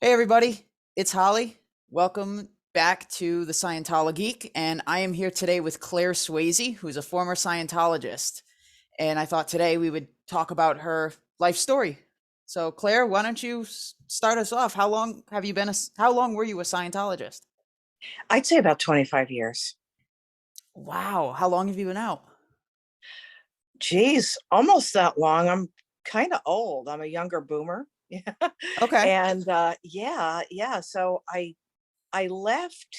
Hey everybody, it's Holly. Welcome back to the Scientology Geek, and I am here today with Claire Swazey, who's a former Scientologist. And I thought today we would talk about her life story. So, Claire, why don't you start us off? How long were you a Scientologist? I'd say about 25 years. Wow, how long have you been out? Geez, almost that long. I'm kind of old. I'm a younger boomer. Yeah. Okay. And yeah. So I left,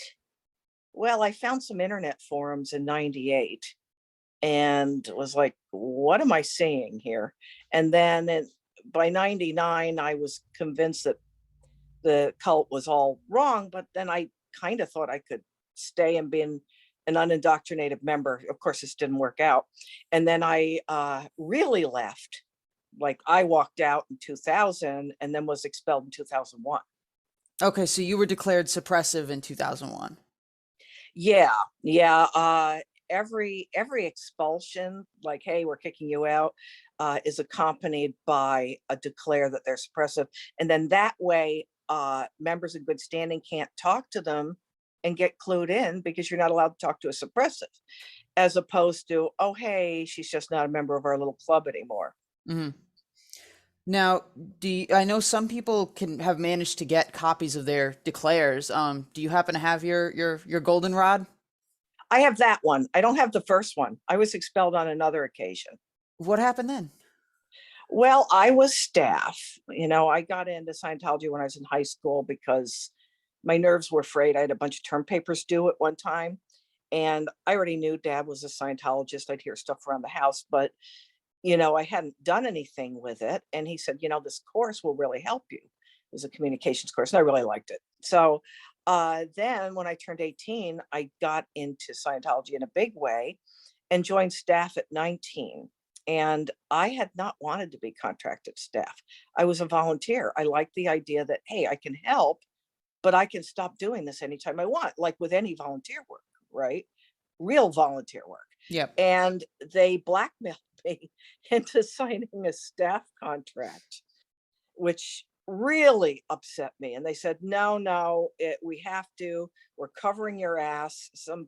well, I found some internet forums in 98 and was like, what am I seeing here? And then by 99, I was convinced that the cult was all wrong, but then I kind of thought I could stay and be an unindoctrinated member. Of course, this didn't work out. And then I really left. Like I walked out in 2000 and then was expelled in 2001. Okay, so you were declared suppressive in 2001. Yeah, yeah. Every expulsion, like, hey, we're kicking you out, is accompanied by a declare that they're suppressive, and then that way, members in good standing can't talk to them and get clued in because you're not allowed to talk to a suppressive, as opposed to, oh, hey, she's just not a member of our little club anymore. Hmm. Now, I know some people can have managed to get copies of their declares. Do you happen to have your goldenrod? I have that one. I don't have the first one. I was expelled on another occasion. What happened then? Well, I was staff. I got into Scientology when I was in high school because my nerves were frayed. I had a bunch of term papers due at one time. And I already knew dad was a Scientologist. I'd hear stuff around the house, but I hadn't done anything with it. And he said, this course will really help you. It was a communications course, and I really liked it. So then when I turned 18, I got into Scientology in a big way and joined staff at 19. And I had not wanted to be contracted staff. I was a volunteer. I liked the idea that, hey, I can help, but I can stop doing this anytime I want, like with any volunteer work, right? Real volunteer work. Yep. And they blackmailed me into signing a staff contract, which really upset me. And they said, no, no, we have to, we're covering your ass. Some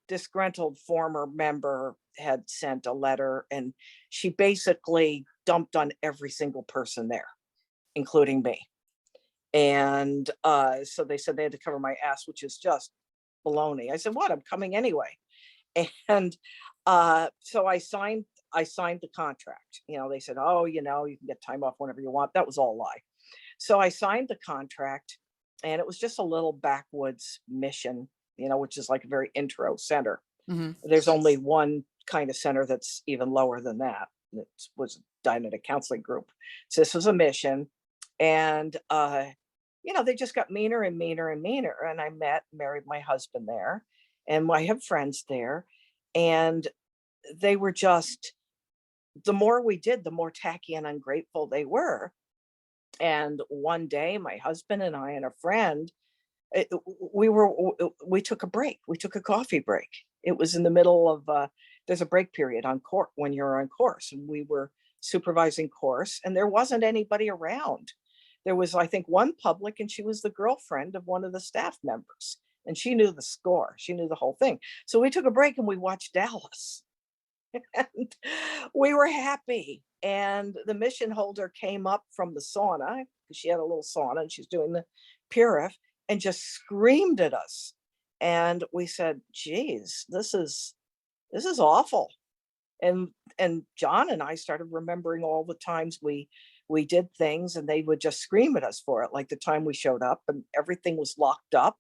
disgruntled former member had sent a letter and she basically dumped on every single person there, including me. And so they said they had to cover my ass, which is just baloney. I said, what? I'm coming anyway. And so I signed the contract. They said, oh, you can get time off whenever you want. That was all a lie. So I signed the contract, and it was just a little backwoods mission, which is like a very intro center. Hmm. There's only one kind of center that's even lower than that. It was done at a counseling group. So this was a mission. And they just got meaner and meaner and meaner. And I married my husband there, and I have friends there. And they were just, the more we did, the more tacky and ungrateful they were. And one day, my husband and I and a friend, it, we took a break. We took a coffee break. It was in the middle of there's a break period on court when you're on course, and we were supervising course, and there wasn't anybody around. There was, I think, one public, and she was the girlfriend of one of the staff members, and she knew the score. She knew the whole thing. So we took a break and we watched Dallas, and we were happy. And the mission holder came up from the sauna because she had a little sauna and she's doing the purif, and just screamed at us. And we said, geez, this is awful. And John and I started remembering all the times we did things and they would just scream at us for it, like the time we showed up and everything was locked up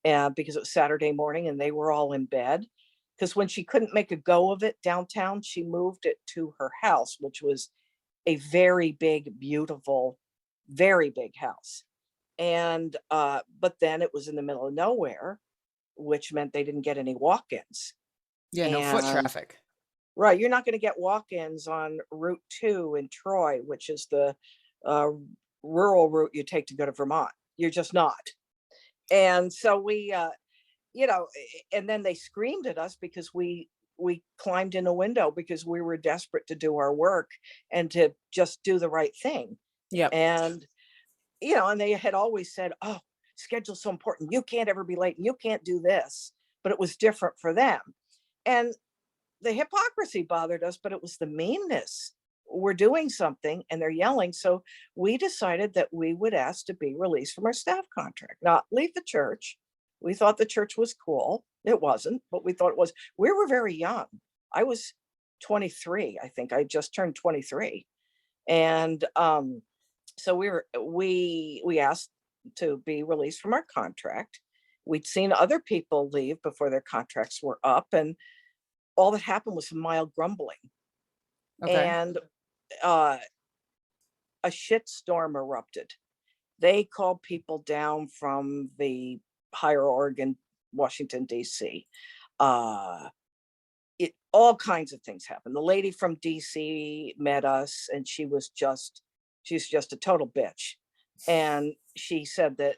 because it was Saturday morning and they were all in bed. Because when she couldn't make a go of it downtown, she moved it to her house, which was a very big, beautiful, very big house. And but then it was in the middle of nowhere, which meant they didn't get any walk-ins. Yeah, no foot And traffic. right, you're not going to get walk-ins on Route 2 in Troy, which is the uh, rural route you take to go to Vermont. You're just not. And so and then they screamed at us because we climbed in a window because we were desperate to do our work and to just do the right thing. Yep. And and they had always said, oh, schedule's so important. You can't ever be late. You can't do this. But it was different for them. And the hypocrisy bothered us, but it was the meanness. We're doing something and they're yelling. So we decided that we would ask to be released from our staff contract, not leave the church. We thought the church was cool. It wasn't, but we thought it was. We were very young. I was 23, I think. I just turned 23. And so we asked to be released from our contract. We'd seen other people leave before their contracts were up, and all that happened was some mild grumbling. Okay. And uh, a shit storm erupted. They called people down from the higher Oregon, Washington, D.C. All kinds of things happened. The lady from DC met us, and she's just a total bitch. And she said that,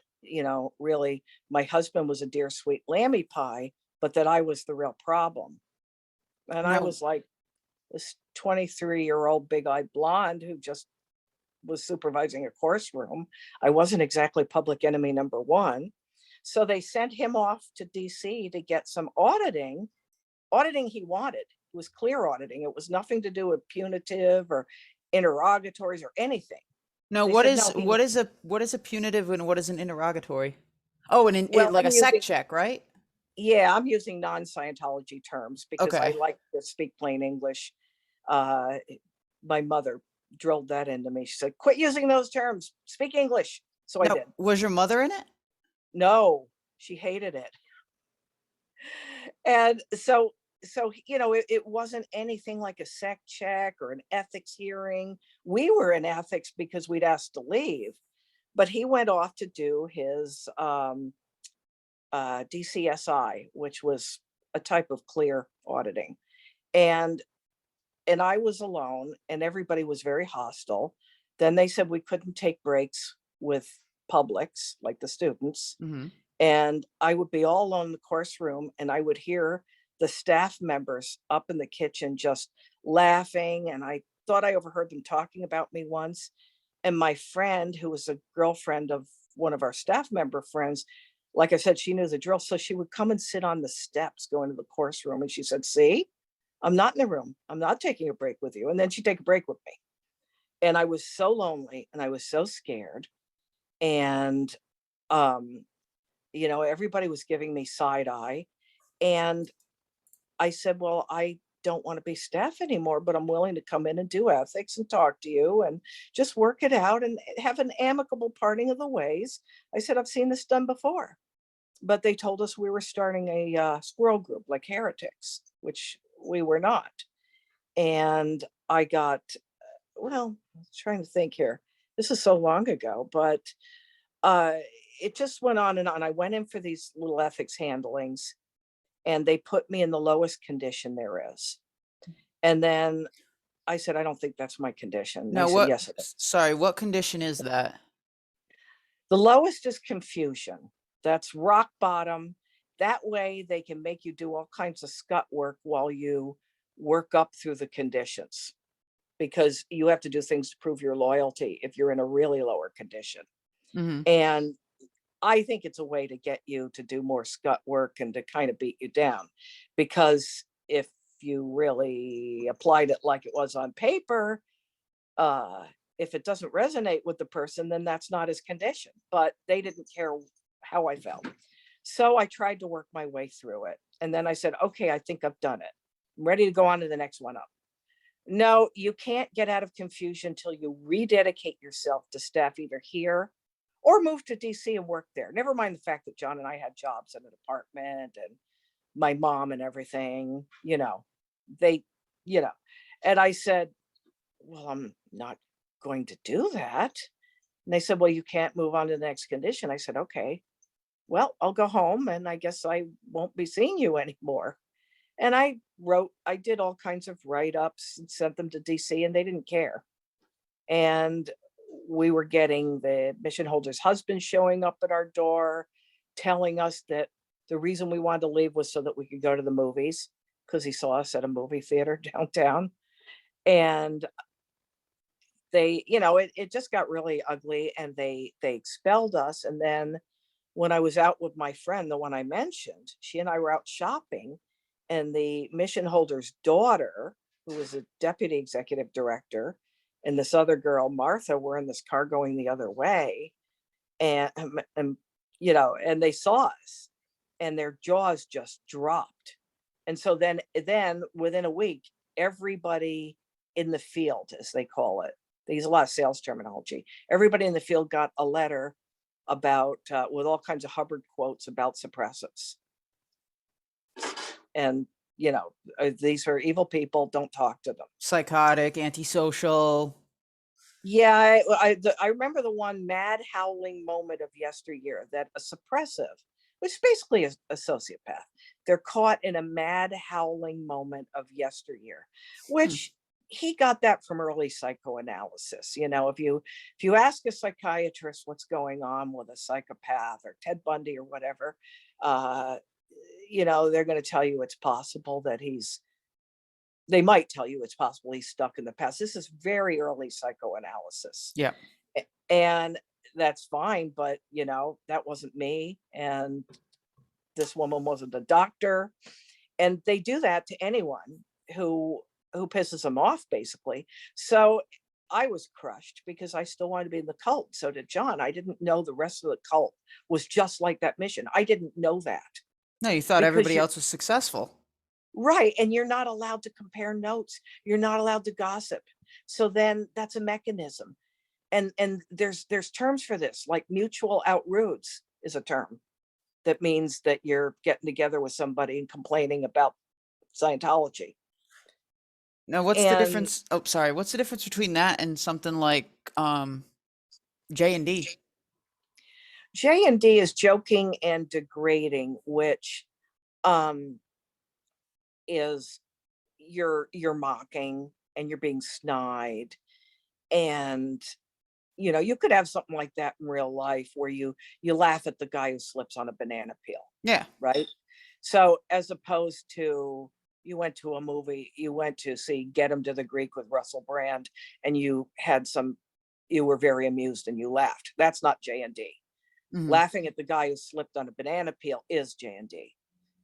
really, my husband was a dear sweet lammy pie, but that I was the real problem. And I Now, was like, this 23-year-old big-eyed blonde who just was supervising a course room. I wasn't exactly public enemy number one. So they sent him off to DC to get some auditing he wanted. It was clear auditing. It was nothing to do with punitive or interrogatories or anything. no, They said, no, what is a punitive and what is an interrogatory? Oh, well, like a sec check, right? I'm using non-Scientology terms because I Okay. like to speak plain English. Uh, my mother drilled that into me. She said, quit using those terms, speak English. So I Now, did. was your mother in it? No, she hated it. And so it wasn't anything like a sec check or an ethics hearing. We were in ethics because we'd asked to leave, but he went off to do his DCSI, which was a type of clear auditing. And I was alone, and everybody was very hostile. Then they said we couldn't take breaks with publics, like the students. Mm-hmm. And I would be all alone in the course room, and I would hear the staff members up in the kitchen just laughing. And I thought I overheard them talking about me once. And my friend, who was a girlfriend of one of our staff member friends, like I said, she knew the drill. So she would come and sit on the steps going to the course room. And she said, see, I'm not in the room. I'm not taking a break with you. And then she'd take a break with me. And I was so lonely and I was so scared. And, everybody was giving me side eye. And I said, well, I don't want to be staff anymore, but I'm willing to come in and do ethics and talk to you and just work it out and have an amicable parting of the ways. I said, I've seen this done before. But they told us we were starting a squirrel group like heretics, which we were not. And I got, well, I'm trying to think here. This is so long ago, but uh, it just went on and on. I went in for these little ethics handlings, and they put me in the lowest condition there is. And then I said, I don't think that's my condition. And they Now, said, yes, it is. sorry, what condition is that? The lowest is confusion. That's rock bottom. That way they can make you do all kinds of scut work while you work up through the conditions, because you have to do things to prove your loyalty if you're in a really lower condition. Mm-hmm. And I think it's a way to get you to do more scut work and to kind of beat you down, because if you really applied it like it was on paper, if it doesn't resonate with the person, then that's not his condition. But they didn't care how I felt. So I tried to work my way through it. And then I said, okay, I think I've done it. I'm ready to go on to the next one up. No, you can't get out of confusion until you rededicate yourself to staff either here or move to DC and work there. Never mind the fact that John and I had jobs in an apartment and my mom and everything, they, and I said, well, I'm not going to do that. And they said, well, you can't move on to the next condition. I said, okay, well, I'll go home and I guess I won't be seeing you anymore. And I did all kinds of write-ups and sent them to DC, and they didn't care. And we were getting the mission holder's husband showing up at our door, telling us that the reason we wanted to leave was so that we could go to the movies, because he saw us at a movie theater downtown. And they, you know, it just got really ugly, and they expelled us. And then when I was out with my friend, the one I mentioned, she and I were out shopping, and the mission holder's daughter, who was a deputy executive director, and this other girl, Martha, were in this car going the other way, and you know, and they saw us, and their jaws just dropped. And so then within a week, everybody in the field, as they call it, they use a lot of sales terminology. Everybody in the field got a letter about with all kinds of Hubbard quotes about suppressants. And you know, these are evil people, don't talk to them. Psychotic, antisocial. Yeah, I remember the one mad howling moment of yesteryear, that a suppressive, which is basically a sociopath, they're caught in a mad howling moment of yesteryear, Hmm. which he got that from early psychoanalysis. You know, if you ask a psychiatrist what's going on with a psychopath or Ted Bundy or whatever, uh, you know, they're going to tell you it's possible that they might tell you it's possible he's stuck in the past. This is very early psychoanalysis. Yeah. And that's fine, but you know, that wasn't me, and this woman wasn't a doctor. And they do that to anyone who pisses them off, basically. So I was crushed because I still wanted to be in the cult. So did John. I didn't know the rest of the cult was just like that mission. I didn't know that. No, you thought Because everybody you're else was successful. right, and you're not allowed to compare notes. You're not allowed to gossip. So then that's a mechanism. And there's terms for this, like mutual outroots is a term that means that you're getting together with somebody and complaining about Scientology. Now, what's the And difference? Oh, sorry. What's the difference between that and something like J&D? J&D is joking and degrading, which um is you're mocking and you're being snide. And you know, you could have something like that in real life where you laugh at the guy who slips on a banana peel, Yeah. right? So as opposed to, you went to a movie, you went to see Get Him to the Greek with Russell Brand, and you were very amused and you laughed. That's not J&D. Hmm. Laughing at the guy who slipped on a banana peel is J&D,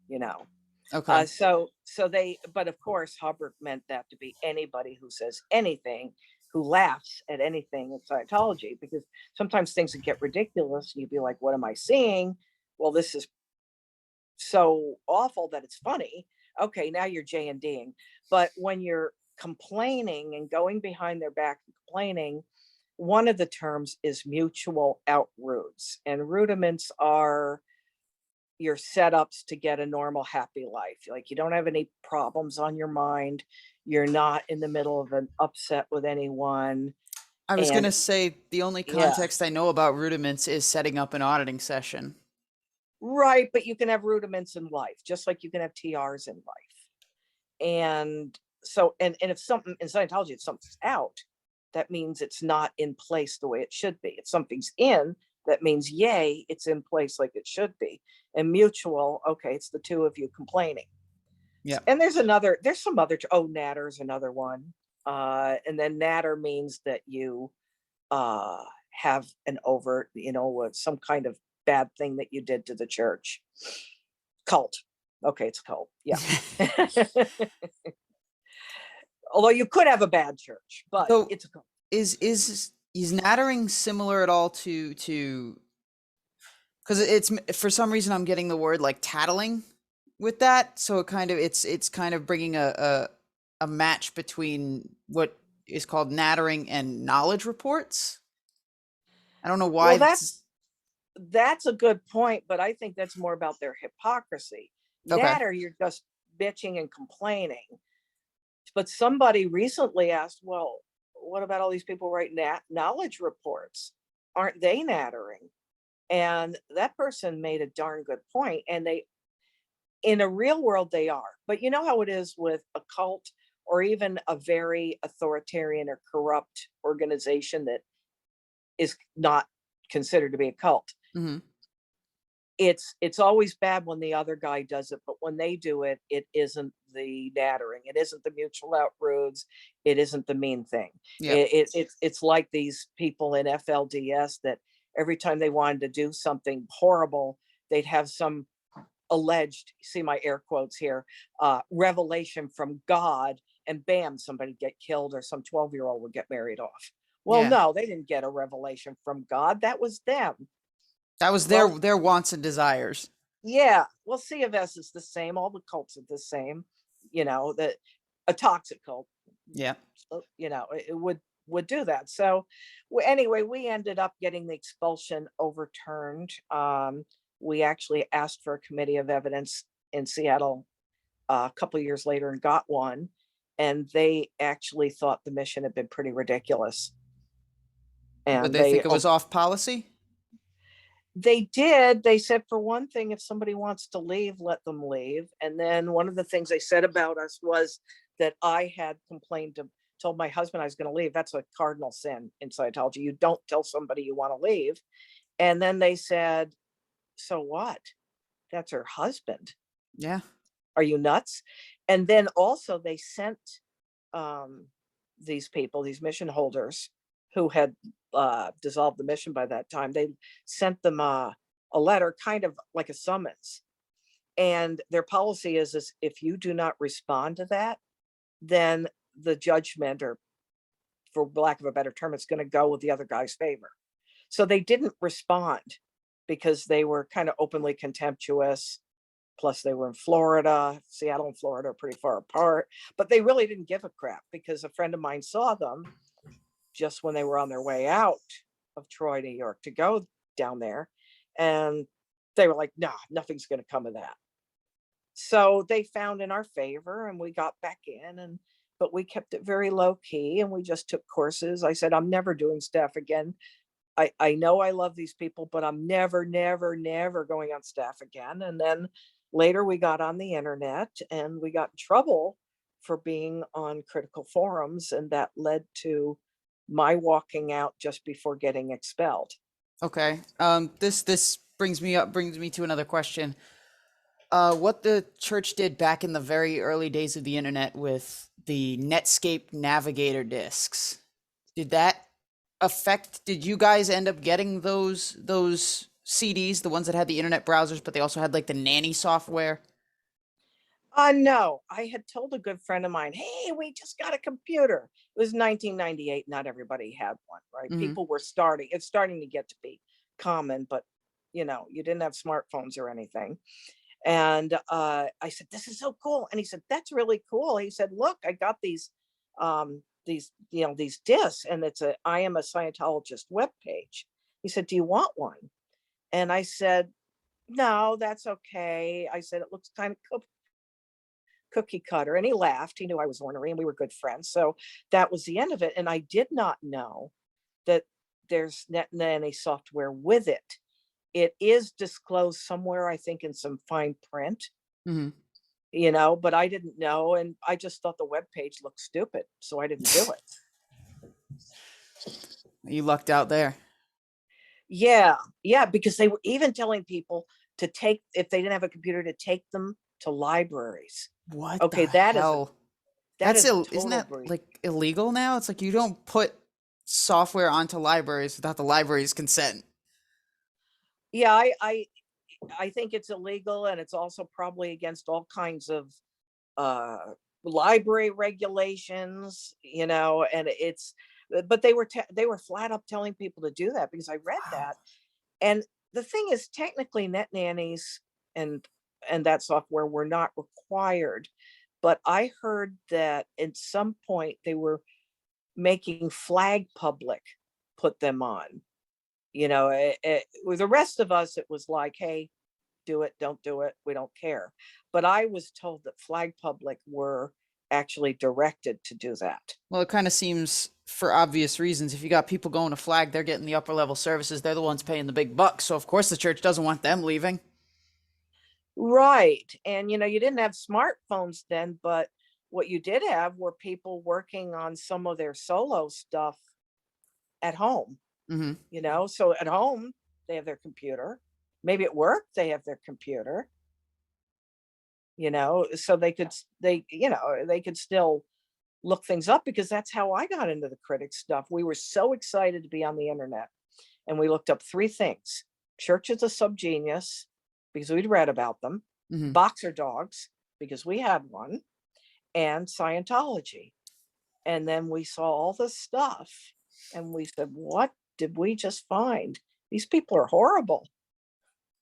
you know. Okay. But of course, Hubbard meant that to be anybody who says anything, who laughs at anything in Scientology, because sometimes things would get ridiculous and you'd be like, what am I seeing? Well, this is so awful that it's funny. Okay, now you're J&Ding. But when you're complaining and going behind their back and complaining, one of the terms is mutual outroots. And rudiments are your setups to get a normal, happy life. Like, you don't have any problems on your mind. You're not in the middle of an upset with anyone. I was And gonna say the only yeah, context I know about rudiments is setting up an auditing session. right. But you can have rudiments in life, just like you can have TRs in life. And so, and if something in Scientology, if something's out, that means it's not in place the way it should be. If something's in, that means yay, it's in place like it should be. And mutual, okay, it's the two of you complaining. Yeah. And there's some other, natter's another one. And then natter means that you have an overt, you know, some kind of bad thing that you did to the church. Cult. Okay, it's a cult. Yeah. Although you could have a bad church, but So it's a cult. is nattering similar at all to because it's for some reason I'm getting the word like tattling with that, so it's kind of bringing a match between what is called nattering and knowledge reports. I don't know why Well, it's that's a good point, but I think that's more about their hypocrisy. okay. Natter, you're just bitching and complaining. But somebody recently asked, well, what about all these people writing knowledge reports? Aren't they nattering? And that person made a darn good point. And in a real world, they are. But you know how it is with a cult or even a very authoritarian or corrupt organization that is not considered to be a cult. Hmm. It's always bad when the other guy does it, but when they do it, it isn't the nattering. It isn't the mutual out rudes. It isn't the mean thing. Yep. It's like these people in FLDS that every time they wanted to do something horrible, they'd have some alleged, see my air quotes here, revelation from God, and bam, somebody get killed or some 12-year-old would get married off. Well, Yeah. no, they didn't get a revelation from God. That was them. That was Well, their wants and desires. yeah. Well, C of S is the same. All the cults are the same. That a toxic cult, Yeah. it would do that. So anyway, we ended up getting the expulsion overturned. We actually asked for a committee of evidence in Seattle a couple of years later and got one. And they actually thought the mission had been pretty ridiculous. Would And they think it was off policy? they did. They said, for one thing, if somebody wants to leave, let them leave. And then one of the things they said about us was that I had told my husband I was going to leave. That's a cardinal sin in Scientology. You don't tell somebody you want to leave. And then they said, so what? That's her husband. Yeah. Are you nuts? And then also they sent these people, these mission holders who had dissolved the mission by that time, they sent them a letter, kind of like a summons. And their policy is if you do not respond to that, then the judgment, or for lack of a better term, it's going to go with the other guy's favor. So they didn't respond because they were kind of openly contemptuous. Plus, they were in Florida. Seattle and Florida are pretty far apart, but they really didn't give a crap because a friend of mine saw them just when they were on their way out of Troy, New York, to go down there. And they were like, nah, nothing's going to come of that. So they found in our favor and we got back in, but we kept it very low key and we just took courses. I said, I'm never doing staff again. I know I love these people, but I'm never going on staff again. And then later we got on the internet and we got in trouble for being on critical forums. And that led to my walking out just before getting expelled. Okay. This brings me to another question. What the church did back in the very early days of the internet with the Netscape Navigator discs, did that did you guys end up getting those CDs, the ones that had the internet browsers, but they also had like the nanny software? No, I had told a good friend of mine, hey, we just got a computer. It was 1998. Not everybody had one, right? Mm-hmm. People were it's starting to get to be common, but you didn't have smartphones or anything. And I said, this is so cool. And he said, that's really cool. He said, look, I got these discs, and it's I Am a Scientologist webpage. He said, do you want one? And I said, no, that's okay. I said, it looks kind of cookie cutter. And he laughed. He knew I was ornery and we were good friends. So that was the end of it. And I did not know that there's net nanny software with it. It is disclosed somewhere, I think, in some fine print, Mm-hmm. but I didn't know. And I just thought the web page looked stupid. So I didn't do it. You lucked out there. Yeah. Yeah. Because they were even telling people to take, if they didn't have a computer, to take them to libraries. What Okay. the That hell? is a Isn't total that breach. like illegal now? It's like you don't put software onto libraries without the library's consent. Yeah. I think it's illegal, and it's also probably against all kinds of library regulations, and but they were flat up telling people to do that because I read Wow. that. And the thing is, technically net nannies and that software were not required, but I heard that at some point they were making Flag Public put them on. With the rest of us, it was like, hey, do it, don't do it, we don't care. But I was told that Flag Public were actually directed to do that. Well, it kind of seems for obvious reasons. If you got people going to Flag, they're getting the upper level services. They're the ones paying the big bucks. So of course the church doesn't want them leaving. Right. And you didn't have smartphones then, but what you did have were people working on some of their solo stuff at home. Mm-hmm. So at home they have their computer, maybe at work they have their computer. so they could still look things up, because that's how I got into the critic stuff. We were so excited to be on the internet, and we looked up three things: churches of subgenius, because we'd read about them; Hmm. boxer dogs, because we had one; and Scientology. And then we saw all this stuff, and we said, what did we just find? These people are horrible.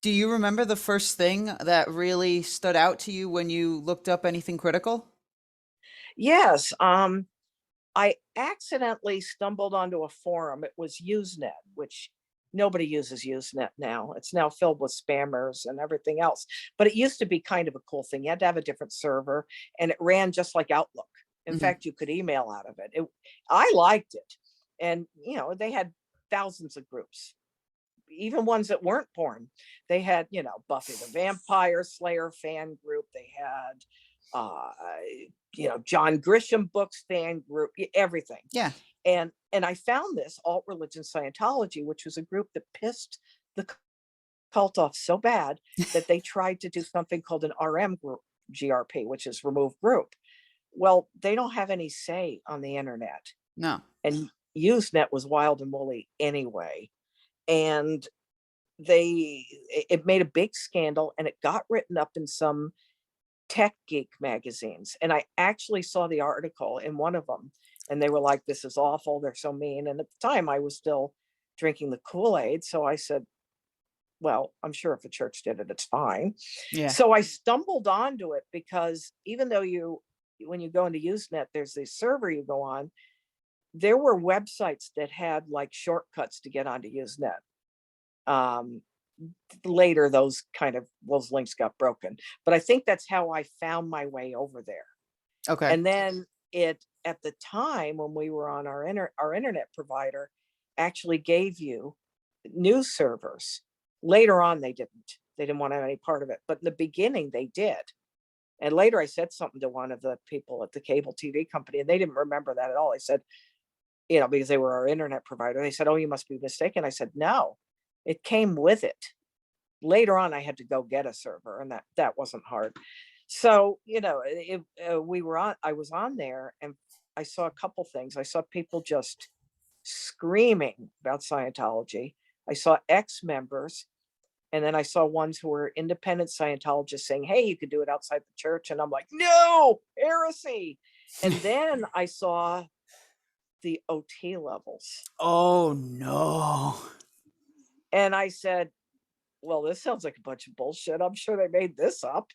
Do you remember the first thing that really stood out to you when you looked up anything critical? Yes. I accidentally stumbled onto a forum. It was Usenet, which nobody uses Usenet now. It's now filled with spammers and everything else. But it used to be kind of a cool thing. You had to have a different server, and it ran just like Outlook. In Hmm. fact, you could email out of it. I liked it. And, they had thousands of groups, even ones that weren't porn. They had, Buffy the Vampire Slayer fan group. They had, uh, John Grisham books fan group, everything. Yeah. And I found this alt religion Scientology, which was a group that pissed the cult off so bad that they tried to do something called an RM group, GRP, which is remove group. Well, they don't have any say on the internet, No. and Usenet was wild and woolly anyway. And it made a big scandal, and it got written up in some tech geek magazines. And I actually saw the article in one of them, and they were like, this is awful, they're so mean. And at the time I was still drinking the Kool-Aid, so I said, well, I'm sure if the church did it, it's fine. Yeah. So I stumbled onto it, because even though when you go into Usenet, there's this server you go on, there were websites that had like shortcuts to get onto Usenet. Later those links got broken, but I think that's how I found my way over there. Okay. And then at the time when we were on our internet provider actually gave you news servers. Later on they didn't want to have any part of it, but in the beginning they did. And later I said something to one of the people at the cable TV company, and they didn't remember that at all. I said, because they were our internet provider, they said, oh, you must be mistaken. I said, no, it came with it. Later on I had to go get a server, and that wasn't hard. So I was on there, and I saw a couple things. I saw people just screaming about Scientology. I saw ex-members, and then I saw ones who were independent Scientologists saying, hey, you could do it outside the church. And I'm like, no, heresy. And then I saw the OT levels, Oh no. and I said, well, this sounds like a bunch of bullshit. I'm sure they made this up.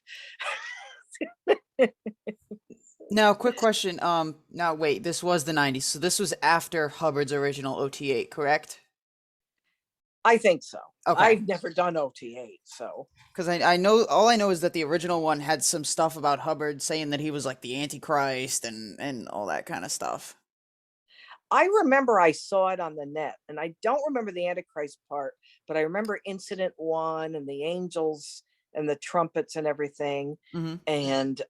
Now, quick question. Now wait, this was the 90s, so this was after Hubbard's original OT8, correct? I think so. Okay. I've never done OT8, so Because I know, all I know is that the original one had some stuff about Hubbard saying that he was like the Antichrist and all that kind of stuff. I remember I saw it on the net, and I don't remember the Antichrist part, but I remember Incident One and the angels and the trumpets and everything. Hmm. And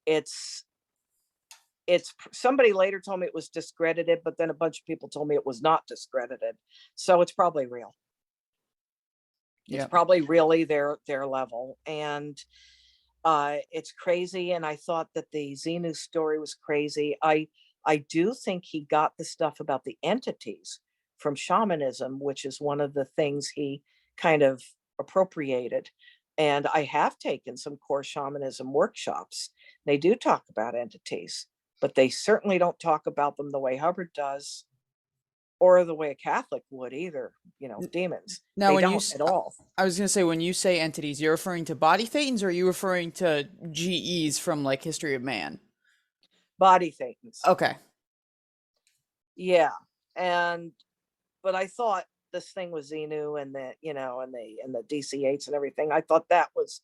it's somebody later told me it was discredited, but then a bunch of people told me it was not discredited. So it's probably real. It's Yeah. probably really their level. And it's crazy. And I thought that the Xenu story was crazy. I do think he got the stuff about the entities from shamanism, which is one of the things he kind of appropriated. And I have taken some core shamanism workshops. They do talk about entities, but they certainly don't talk about them the way Hubbard does, or the way a Catholic would either, demons. Now, They when you, don't at all. I was gonna say, when you say entities, you're referring to body thetans, or are you referring to GEs from like History of Man? Body thetans. Okay. Yeah. And but I thought this thing was Xenu, and the DC8s and everything. I thought that was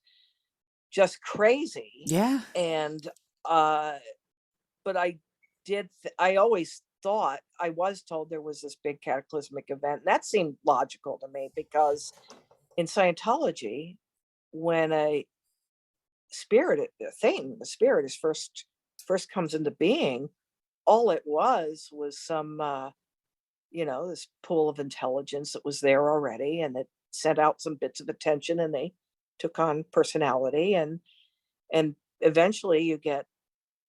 just crazy. Yeah. And but I always thought, I was told there was this big cataclysmic event. That seemed logical to me, because in Scientology, when the spirit is first comes into being, all it was some this pool of intelligence that was there already, and it sent out some bits of attention, and they took on personality, and eventually you get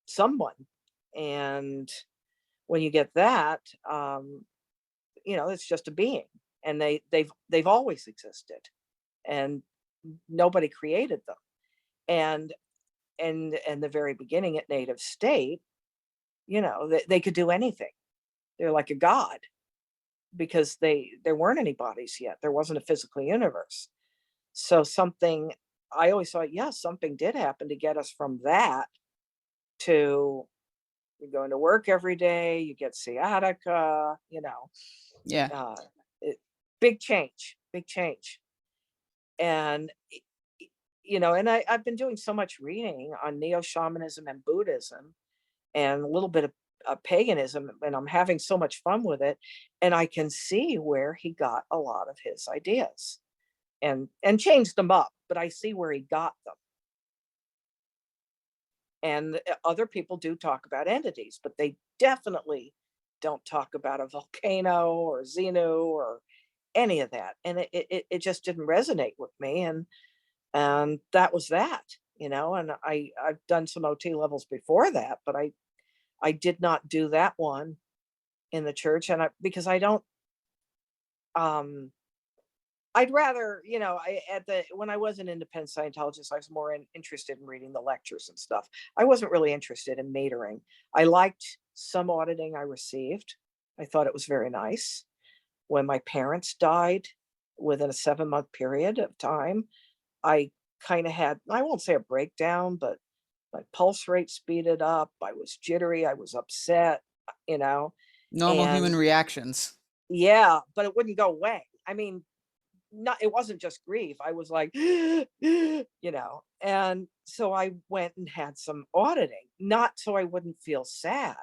someone. And when you get that, it's just a being, and they've always existed, and nobody created them. And and the very beginning at native state, they could do anything. They're like a god, because there weren't any bodies yet. There wasn't a physical universe. So something, I always thought, yes, something did happen to get us from that to you're going to work every day, you get sciatica, Yeah. uh, it, big change, big change. And and I've been doing so much reading on neo shamanism and Buddhism, and a little bit of paganism, and I'm having so much fun with it. And I can see where he got a lot of his ideas, and changed them up, but I see where he got them. And other people do talk about entities, but they definitely don't talk about a volcano or Xenu or any of that. And it just didn't resonate with me. And that was that. And I've done some OT levels before that, but I did not do that one in the church. And because I don't, I'd rather, when I was an independent Scientologist, I was more interested in reading the lectures and stuff. I wasn't really interested in metering. I liked some auditing I received. I thought it was very nice. When my parents died within a 7-month period of time, I kind of had, I won't say a breakdown, but my pulse rate speeded up. I was jittery. I was upset, you know, Normal human and reactions. yeah, but it wouldn't go away. I mean, it wasn't just grief. I was like, and so I went and had some auditing, not so I wouldn't feel sad,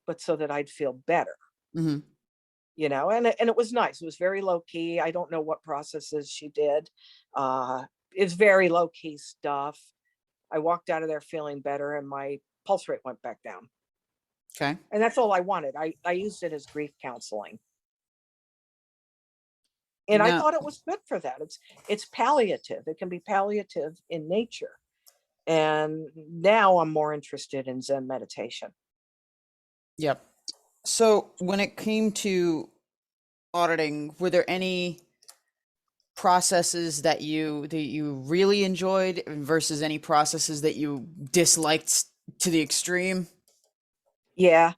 but so that I'd feel better, Hmm. and it was nice. It was very low key. I don't know what processes she did. It's very low key stuff. I walked out of there feeling better, and my pulse rate went back down. Okay. And that's all I wanted. I used it as grief counseling. And I Now, thought it was good for that. It's palliative. It can be palliative in nature. And now I'm more interested in Zen meditation. yep. So when it came to auditing, were there any processes that you really enjoyed versus any processes that you disliked to the extreme? Yeah.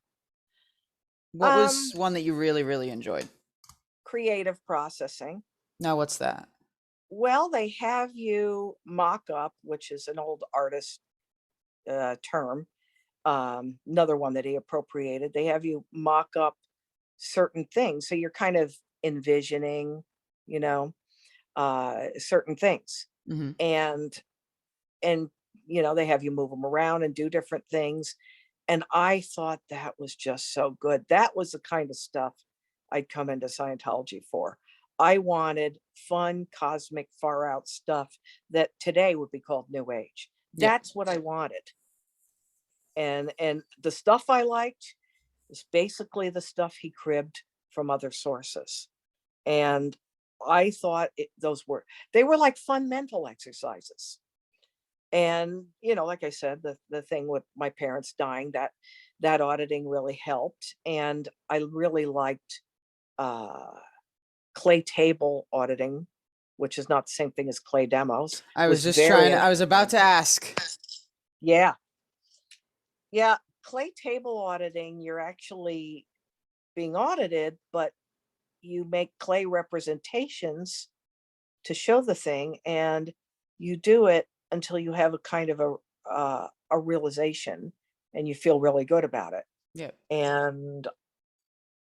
What was one that you really, really enjoyed? Creative processing. Now, what's that? Well, they have you mock up, which is an old artist term. Another one that he appropriated. They have you mock up certain things. So you're kind of envisioning, you know, certain things. Hmm. And they have you move them around and do different things. And I thought that was just so good. That was the kind of stuff I'd come into Scientology for. I wanted fun, cosmic, far out stuff that today would be called New Age. Yeah. That's what I wanted. And the stuff I liked was basically the stuff he cribbed from other sources. And I thought they were like fun mental exercises. And like I said, the thing with my parents dying, that auditing really helped. And I really liked clay table auditing, which is not the same thing as clay demos. I was Was just very I was about to ask. Yeah. Yeah, clay table auditing, you're actually being audited, but you make clay representations to show the thing, and you do it until you have a kind of a realization, and you feel really good about it. Yeah. And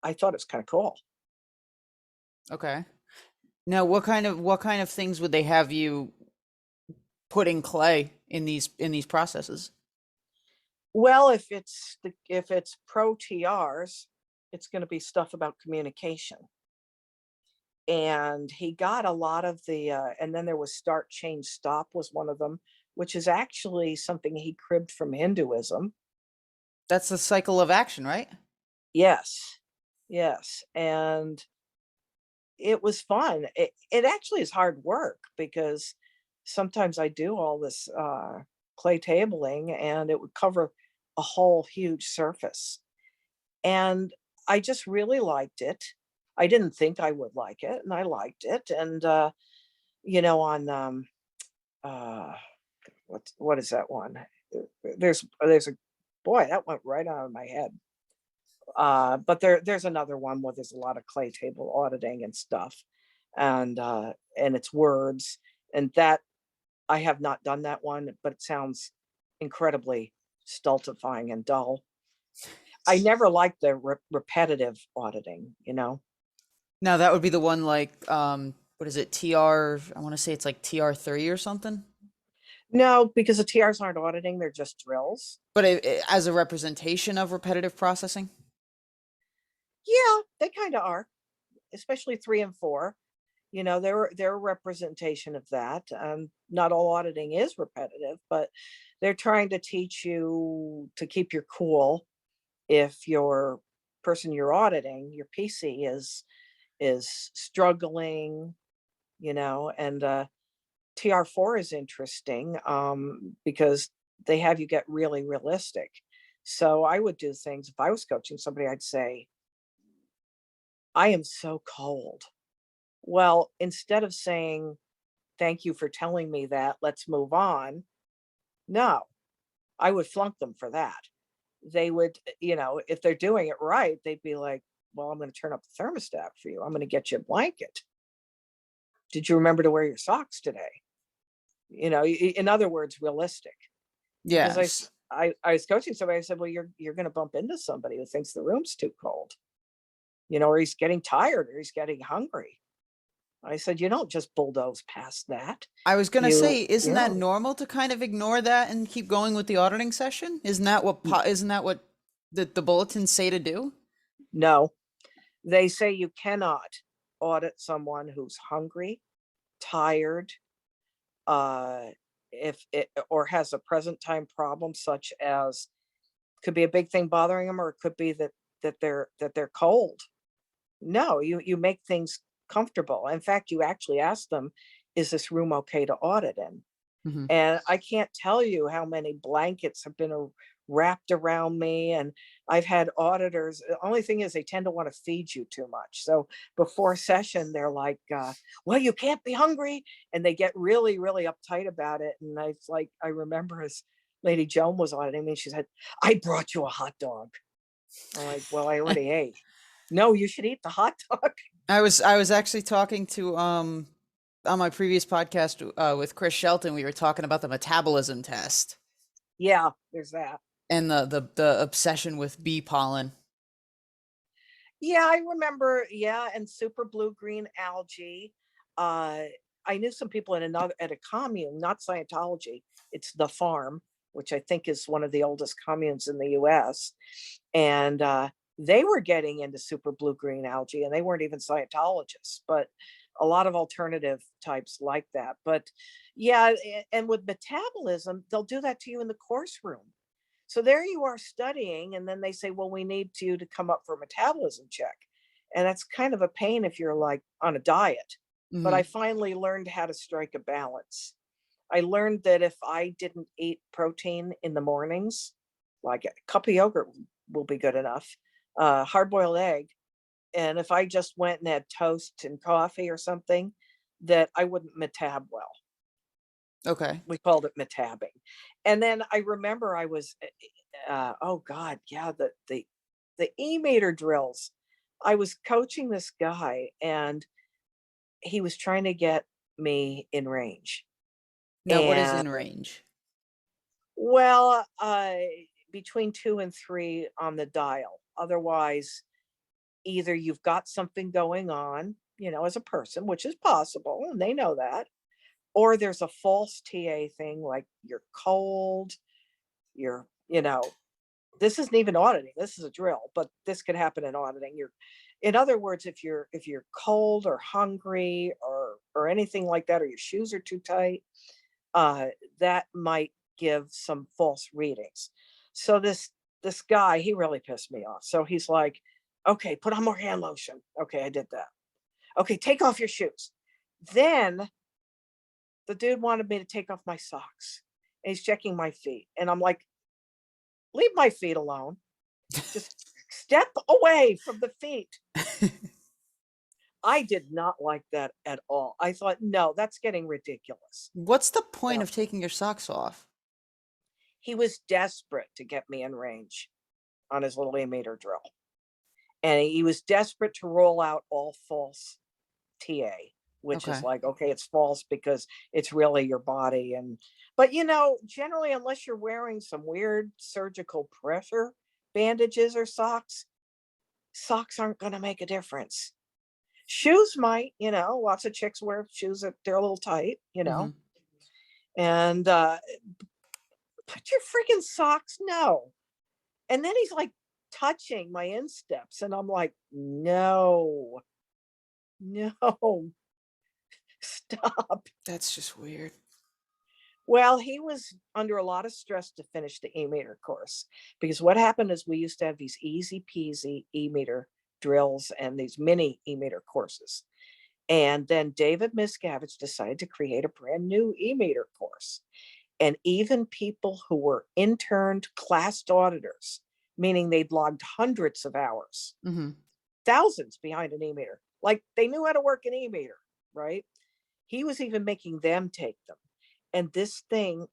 I thought it's kind of cool. Okay. Now, what kind of things would they have you put in clay in these processes? Well, if it's pro TRs, it's going to be stuff about communication. And he got a lot of and then there was start, change, stop was one of them, which is actually something he cribbed from Hinduism. That's the cycle of action, right? Yes, yes. And it was fun. It actually is hard work, because sometimes I do all this clay tabling and it would cover a whole huge surface. And I just really liked it. I didn't think I would like it, and I liked it. And on uh, what is that one? There's a boy that went right out of my head. But there's another one where there's a lot of clay table auditing and stuff, and it's words, and that I have not done that one, but it sounds incredibly stultifying and dull. I never liked the repetitive auditing. Now that would be the one like what is it? TR, I want to say it's like TR3 or something. No, because the TRs aren't auditing, they're just drills. But as a representation of repetitive processing? Yeah, they kind of are, especially 3 and 4. They're a representation of that. Not all auditing is repetitive, but they're trying to teach you to keep your cool if your person you're auditing, your PC is struggling, and TR4 is interesting because they have you get really realistic. So I would do things if I was coaching somebody, I'd say, I am so cold. Well, instead of saying, thank you for telling me that, let's move on. No, I would flunk them for that. They would, if they're doing it right, they'd be like, well, I'm going to turn up the thermostat for you. I'm going to get you a blanket. Did you remember to wear your socks today? In other words, realistic. Because Yes. I was coaching somebody, I said, well, you're going to bump into somebody who thinks the room's too cold, or he's getting tired or he's getting hungry. I said, you don't just bulldoze past that. I was gonna You, say, isn't you that know, normal to kind of ignore that and keep going with the auditing session? Isn't that what the bulletins say to do? no, they say you cannot audit someone who's hungry, tired, uh, if it or has a present time problem, such as could be a big thing bothering them, or it could be that they're cold. No, you make things comfortable. In fact, you actually ask them, is this room okay to audit in? Hmm. And I can't tell you how many blankets have been wrapped around me. And I've had auditors. The only thing is, they tend to want to feed you too much. So before session, they're like, well, you can't be hungry. And they get really, really uptight about it. And I remember as Lady Joan was auditing me, she said, I brought you a hot dog. I'm like, well, I already ate. No, you should eat the hot dog. I was actually talking to on my previous podcast with Chris Shelton. We were talking about the metabolism test Yeah, there's that. and the obsession with bee pollen. Yeah, I remember. Yeah, and super blue green algae. Uh, I knew some people at a commune, not Scientology. It's the farm, which I think is one of the oldest communes in the U.S. And they were getting into super blue green algae, and they weren't even Scientologists, but a lot of alternative types like that. But yeah, and with metabolism, they'll do that to you in the course room. So there you are studying, and then they say, well, we need you to come up for a metabolism check. And that's kind of a pain if you're like on a diet. But I Hmm. finally learned how to strike a balance. I learned that if I didn't eat protein in the mornings, like a cup of yogurt will be good enough, hard boiled egg. And if I just went and had toast and coffee or something, that I wouldn't metab well. Okay. We called it metabbing. And then I remember I was, oh God, yeah, the e-meter drills. I was coaching this guy and he was trying to get me in range. Now, what is And in range? well, between 2 and 3 on the dial. Otherwise, either you've got something going on, as a person, which is possible, and they know that, or there's a false TA thing like you're cold, you're, this isn't even auditing. This is a drill, but this could happen in auditing. In other words, if you're cold or hungry or anything like that, or your shoes are too tight, uh, that might give some false readings. So this guy, he really pissed me off. So he's like, okay, put on more hand lotion. Okay, I did that. Okay, take off your shoes. Then the dude wanted me to take off my socks. And he's checking my feet. And I'm like, leave my feet alone. Just step away from the feet. I did not like that at all. I thought, no, that's getting ridiculous. What's the point No. of taking your socks off? He was desperate to get me in range on his little e-meter drill. And he was desperate to roll out all false TA, which is Okay. like, okay, it's false because it's really your body. But generally, unless you're wearing some weird surgical pressure bandages or socks aren't going to make a difference. Shoes might, lots of chicks wear shoes that they're a little tight, Hmm. and put your freaking socks, no. And then he's like touching my insteps, and I'm like, no, stop. That's just weird. Well, he was under a lot of stress to finish the e-meter course, because what happened is we used to have these easy peasy e-meter drills and these mini e-meter courses. And then David Miscavige decided to create a brand new e-meter course. And even people who were interned classed auditors, meaning they'd logged hundreds of hours, Hmm. thousands behind an e-meter, like they knew how to work an e-meter, right? He was even making them take them. And this thing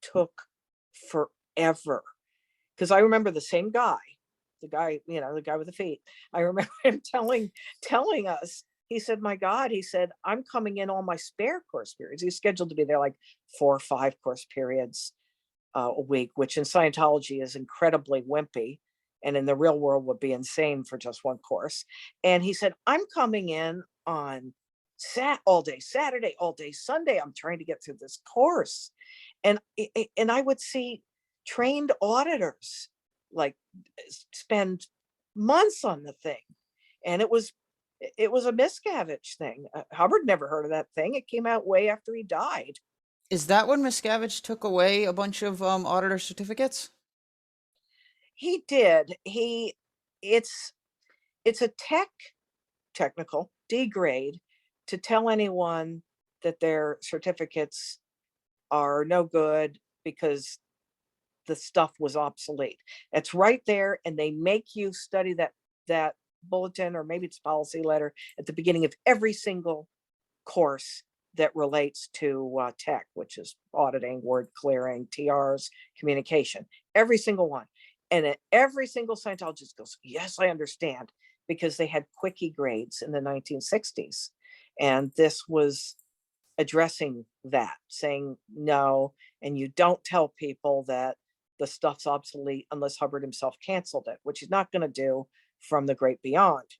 took forever. Because I remember the same guy, the guy with the feet. I remember him telling us, he said, my God, he said, I'm coming in on my spare course periods. He's scheduled to be there like 4 or 5 course periods a week, which in Scientology is incredibly wimpy. And in the real world would be insane for just one course. And he said, I'm coming in on all day Saturday, all day Sunday. I'm trying to get through this course. And I would see trained auditors like spend months on the thing. And it was a Miscavige thing. Hubbard never heard of that thing. It came out way after he died. Is that when Miscavige took away a bunch of auditor certificates? He did. It's a technical D grade to tell anyone that their certificates are no good because the stuff was obsolete. It's right there, and they make you study that bulletin, or maybe it's policy letter, at the beginning of every single course that relates to tech, which is auditing, word clearing, TRs, communication, every single one. And every single Scientologist goes, yes, I understand, because they had quickie grades in the 1960s. And this was addressing that, saying no, and you don't tell people that the stuff's obsolete unless Hubbard himself canceled it, which he's not going to do from the great beyond.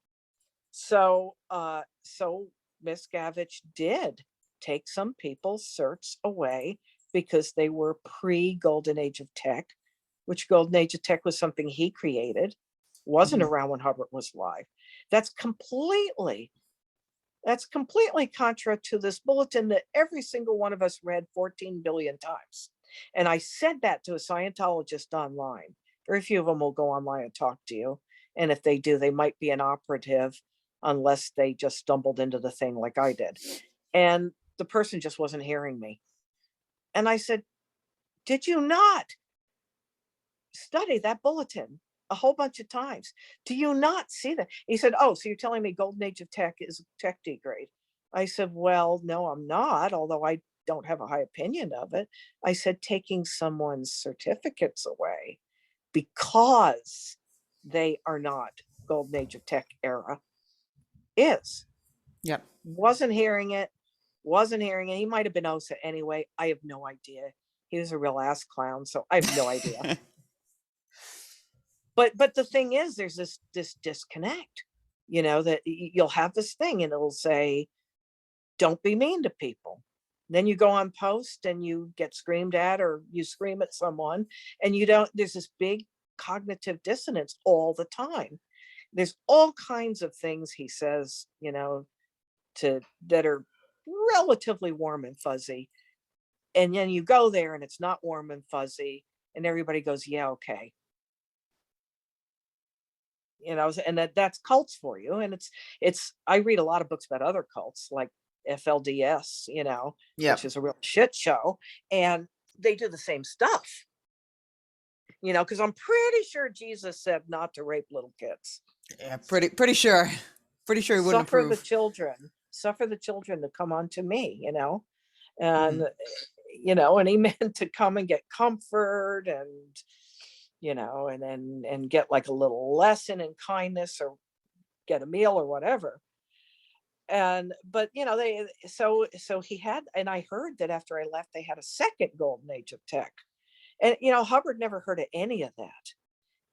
So Miscavige did take some people's certs away because they were pre-Golden Age of Tech, which Golden Age of Tech was something he created, wasn't Hmm. around when Hubbard was alive. That's completely contra to this bulletin that every single one of us read 14 billion times. And I said that to a Scientologist online. Very few of them will go online and talk to you. And if they do, they might be an operative, unless they just stumbled into the thing like I did. And the person just wasn't hearing me. And I said, did you not study that bulletin a whole bunch of times? Do you not see that? He said, oh, so you're telling me Golden Age of Tech is tech degrade? I said, well, no, I'm not, although I don't have a high opinion of it. I said, taking someone's certificates away because they are not Golden Age of Tech era is. Yep. Wasn't hearing it. He might have been OSA anyway. I have no idea. He was a real ass clown, so I have no idea. But the thing is, there's this disconnect, that you'll have this thing and it'll say, don't be mean to people. Then you go on post and you get screamed at, or you scream at someone, and there's this big cognitive dissonance all the time. There's all kinds of things he says, that are relatively warm and fuzzy. And then you go there and it's not warm and fuzzy, and everybody goes, yeah, okay. And that's cults for you. And I read a lot of books about other cults, like FLDS, you know, which Yep. is a real shit show. And they do the same stuff, you know, because I'm pretty sure Jesus said not to rape little kids. Yeah, pretty sure. Pretty sure he wouldn't approve. Suffer the children to come unto me, you know, Mm. and you know, and he meant to come and get comfort and, you know, and then and get like a little lesson in kindness or get a meal or whatever. And but you know, they so he had, and I heard that after I left, they had a second golden age of tech. And you know, Hubbard never heard of any of that.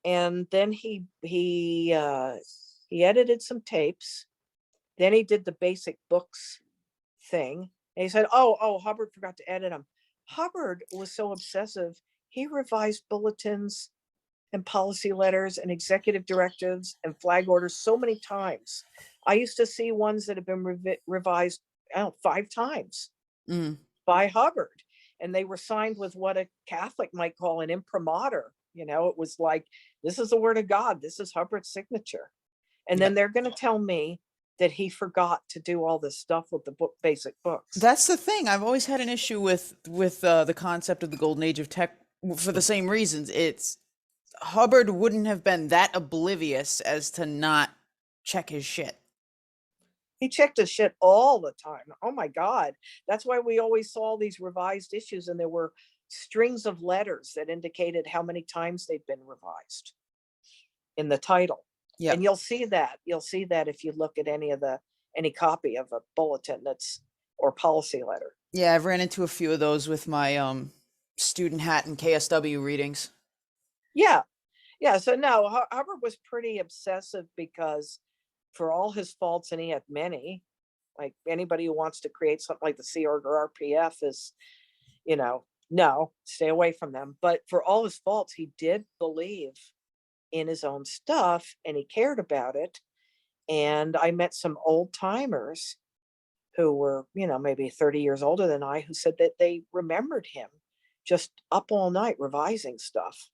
And then he edited some tapes. Then he did the basic books thing. And he said, oh, Hubbard forgot to edit them. Hubbard was so obsessive, he revised bulletins and policy letters and executive directives and flag orders so many times. I used to see ones that have been revised, I don't know, 5 times Mm. by Hubbard. And they were signed with what a Catholic might call an imprimatur. You know, it was like, this is the word of God. This is Hubbard's signature. And then Yep. they're going to tell me that he forgot to do all this stuff with the basic books. That's the thing. I've always had an issue with the concept of the golden age of tech for the same reasons. It's Hubbard wouldn't have been that oblivious as to not check his shit. He checked his shit all the time. Oh my God. That's why we always saw these revised issues, and there were strings of letters that indicated how many times they'd been revised in the title. And Yep. you'll see that. You'll see that if you look at any copy of a bulletin that's or policy letter. Yeah, I've ran into a few of those with my student hat and KSW readings. Yeah. Yeah. So no, Hubbard was pretty obsessive because for all his faults, and he had many, like anybody who wants to create something like the Sea Org or RPF is, you know, no, stay away from them. But for all his faults, he did believe in his own stuff and he cared about it. And I met some old timers who were, you know, maybe 30 years older than I, who said that they remembered him just up all night revising stuff.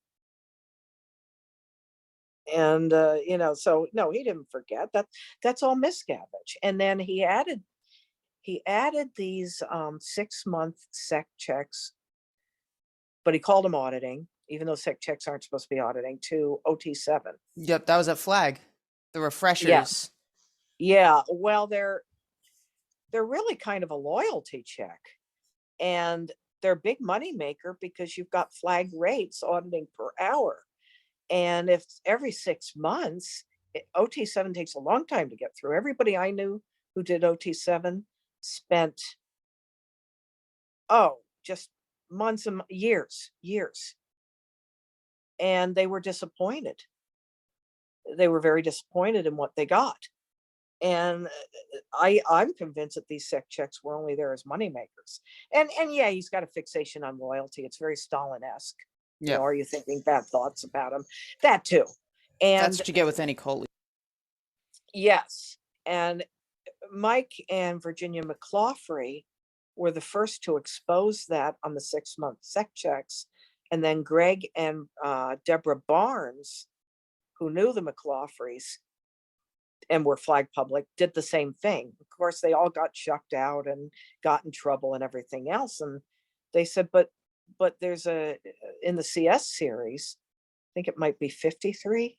And you know, so no, he didn't forget that. That's all Miscavige. And then he added these 6-month sec checks, but he called them auditing, even though sec checks aren't supposed to be auditing, to OT7. Yep, that was at Flag. The Yeah. refreshers. Yeah. Well, they're really kind of a loyalty check. And they're a big money maker because you've got flag rates auditing per hour. And if every 6 months, OT7 takes a long time to get through. Everybody I knew who did OT7 spent, just months and years. And they were disappointed. They were very disappointed in what they got. And I'm convinced that these sec checks were only there as moneymakers. And yeah, he's got a fixation on loyalty. It's very Stalin-esque. You know, Yep. are you thinking bad thoughts about him? That too. That's And what you get with any cult. yes, and Mike and Virginia McClaughrey were the first to expose that on the 6-month sec checks. And then Greg and Deborah Barnes, who knew the McClaughrys and were flag public, did the same thing. Of course, they all got shucked out and got in trouble and everything else. And they said, but there's in the CS series, I think it might be 53.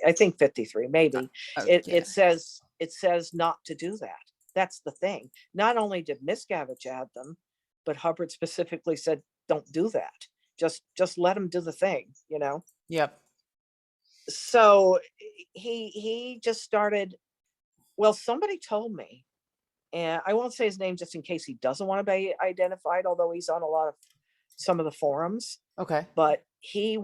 I think 53, maybe. Yeah. It says not to do that. That's the thing. Not only did Miscavige add them, but Hubbard specifically said, don't do that. Just let him do the thing, you know? Yep. So he just started, well, somebody told me, and I won't say his name just in case he doesn't want to be identified, although he's on some of the forums. Okay. But he knew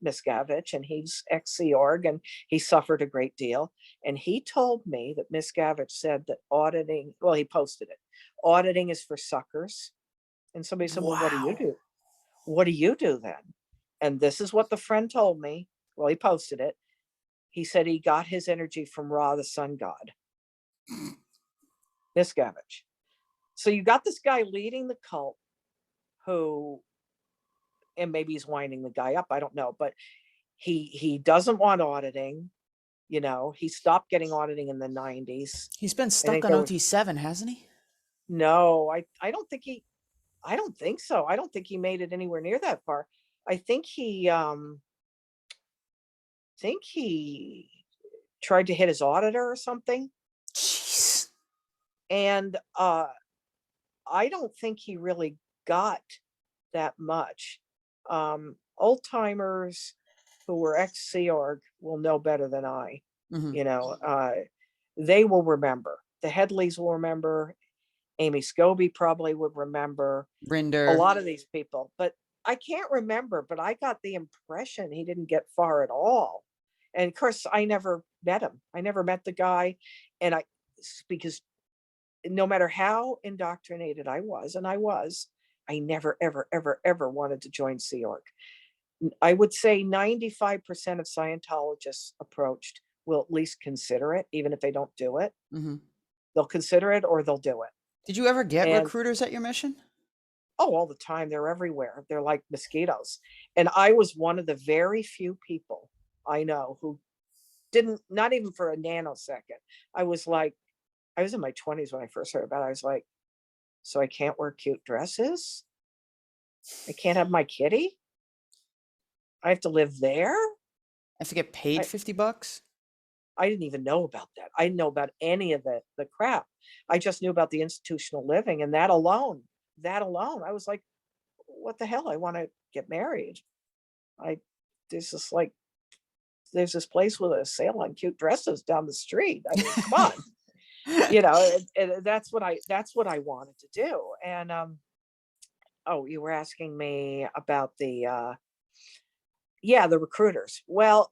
Miscavige, and he's ex-Sea Org, and he suffered a great deal. And he told me that Miscavige said that auditing, well, he posted it, auditing is for suckers. And somebody said, well, what do you Wow. do? What do you do then? And this is what the friend told me. Well, he posted it. He said he got his energy from Ra, the sun god. Miscavige. So you got this guy leading the cult who, and maybe he's winding the guy up, I don't know, but he doesn't want auditing. He stopped getting auditing in the 90s. He's been I stuck think on there was OT7, hasn't he? no, I don't think so. I don't think he made it anywhere near that far. I think he tried to hit his auditor or something. Jeez. And I don't think he really got that much. Old timers who were ex Sea Org will know better than I. Hmm. You know, they will remember. The Headleys will remember. Amy Scobie probably would remember a Rinder. lot of these people, but I can't remember. But I got the impression he didn't get far at all. And of course, I never met him. I never met the guy, and because no matter how indoctrinated I was, and I never, ever, ever, ever wanted to join Sea Org. I would say 95% of Scientologists approached will at least consider it, even if they don't do it. Hmm. They'll consider it or they'll do it. Did you ever get And recruiters at your mission? oh, all the time. They're everywhere. They're like mosquitoes. And I was one of the very few people I know who didn't, not even for a nanosecond. I was in my 20s when I first heard about it. I was like, so I can't wear cute dresses? I can't have my kitty? I have to live there? I have to get paid I, $50? I didn't even know about that. I didn't know about any of the crap. I just knew about the institutional living, and that alone, I was like, what the hell? I want to get married. I there's this like there's this place with a sale on cute dresses down the street. I mean, come on. That's what I wanted to do. And oh, you were asking me about the recruiters. Well,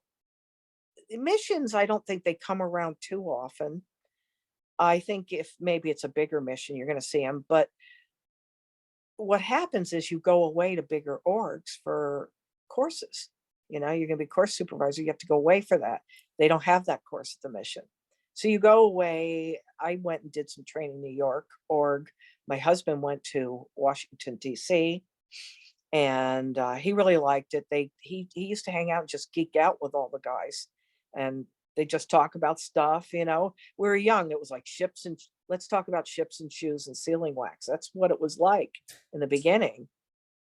missions, I don't think they come around too often. I think if maybe it's a bigger mission, you're going to see them. But what happens is you go away to bigger orgs for courses. You're going to be course supervisor. You have to go away for that. They don't have that course at the mission. So you go away. I went and did some training in New York org. My husband went to Washington, D.C., and he really liked it. He used to hang out and just geek out with all the guys, and they just talk about stuff. We were young. It was like let's talk about ships and shoes and sealing wax. That's what it was like in the beginning.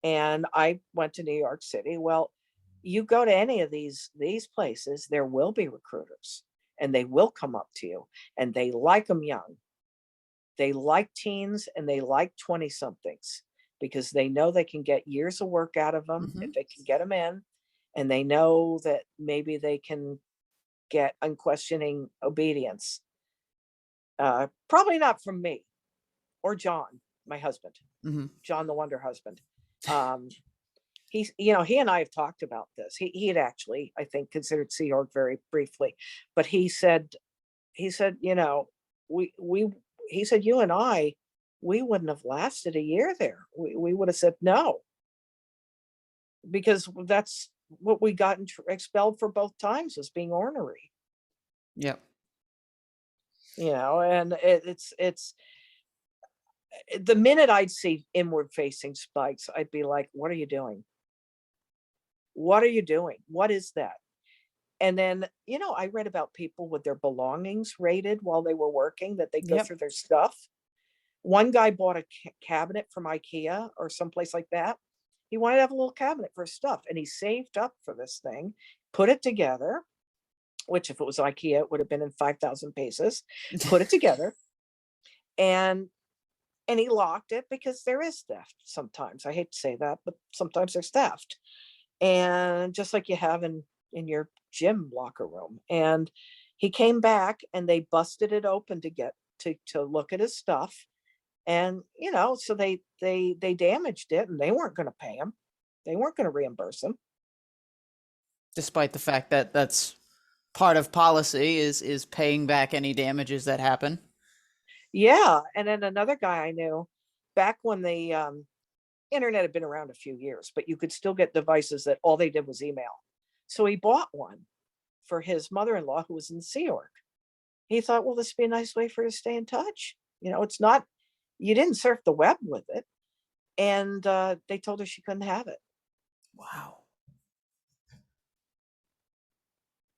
And I went to New York City. Well, you go to any of these places, there will be recruiters, and they will come up to you, and they like them young. They like teens, and they like 20 somethings, because they know they can get years of work out of them Hmm. if they can get them in, and they know that maybe they can get unquestioning obedience. Probably not from me or John, my husband, Hmm. John the Wonder Husband. He and I have talked about this. He had actually, I think, considered Sea Org very briefly, but he said, we he said, you and I, we wouldn't have lasted a year there. We would have said no, because that's what we got expelled for both times, was being ornery. Yep. And it's the minute I'd see inward facing spikes, I'd be like, what are you doing? What are you doing? What is that? And then, I read about people with their belongings raided while they were working, that they go Yep. through their stuff. One guy bought a cabinet from IKEA or someplace like that. He wanted to have a little cabinet for his stuff, and he saved up for this thing, put it together, which if it was IKEA, it would have been in 5,000 pieces, put it together, and he locked it, because there is theft sometimes. I hate to say that, but sometimes there's theft. And just like you have in your gym locker room. And he came back, and they busted it open to get to look at his stuff. And so they damaged it, and they weren't going to pay him. They weren't going to reimburse him. Despite the fact that that's part of policy is paying back any damages that happen. Yeah. And then another guy I knew, back when the internet had been around a few years, but you could still get devices that all they did was email. So he bought one for his mother-in-law, who was in Sea Org. He thought, well, this would be a nice way for her to stay in touch. It's not, you didn't surf the web with it. And they told her she couldn't have it. Wow.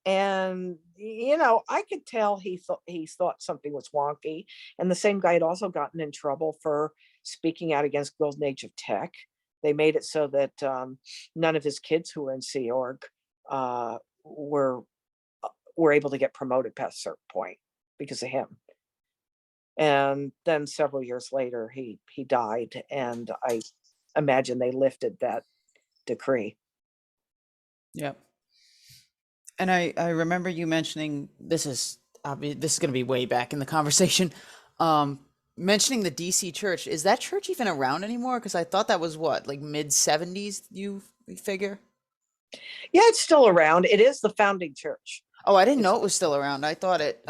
And I could tell he thought something was wonky. And the same guy had also gotten in trouble for speaking out against Golden Age of Tech. They made it so that none of his kids who were in Sea Org uh, were were able to get promoted past a certain point because of him. And then several years later, he died, and I imagine they lifted that decree. Yep. And I remember you mentioning this is this is going to be way back in the conversation. Um, mentioning the DC church. Is that church even around anymore? Because I thought that was what, like mid 70s. You figure? Yeah, it's still around. It is the founding church. Oh, I didn't It's know it was still around. I thought it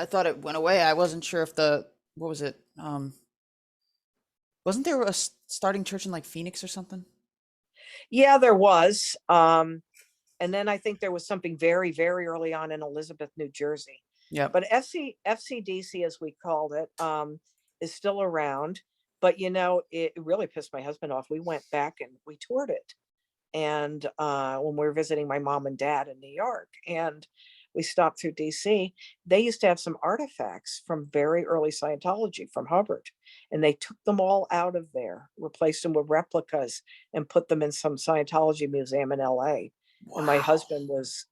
went away. I wasn't sure if the what was it? Wasn't there a starting church in like Phoenix or something? Yeah, there was. And then I think there was something very, very early on in Elizabeth, New Jersey. Yep. But FCDC, as we called it, is still around. But it really pissed my husband off. We went back and we toured it, and when we were visiting my mom and dad in New York, and we stopped through DC, they used to have some artifacts from very early Scientology from Hubbard, and they took them all out of there, replaced them with replicas, and put them in some Scientology museum in LA. And my Wow. husband was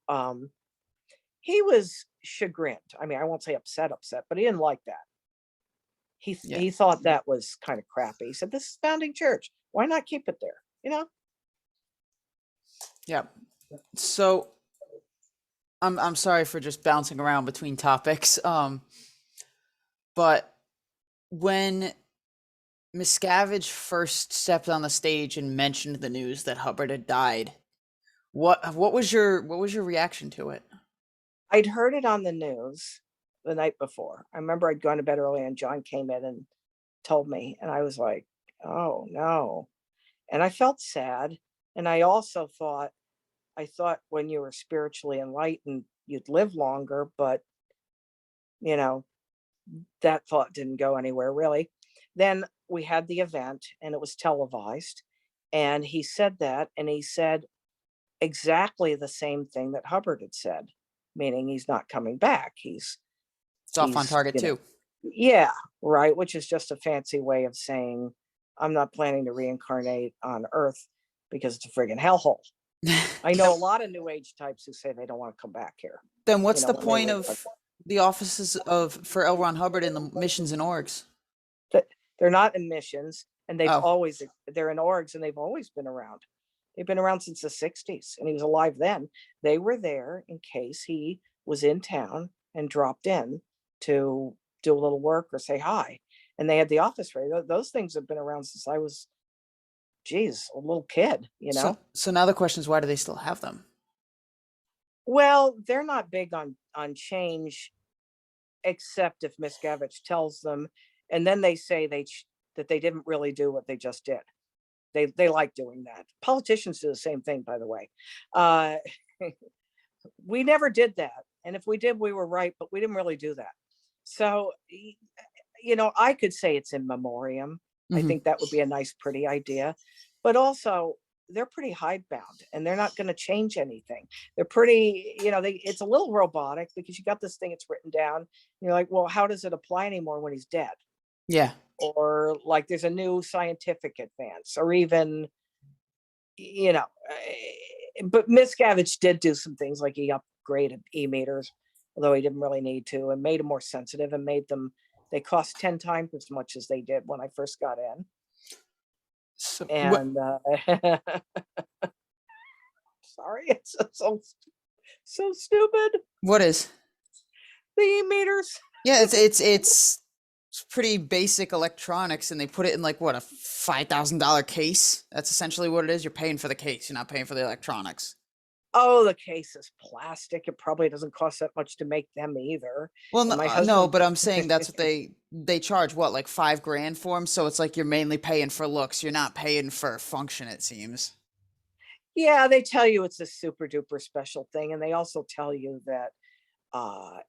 he was chagrined. I mean, I won't say upset, but he didn't like that. he Yeah. he thought that was kind of crappy. He said, this is founding church, why not keep it there? Yeah. So I'm sorry for just bouncing around between topics. But when Miscavige first stepped on the stage and mentioned the news that Hubbard had died, what was your reaction to it? I'd heard it on the news the night before. I remember I'd gone to bed early and John came in and told me, and I was like, oh no. And I felt sad. And I thought when you were spiritually enlightened, you'd live longer, but you know, that thought didn't go anywhere really. Then we had the event and it was televised. And he said that, and he said exactly the same thing that Hubbard had said, meaning he's not coming back. It's off on target You know, too. yeah, right, which is just a fancy way of saying I'm not planning to reincarnate on Earth because it's a friggin' hellhole. I know a lot of new age types who say they don't want to come back here, Then what's the when they point leave. of the offices of for L. Ron Hubbard in the missions and orgs? But they're not in missions, and Oh, they're in orgs, and they've always been around. They've been around since the 60s, and he was alive then. They were there in case he was in town and dropped in to do a little work or say hi. And they had the office ready. Those things have been around since I was, geez, a little kid. so now the question is, why do they still have them? Well, they're not big on change, except if Miscavige tells them, and then they say that they didn't really do what they just did. They like doing that. Politicians do the same thing, by the way. Uh, we never did that, and if we did, we were right, but we didn't really do that. So, I could say it's in memoriam. I Hmm. think that would be a nice, pretty idea, but also they're pretty hidebound, and they're not going to change anything. They're pretty, it's a little robotic because you got this thing, it's written down. And you're like, well, how does it apply anymore when he's dead? Yeah. Or like there's a new scientific advance, or even, but Miscavige did do some things, like he upgraded e-meters, although he didn't really need to, and made them more sensitive, and they cost 10 times as much as they did when I first got in. So what? And sorry, it's so stupid. What is? The e-meters. Yeah, it's pretty basic electronics, and they put it in like what, a $5,000 case. That's essentially what it is. You're paying for the case. You're not paying for the electronics. Oh, the case is plastic. It probably doesn't cost that much to make them either. Well, And no, my no, husband, but I'm saying that's what they charge. What, like 5 grand for them? So it's like you're mainly paying for looks. You're not paying for function. It seems. yeah, they tell you it's a super duper special thing. And they also tell you that uh,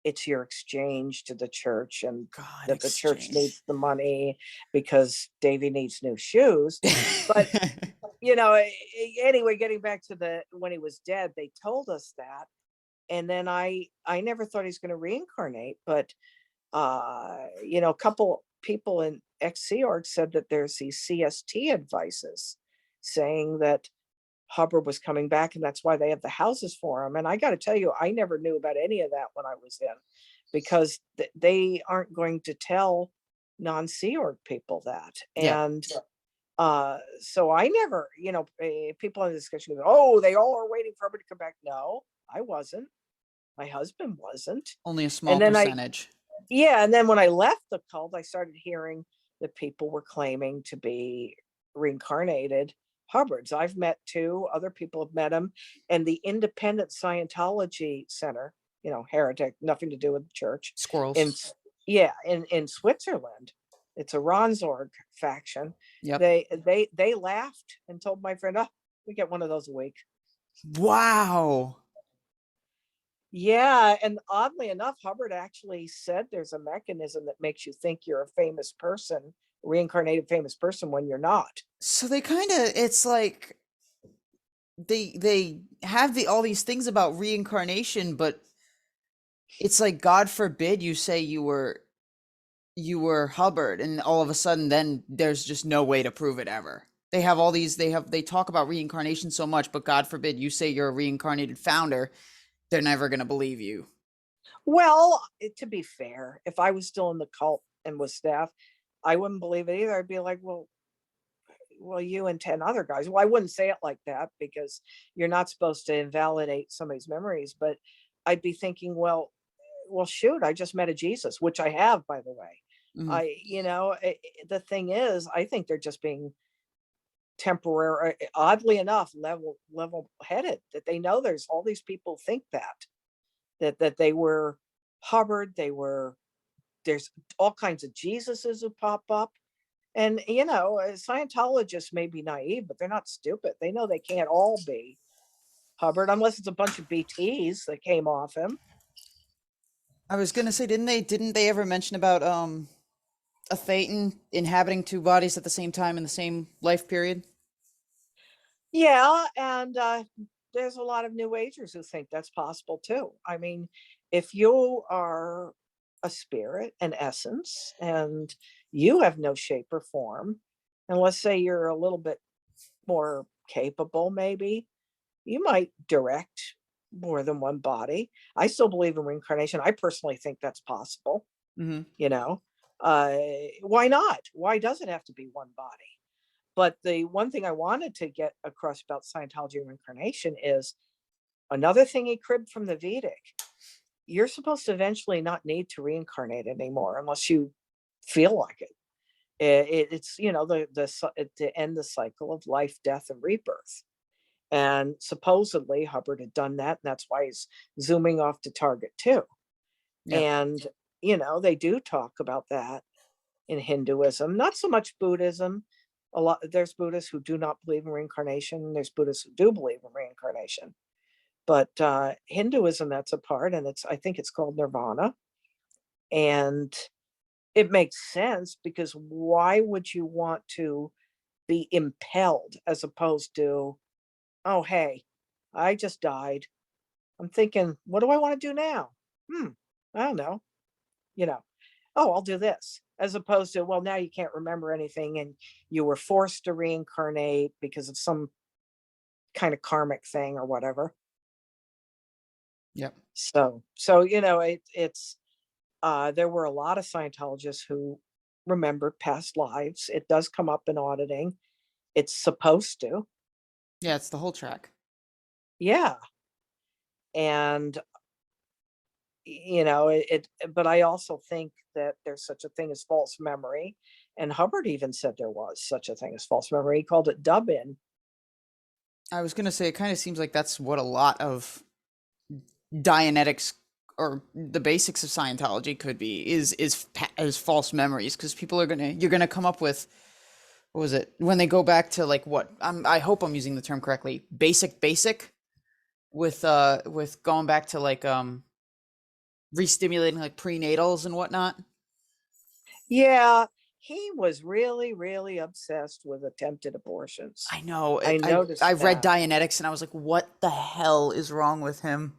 it's your exchange to the church, and God, that the church exchange. needs the money because Davy needs new shoes. But, anyway, getting back to when he was dead, they told us that. and then I never thought he's going to reincarnate, but a couple people in Sea Org said that there's these CST advices saying that Hubbard was coming back, and that's why they have the houses for him. And I got to tell you, I never knew about any of that when I was in, because they aren't going to tell non-Sea Org people that. Yeah. And so I never, people in the discussion go, oh, they all are waiting for Hubbard to come back. No, I wasn't. My husband wasn't. Only a small And then percentage. and then when I left the cult, I started hearing that people were claiming to be reincarnated Hubbards. I've met two, other people have met him, and the Independent Scientology Center, heretic, nothing to do with the church, in Squirrels. in Switzerland. It's a Ronsorg faction. Yep. They laughed and told my friend, "Oh, we get one of those a week." Wow. Yeah, and oddly enough, Hubbard actually said there's a mechanism that makes you think you're a famous person, reincarnated famous person, when you're not. So they kind of, it's like they have all these things about reincarnation, but it's like, God forbid you say you were Hubbard, and all of a sudden then there's just no way to prove it ever. They have all these, they talk about reincarnation so much, but God forbid you say you're a reincarnated founder, they're never going to believe you. Well, to be fair, if I was still in the cult and was staff, I wouldn't believe it either. I'd be like, well, you and 10 other guys. Well, I wouldn't say it like that, because you're not supposed to invalidate somebody's memories, but I'd be thinking, well, shoot, I just met a Jesus, which I have, by the way. Mhm. The thing is, I think they're just being temporary, oddly enough, level headed, that they know there's all these people think that they were Hubbard. There's all kinds of Jesuses who pop up. And, Scientologists may be naive, but they're not stupid. They know they can't all be Hubbard, unless it's a bunch of BTs that came off him. I was gonna say, didn't they ever mention about a Thetan inhabiting two bodies at the same time in the same life period? Yeah, and there's a lot of New Agers who think that's possible too. I mean, if you are a spirit, an essence, and you have no shape or form, and let's say you're a little bit more capable, maybe you might direct more than one body. I still believe in reincarnation. I personally think that's possible. Mm-hmm. You know, why not? Why does it have to be one body? But the one thing I wanted to get across about Scientology and reincarnation is another thing he cribbed from the Vedic. You're supposed to eventually not need to reincarnate anymore unless you feel like it. It's to end the cycle of life, death, and rebirth. And supposedly Hubbard had done that, and that's why he's zooming off to target 2. Yeah. And they do talk about that in Hinduism, not so much Buddhism. There's Buddhists who do not believe in reincarnation, and there's Buddhists who do believe in reincarnation. But Hinduism, that's a part, and I think it's called nirvana. And it makes sense, because why would you want to be impelled, as opposed to, oh, hey, I just died. I'm thinking, what do I want to do now? I don't know. Oh, I'll do this. As opposed to, well, now you can't remember anything, and you were forced to reincarnate because of some kind of karmic thing or whatever. Yep. So it's there were a lot of Scientologists who remembered past lives. It does come up in auditing. It's supposed to. Yeah, it's the whole track. Yeah. And but I also think that there's such a thing as false memory. And Hubbard even said there was such a thing as false memory. He called it dub-in. I was gonna say, it kind of seems like that's what a lot of Dianetics, or the basics of Scientology, could be, is false memories, because you're gonna come up with, what was it, when they go back to, like, what, I hope I'm using the term correctly, basic, with going back to, like, re-stimulating, like, prenatals and whatnot. Yeah, he was really, really obsessed with attempted abortions. I know. I noticed I've read that. Dianetics, and I was like, what the hell is wrong with him?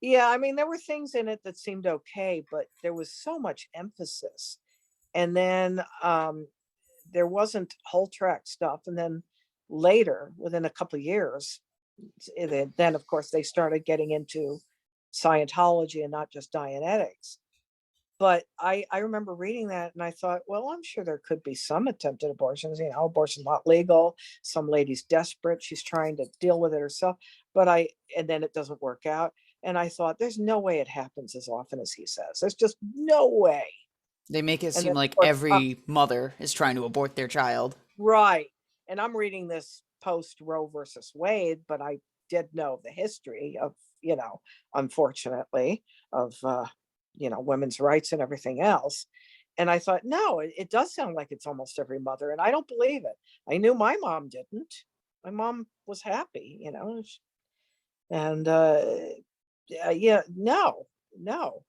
Yeah, I mean, there were things in it that seemed okay, but there was so much emphasis. And then there wasn't whole track stuff. And then later, within a couple of years, then of course they started getting into Scientology and not just Dianetics. But I remember reading that and I thought, well, I'm sure there could be some attempted abortions. You know, abortion's not legal. Some lady's desperate. She's trying to deal with it herself. And then it doesn't work out. And I thought, there's no way it happens as often as he says. There's just no way. They make it And seem then, like of course, every mother is trying to abort their child. right. And I'm reading this post Roe versus Wade, but I did know the history of, unfortunately, of, women's rights and everything else. And I thought, no, it does sound like it's almost every mother. And I don't believe it. I knew my mom didn't. My mom was happy, and yeah, no, no.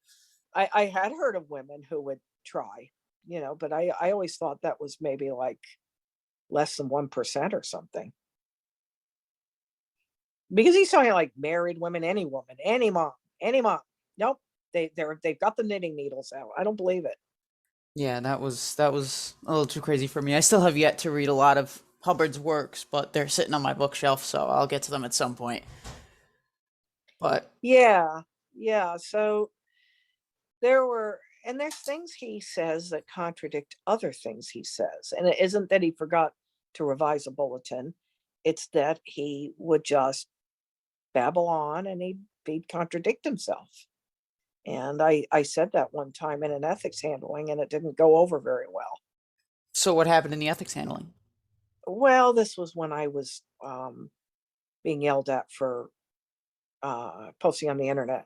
I had heard of women who would try, but I always thought that was maybe like less than 1% or something. Because he's talking like married women, any woman, any mom, any mom. Nope. They've got the knitting needles out. I don't believe it. Yeah, that was a little too crazy for me. I still have yet to read a lot of Hubbard's works, but they're sitting on my bookshelf, so I'll get to them at some point. But Yeah. Yeah. So there's things he says that contradict other things he says. And it isn't that he forgot to revise a bulletin. It's that he would just babble on and he'd contradict himself. And I said that one time in an ethics handling and it didn't go over very well. so what happened in the ethics handling? Well, this was when I was being yelled at for posting on the internet.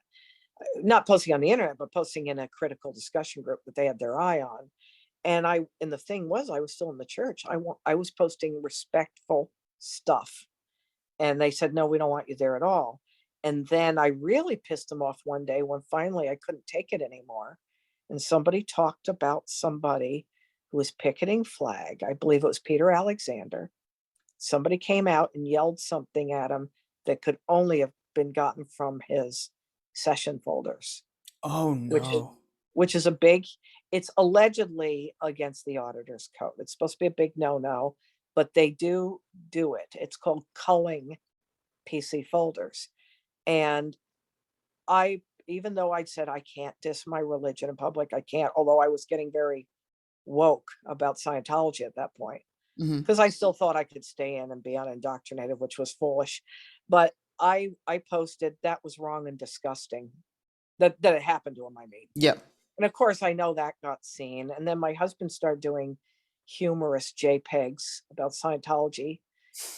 Not posting on the internet, but posting in a critical discussion group that they had their eye on. And the thing was, I was still in the church. I was posting respectful stuff. And they said, no, we don't want you there at all. And then I really pissed them off one day when finally I couldn't take it anymore. And somebody talked about somebody who was picketing flag. I believe it was Peter Alexander. Somebody came out and yelled something at him that could only have been gotten from his session folders, Oh which is no. which is a big, it's allegedly against the auditor's code. It's supposed to be a big no-no, but they do it. It's called culling PC folders. And even though I'd said I can't diss my religion in public, I can't, although I was getting very woke about Scientology at that point, Hmm. because I still thought I could stay in and be unindoctrinated, which was foolish. But I posted that was wrong and disgusting that it happened to him. I mean, Yep. and of course, I know that got seen. And then my husband started doing humorous JPEGs about Scientology,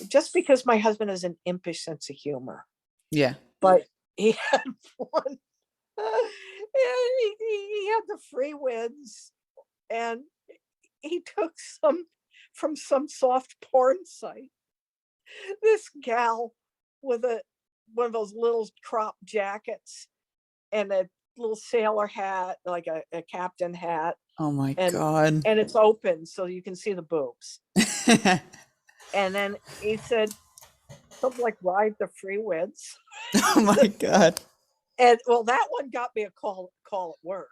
just because my husband has an impish sense of humor. Yeah. But he had one, he had the free wins, and he took some from some soft porn site. This gal with one of those little crop jackets and a little sailor hat, like a captain hat, Oh my and god. it's open so you can see the boobs. And then he said something like ride the free winds. Oh my god. And well, that one got me a call at work.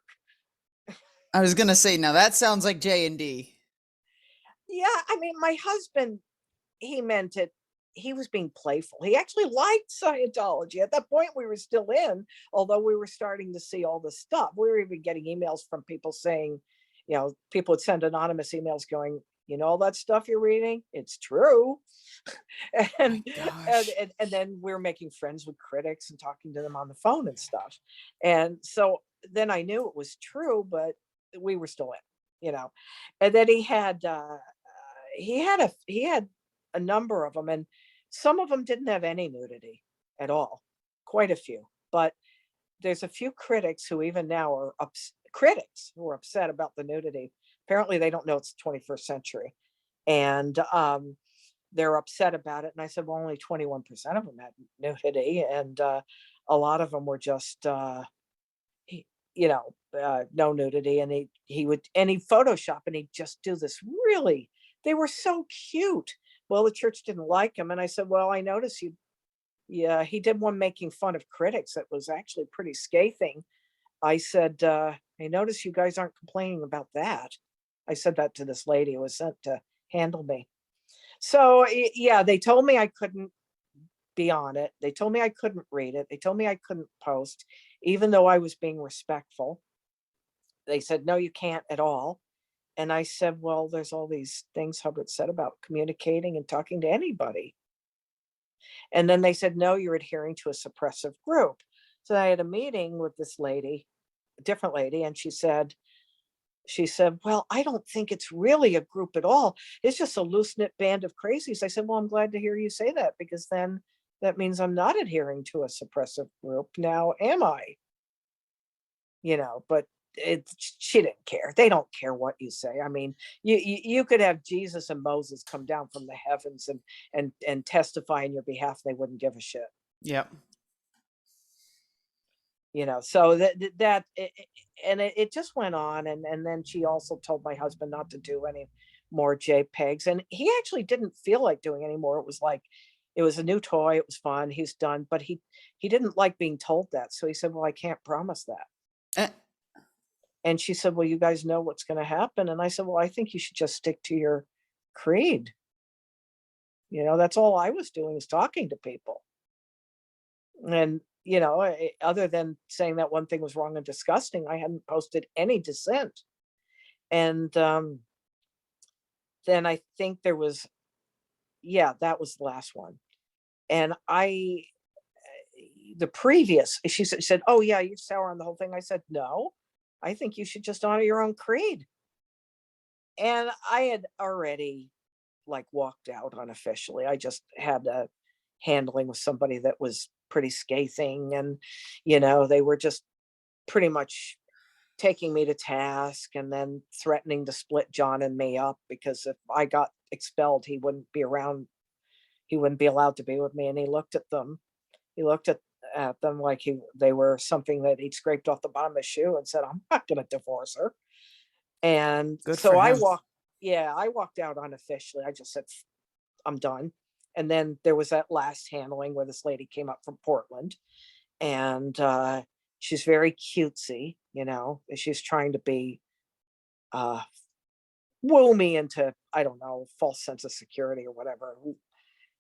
I was gonna say now that sounds like J&D. Yeah, I mean, my husband, he meant it. He was being playful. He actually liked Scientology. At that point, we were still in, although we were starting to see all this stuff. We were even getting emails from people saying, people would send anonymous emails going, all that stuff you're reading, it's true. My and, gosh. and then we're making friends with critics and talking to them on the phone and stuff. And so then I knew it was true, but we were still in. And then he had a number of them, and some of them didn't have any nudity at all, quite a few. But there's a few critics who even now are critics who are upset about the nudity. Apparently they don't know it's the 21st century, and they're upset about it. And I said, well, only 21% of them had nudity, and a lot of them were just no nudity. And he'd Photoshop, and he'd just do this really, they were so cute. Well, the church didn't like him. And I said, well, I noticed you Yeah, he did one making fun of critics that was actually pretty scathing. I said, I notice you guys aren't complaining about that. I said that to this lady who was sent to handle me. So yeah, they told me I couldn't be on it. They told me I couldn't read it. They told me I couldn't post, even though I was being respectful. They said, no, you can't at all. And I said, well, there's all these things Hubbard said about communicating and talking to anybody. And then they said, no, you're adhering to a suppressive group. So I had a meeting with this lady, a different lady, and she said, well, I don't think it's really a group at all. It's just a loose knit band of crazies. I said, well, I'm glad to hear you say that, because then that means I'm not adhering to a suppressive group now, am I? But she didn't care. They don't care what you say. I mean, you could have Jesus and Moses come down from the heavens and testify in your behalf. They wouldn't give a shit. Yep. So it just went on. And then she also told my husband not to do any more JPEGs. And he actually didn't feel like doing any more. It was like, it was a new toy. It was fun. He's done, but he didn't like being told that. So he said, well, I can't promise that. Eh, And she said, well, you guys know what's going to happen. And I said, well, I think you should just stick to your creed. That's all I was doing, is talking to people. And, other than saying that one thing was wrong and disgusting, I hadn't posted any dissent. And then I think there was, yeah, that was the last one. And the previous, she said, oh, yeah, you're sour on the whole thing. I said, no, I think you should just honor your own creed. And I had already walked out unofficially. I just had a handling with somebody that was pretty scathing, and they were just pretty much taking me to task and then threatening to split John and me up, because if I got expelled, he wouldn't be around. He wouldn't be allowed to be with me. And he looked at them like they were something that he'd scraped off the bottom of his shoe, and said, I'm not going to divorce her. And good so for I him. walked out unofficially. I just said, I'm done. And then there was that last handling where this lady came up from Portland, and she's very cutesy, she's trying to be woo me into, I don't know, false sense of security or whatever.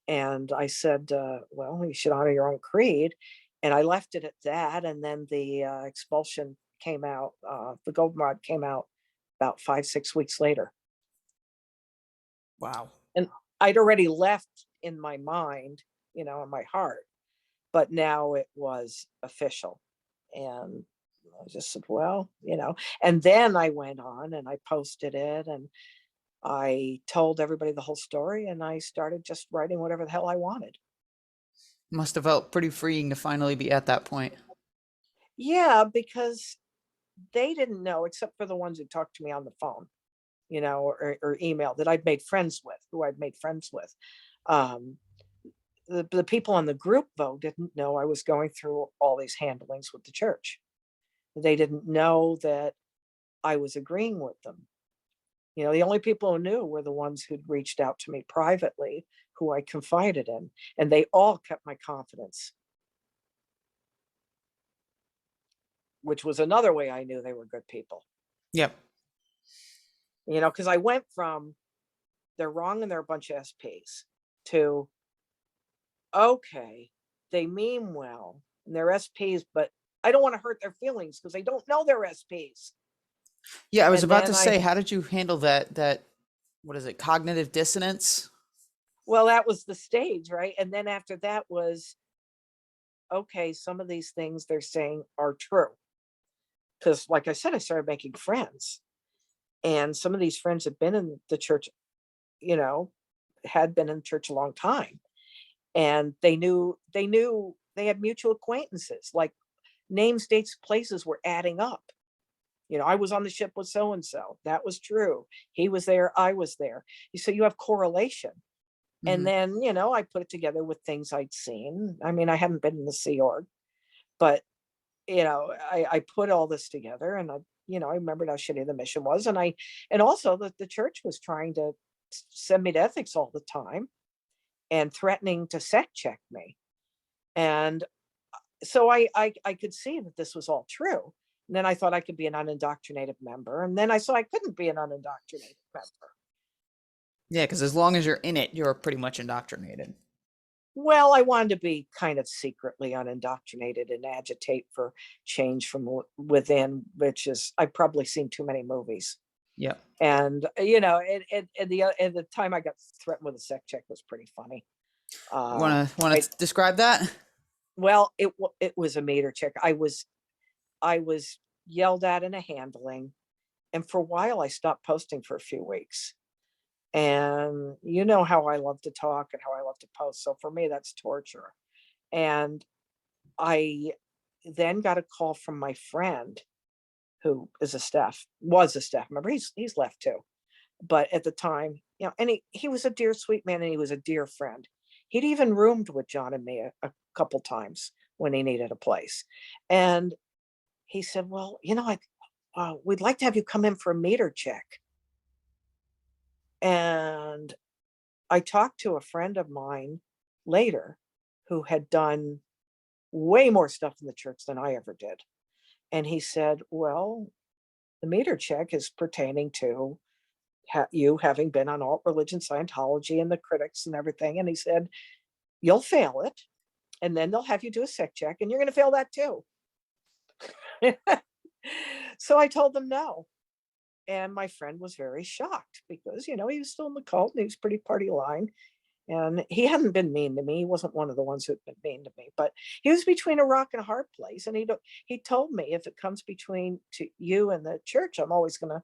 And I said, well, you should honor your own creed. And I left it at that. And then the expulsion came out, the goldenrod came out about 5-6 weeks later. Wow. And I'd already left in my mind, in my heart, but now it was official. And I just said, well, and then I went on and I posted it, and I told everybody the whole story, and I started just writing whatever the hell I wanted. Must have felt pretty freeing to finally be at that point. Yeah, because they didn't know, except for the ones who talked to me on the phone, or email, that I'd made friends with, who I'd made friends with. The people on the group, though, didn't know I was going through all these handlings with the church. They didn't know that I was agreeing with them. The only people who knew were the ones who'd reached out to me privately, who I confided in, and they all kept my confidence, which was another way I knew they were good people. Yep. Because I went from they're wrong and they're a bunch of SPs to, okay, they mean well and they're SPs, but I don't want to hurt their feelings because they don't know they're SPs. Yeah, I was And about to then say, how did you handle that, what is it, cognitive dissonance? Well, that was the stage, right? And then after that was, okay, some of these things they're saying are true. Because like I said, I started making friends. And some of these friends had been in the church, had been in church a long time. And they knew they had mutual acquaintances, like names, dates, places were adding up. I was on the ship with so-and-so. That was true. He was there. I was there. So you have correlation. And then, I put it together with things I'd seen. I mean, I hadn't been in the Sea Org, but, I put all this together, and I remembered how shitty the mission was. And also that the church was trying to send me to ethics all the time and threatening to sect check me. And so I could see that this was all true. And then I thought I could be an unindoctrinated member. And then I saw I couldn't be an unindoctrinated member. Yeah, because as long as you're in it, you're pretty much indoctrinated. Well, I wanted to be kind of secretly unindoctrinated and agitate for change from within, which is, I've probably seen too many movies. Yep. And, at the time I got threatened with a sex check was pretty funny. You Uh, wanna I, describe that? well, it was a meter check. I was yelled at in a handling, and for a while I stopped posting for a few weeks. And you know how I love to talk and how I love to post. So for me, that's torture. And I then got a call from my friend who was a staff member. He's left too. But at the time, and he was a dear, sweet man, and he was a dear friend. He'd even roomed with John and me a couple times when he needed a place. And he said, well, we'd like to have you come in for a meter check. And I talked to a friend of mine later who had done way more stuff in the church than I ever did. And he said, well, the meter check is pertaining to you having been on alt religion, Scientology, and the critics and everything. And he said, you'll fail it. And then they'll have you do a sick check, and you're going to fail that too. So I told them no. And my friend was very shocked because, he was still in the cult and he was pretty party line. And he hadn't been mean to me. He wasn't one of the ones who'd been mean to me, but he was between a rock and a hard place. And he told me, if it comes between to you and the church, I'm always going to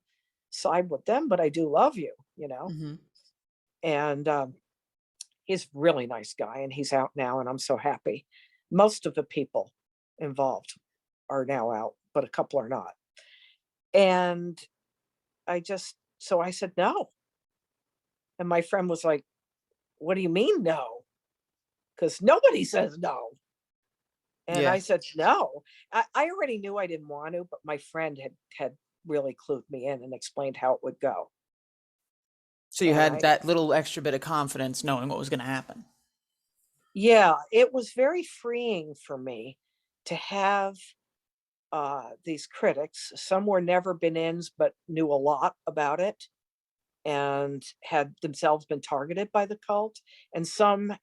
side with them, but I do love you. Mm-hmm. And he's a really nice guy, and he's out now, and I'm so happy. Most of the people involved are now out, but a couple are not. And so I said no. And my friend was like, what do you mean no? Because nobody says no. And Yeah. I said no. I already knew I didn't want to, but my friend had really clued me in and explained how it would go. So you And had that little extra bit of confidence knowing what was going to happen. yeah, it was very freeing for me to have these critics. Some were never been ins, but knew a lot about it and had themselves been targeted by the cult. And some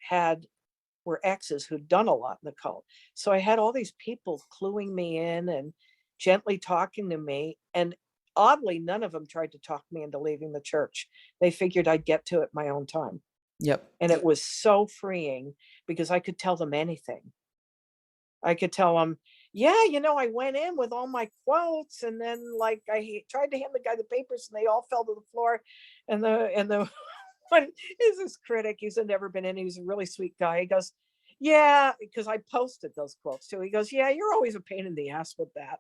were exes who'd done a lot in the cult. So I had all these people cluing me in and gently talking to me. And oddly, none of them tried to talk me into leaving the church. They figured I'd get to it my own time. Yep. And it was so freeing because I could tell them anything. I could tell them, yeah, I went in with all my quotes, and then like I tried to hand the guy the papers, and they all fell to the floor. And the one is this critic. He's never been in. He was a really sweet guy. He goes, yeah, because I posted those quotes too. He goes, yeah, you're always a pain in the ass with that.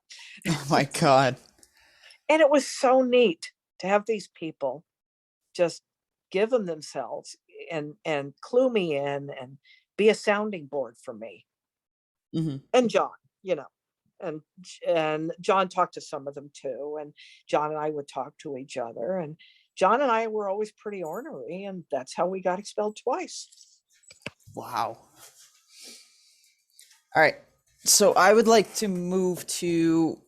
Oh my God. And it was so neat to have these people just give them themselves and clue me in and be a sounding board for me. Mm-hmm. And John, and John talked to some of them too, and John and I would talk to each other, and John and I were always pretty ornery, and that's how we got expelled twice. Wow. All right. So I would like to move to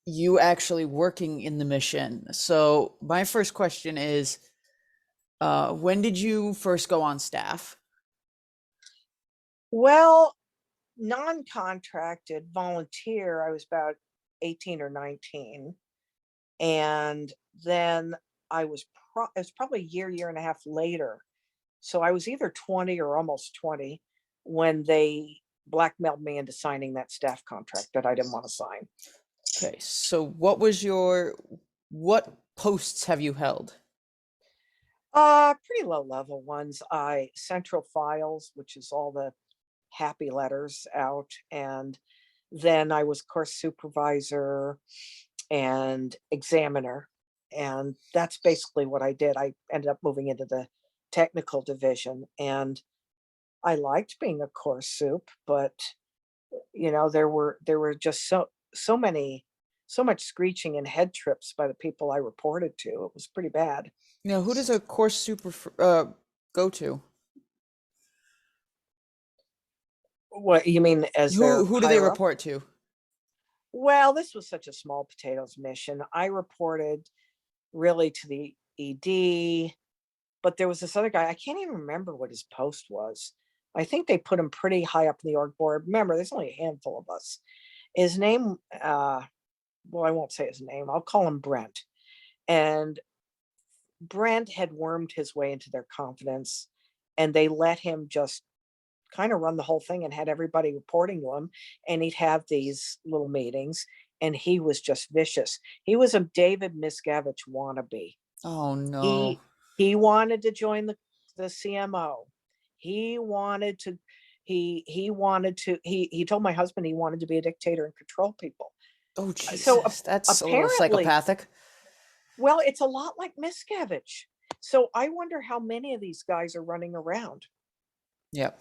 you actually working in the mission. So my first question is, when did you first go on staff? Well, non-contracted volunteer, I was about 18 or 19, and then it was probably a year and a half later. So I was either 20 or almost 20 when they blackmailed me into signing that staff contract that I didn't want to sign. Okay. So what posts have you held? Pretty low level ones. I central files, which is all the happy letters out, and then I was course supervisor and examiner, and that's basically what I did. I ended up moving into the technical division, and I liked being a course soup, but there were just so much screeching and head trips by the people I reported to. It was pretty bad. Now, who does a course go to? What you mean as their Who do they higher up? report to? Well, this was such a small potatoes mission. I reported really to the ED, but there was this other guy. I can't even remember what his post was. I think they put him pretty high up in the org board. Remember, there's only a handful of us. His name, well, I won't say his name. I'll call him Brent. And Brent had wormed his way into their confidence, and they let him just kind of run the whole thing and had everybody reporting to him. And he'd have these little meetings, and he was just vicious. He was a David Miscavige wannabe. Oh no. He he wanted to join the CMO. He wanted to he wanted to he told my husband he wanted to be a dictator and control people. Oh So Jesus, that's a little apparently, psychopathic. well, it's a lot like Miscavige. So I wonder how many of these guys are running around. Yep.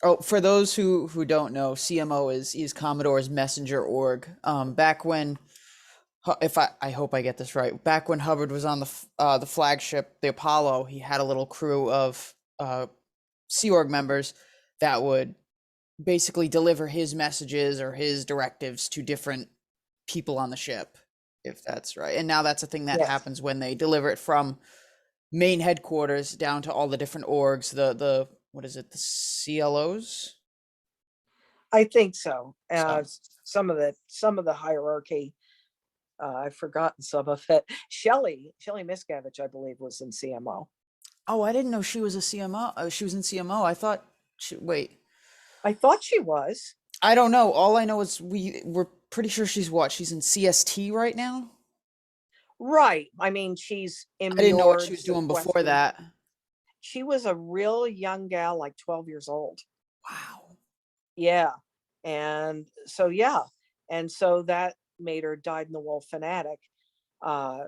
Oh, for those who don't know, CMO is Commodore's messenger org. Back when, if I hope I get this right, back when Hubbard was on the flagship, the Apollo, he had a little crew of Sea Org members that would basically deliver his messages or his directives to different people on the ship, if that's right. And now that's a thing that Yes, happens when they deliver it from main headquarters down to all the different orgs, the what is it, the CLOs? I think so. So, Some of the hierarchy, I've forgotten some of it. Shelley Miscavige, I believe, was in CMO. oh, I didn't know she was a CMO. She was in CMO. I thought wait. I thought she was. I don't know. All I know is we're pretty sure she's what? She's in CST right now? Right. I mean, she's I didn't know what she immured, was doing before sequestered. that. She was a real young gal, like 12 years old. Wow. Yeah. And so, yeah. And so that made her dyed in the wool fanatic, uh,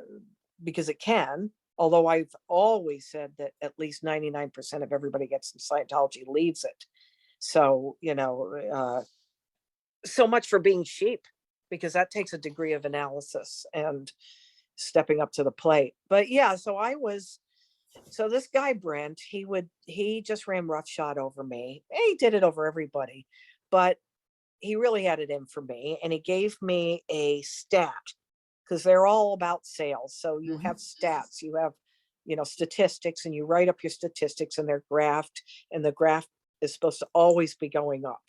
because it can. Although I've always said that at least 99% of everybody gets in Scientology leaves it. So, so much for being sheep, because that takes a degree of analysis and stepping up to the plate. But yeah, so this guy Brent, he just ran roughshod over me. He did it over everybody, but he really had it in for me, and he gave me a stat, because they're all about sales. So you Hmm. have stats, you have, statistics, and you write up your statistics, and they're graphed, and the graph is supposed to always be going up.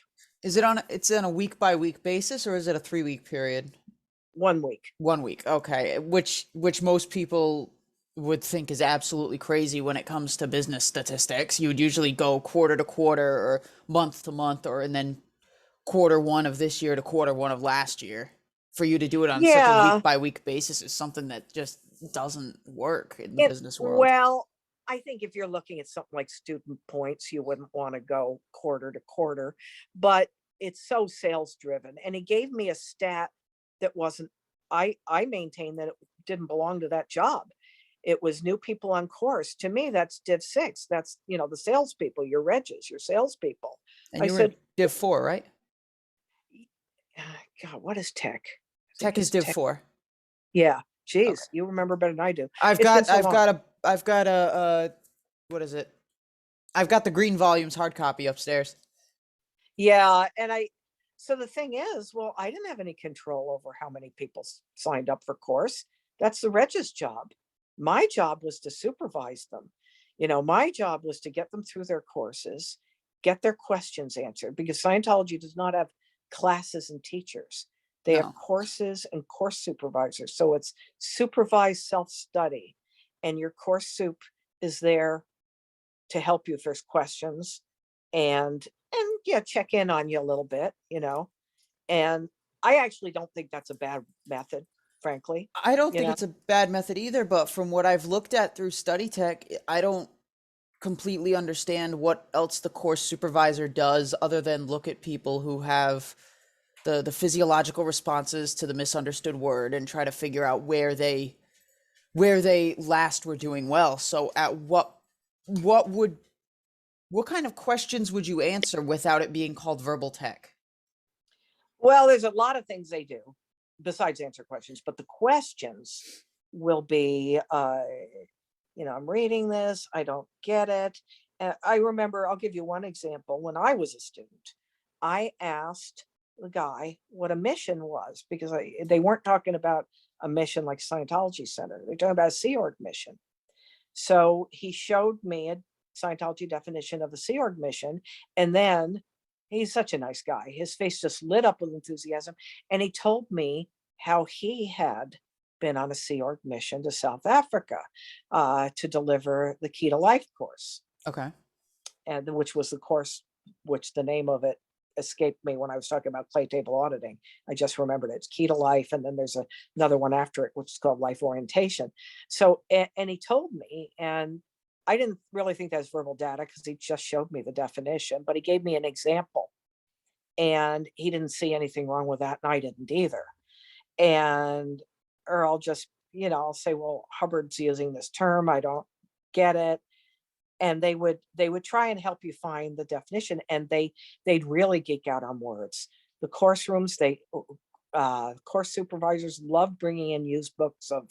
Is it it's on a week by week basis or is it a 3 week period? 1 week. 1 week. Okay. Which most people would think is absolutely crazy when it comes to business statistics. You would usually go quarter to quarter or month to month or and then quarter one of this year to quarter one of last year. For you to do it on such a Yeah. week by week basis is something that just doesn't work in the It business world. Well, I think if you're looking at something like student points, you wouldn't want to go quarter to quarter, but it's so sales driven. And he gave me a stat that wasn't. I maintain that it didn't belong to that job. It was new people on course. To me, that's Div 6. That's, the salespeople, your regs, your salespeople. And I you were said, Div 4, right? God, what is tech? I think Tech is it's Div tech. 4. Yeah. Okay. Geez, you remember better than I do. It's been so long. I've got what is it? I've got the green volumes hard copy upstairs. Yeah, so the thing is, well, I didn't have any control over how many people signed up for course. That's the reg's job. My job was to supervise them. My job was to get them through their courses, get their questions answered, because Scientology does not have classes and teachers. They have No. courses and course supervisors. So it's supervised self-study. And your course soup is there to help you if there's questions, and yeah, check in on you a little bit. And I actually don't think that's a bad method, frankly. I don't you think know it's a bad method either, but from what I've looked at through study tech, I don't completely understand what else the course supervisor does other than look at people who have the physiological responses to the misunderstood word and try to figure out where they last were doing well. So at what would what kind of questions would you answer without it being called verbal tech? well, there's a lot of things they do besides answer questions, but the questions will be, I'm reading this, I don't get it. I remember, I'll give you one example. When I was a student, I asked the guy what a mission was because they weren't talking about a mission like Scientology Center. They're talking about a Sea Org mission. So he showed me a Scientology definition of a Sea Org mission. And then he's such a nice guy. His face just lit up with enthusiasm. And he told me how he had been on a Sea Org mission to South Africa to deliver the Key to Life course, Okay. and which was the course, which the name of it escaped me when I was talking about clay table auditing. I just remembered it. It's Key to Life, and then there's another one after it, which is called Life Orientation. So, and he told me, and I didn't really think that was verbal data because he just showed me the definition, but he gave me an example, and he didn't see anything wrong with that, and I didn't either. And or I'll just, I'll say, well, Hubbard's using this term, I don't get it. And they would try and help you find the definition, and they'd really geek out on words. The course rooms, course supervisors love bringing in used books of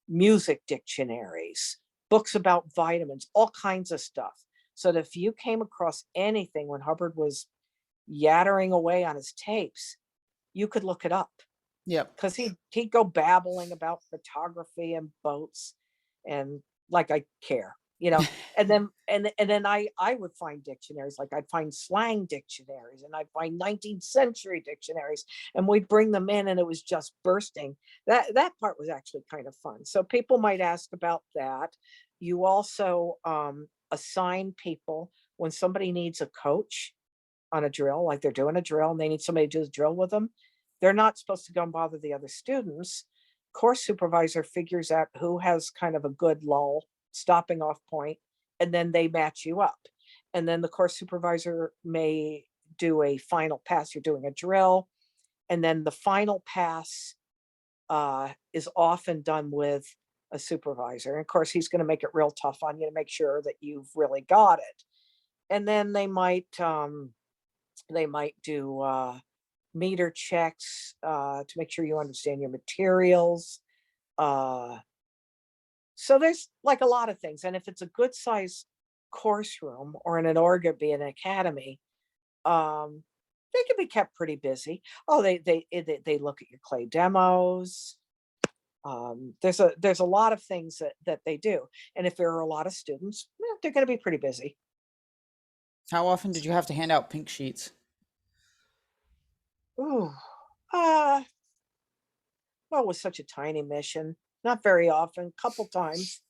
music dictionaries, books about vitamins, all kinds of stuff, so that if you came across anything when Hubbard was yattering away on his tapes, you could look it up, Yep. because he'd go babbling about photography and boats, and like I care, and then I would find dictionaries, like I'd find slang dictionaries, and I'd find 19th century dictionaries, and we'd bring them in, and it was just bursting. That part was actually kind of fun. So people might ask about that. You also assign people when somebody needs a coach on a drill, like they're doing a drill and they need somebody to do the drill with them. They're not supposed to go and bother the other students. Course supervisor figures out who has kind of a good lull stopping off point, and then they match you up. And then the course supervisor may do a final pass. You're doing a drill, and then the final pass is often done with a supervisor. And of course, he's going to make it real tough on you to make sure that you've really got it. And then they might do meter checks to make sure you understand your materials. So there's like a lot of things. And if it's a good size course room, or in an org, it'd be an academy, they can be kept pretty busy. Oh, they look at your clay demos. There's a lot of things that they do. And if there are a lot of students, they're going to be pretty busy. How often did you have to hand out pink sheets? Ooh, uh, well, it was such a tiny mission. Not very often, couple times.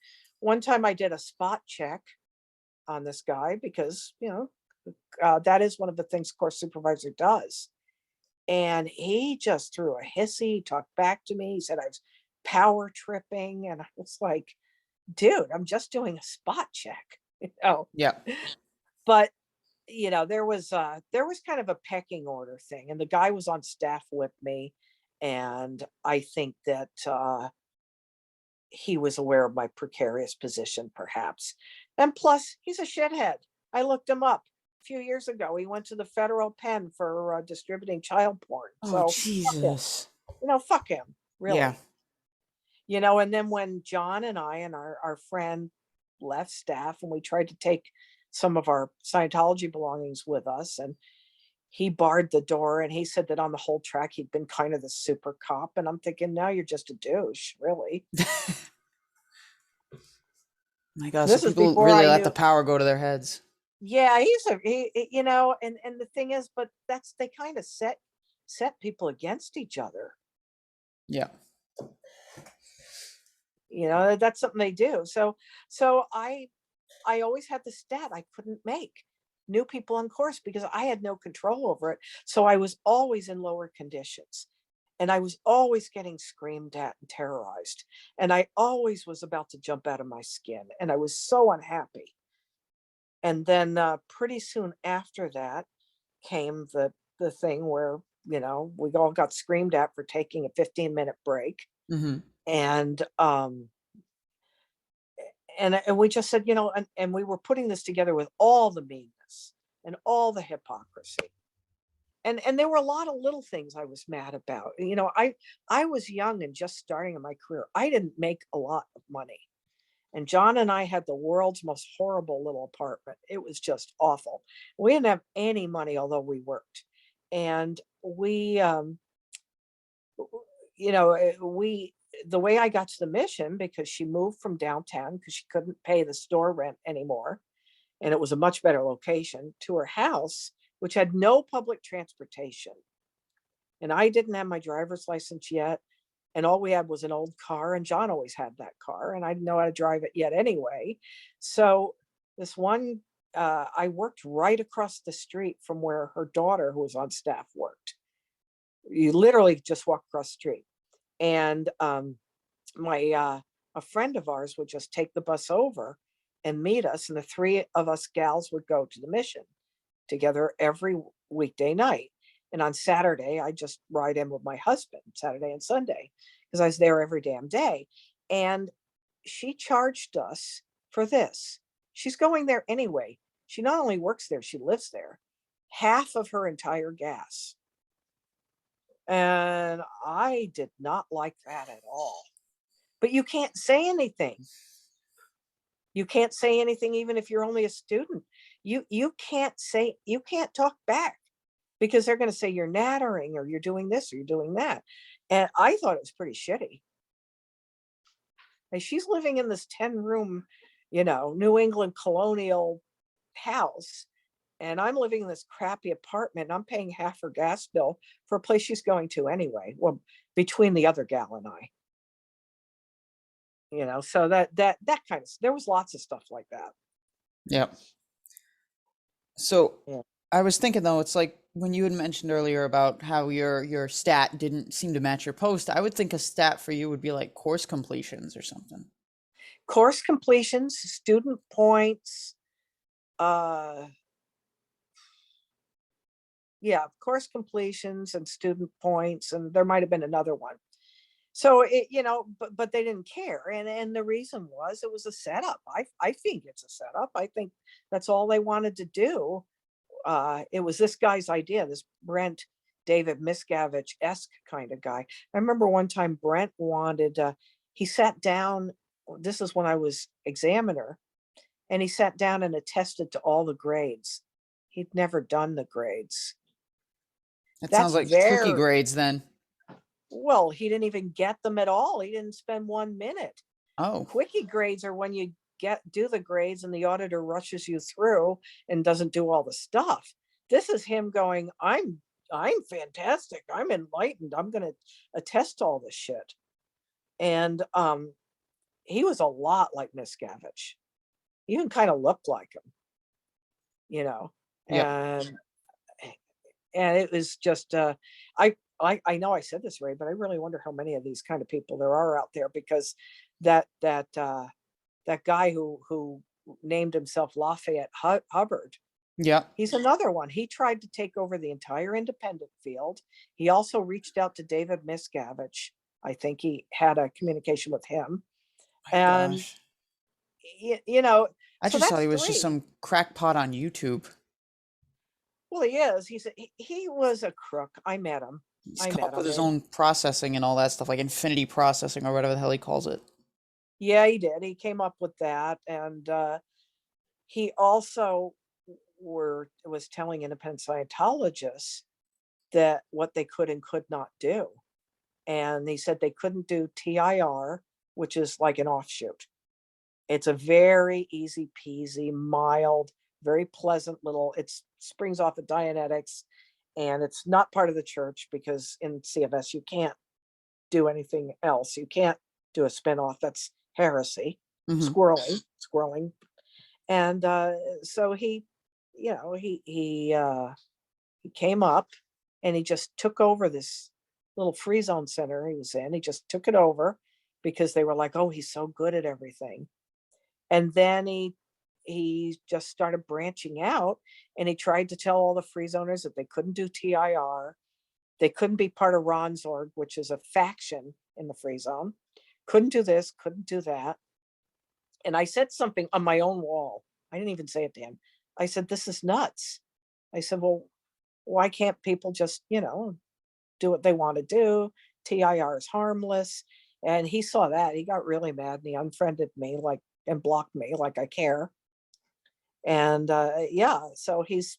One time I did a spot check on this guy because, that is one of the things course supervisor does. And he just threw a hissy, he talked back to me. He said I was power tripping. And I was like, dude, I'm just doing a spot check, Yeah. But there was kind of a pecking order thing, and the guy was on staff with me, and I think that he was aware of my precarious position, perhaps. And plus, he's a shithead. I looked him up a few years ago. He went to the federal pen for distributing child porn. Oh, So fuck him. Jesus. Fuck him, Yeah. really. And then when John and I and our friend left staff, and we tried to take some of our Scientology belongings with us, and he barred the door, and he said that on the whole track he'd been kind of the super cop. And I'm thinking, now you're just a douche, really. My gosh, so This is people before really I let the knew. power go to their heads. Yeah, and the thing is, but they kind of set people against each other. Yeah. That's something they do. So I always had the stat I couldn't make new people on course because I had no control over it. So I was always in lower conditions, and I was always getting screamed at and terrorized. And I always was about to jump out of my skin, and I was so unhappy. And then pretty soon after that came the thing where, we all got screamed at for taking a 15-minute break. Hmm. And and we just said, and we were putting this together with all the meanness and all the hypocrisy. And there were a lot of little things I was mad about. I was young and just starting in my career. I didn't make a lot of money. And John and I had the world's most horrible little apartment. It was just awful. We didn't have any money, although we worked. And we, you know, the way I got to the mission, because she moved from downtown because she couldn't pay the store rent anymore, and it was a much better location, to her house, which had no public transportation. And I didn't have my driver's license yet. And all we had was an old car, and John always had that car, and I didn't know how to drive it yet anyway. So this one, I worked right across the street from where her daughter, who was on staff, worked. You literally just walk across the street. And my a friend of ours would just take the bus over and meet us, and the three of us gals would go to the mission together every weekday night. And on Saturday, I just ride in with my husband, Saturday and Sunday, because I was there every damn day. And she charged us for this. She's going there anyway. She not only works there, she lives there. Half of her entire gas. And I did not like that at all. But you can't say anything. You can't say anything even if you're only a student. You can't talk back, because they're going to say you're nattering, or you're doing this, or you're doing that. And I thought it was pretty shitty. And she's living in this 10-room, New England colonial house. And I'm living in this crappy apartment, and I'm paying half her gas bill for a place she's going to anyway. Well, between the other gal and I. So that kind of, there was lots of stuff like that. Yep. So Yeah. I was thinking though, it's like when you had mentioned earlier about how your stat didn't seem to match your post, I would think a stat for you would be like course completions or something. Course completions, student points, yeah, course completions and student points, and there might have been another one. So but they didn't care, and the reason was it was a setup. I think it's a setup. I think that's all they wanted to do. It was this guy's idea, this Brent David Miscavige-esque kind of guy. I remember one time Brent wanted, he sat down, this is when I was examiner, and he sat down and attested to all the grades. He'd never done the grades. It sounds That's like quickie very, grades then. well, he didn't even get them at all. He didn't spend 1 minute. Oh, Quickie grades are when you do the grades and the auditor rushes you through and doesn't do all the stuff. This is him going, I'm fantastic. I'm enlightened. I'm going to attest all this shit. And he was a lot like Miscavige. He even kind of looked like him, you know. yep. And it was just I know I said this, Ray, but I really wonder how many of these kind of people there are out there, because that guy who named himself Lafayette Hubbard, Yep. he's another one. He tried to take over the entire independent field. He also reached out to David Miscavige. I think he had a communication with him. My And gosh. so I just thought that's he was just three. some crackpot on YouTube. Well, he is. He was a crook. I met him. He's I come met up with him. his And own processing and all that stuff, like infinity processing or whatever the hell he calls it. yeah, he did. He came up with that. And he also was telling independent Scientologists that what they could and could not do. And he said they couldn't do TIR, which is like an offshoot. It's a very easy peasy, mild, very pleasant little, it springs off of Dianetics, and it's not part of the church, because in CFS you can't do anything else. You can't do a spinoff. That's heresy, Hmm. squirreling. And so he came up, and he just took over this little free zone center he was in. He just took it over because they were like, oh, he's so good at everything. And then he just started branching out, and he tried to tell all the free zoners that they couldn't do TIR. They couldn't be part of Ronsorg, which is a faction in the free zone. Couldn't do this, couldn't do that. And I said something on my own wall. I didn't even say it to him. I said, this is nuts. I said, well, why can't people just, do what they want to do? TIR is harmless. And he saw that. He got really mad, and he unfriended me and blocked me like I care. And yeah, so he's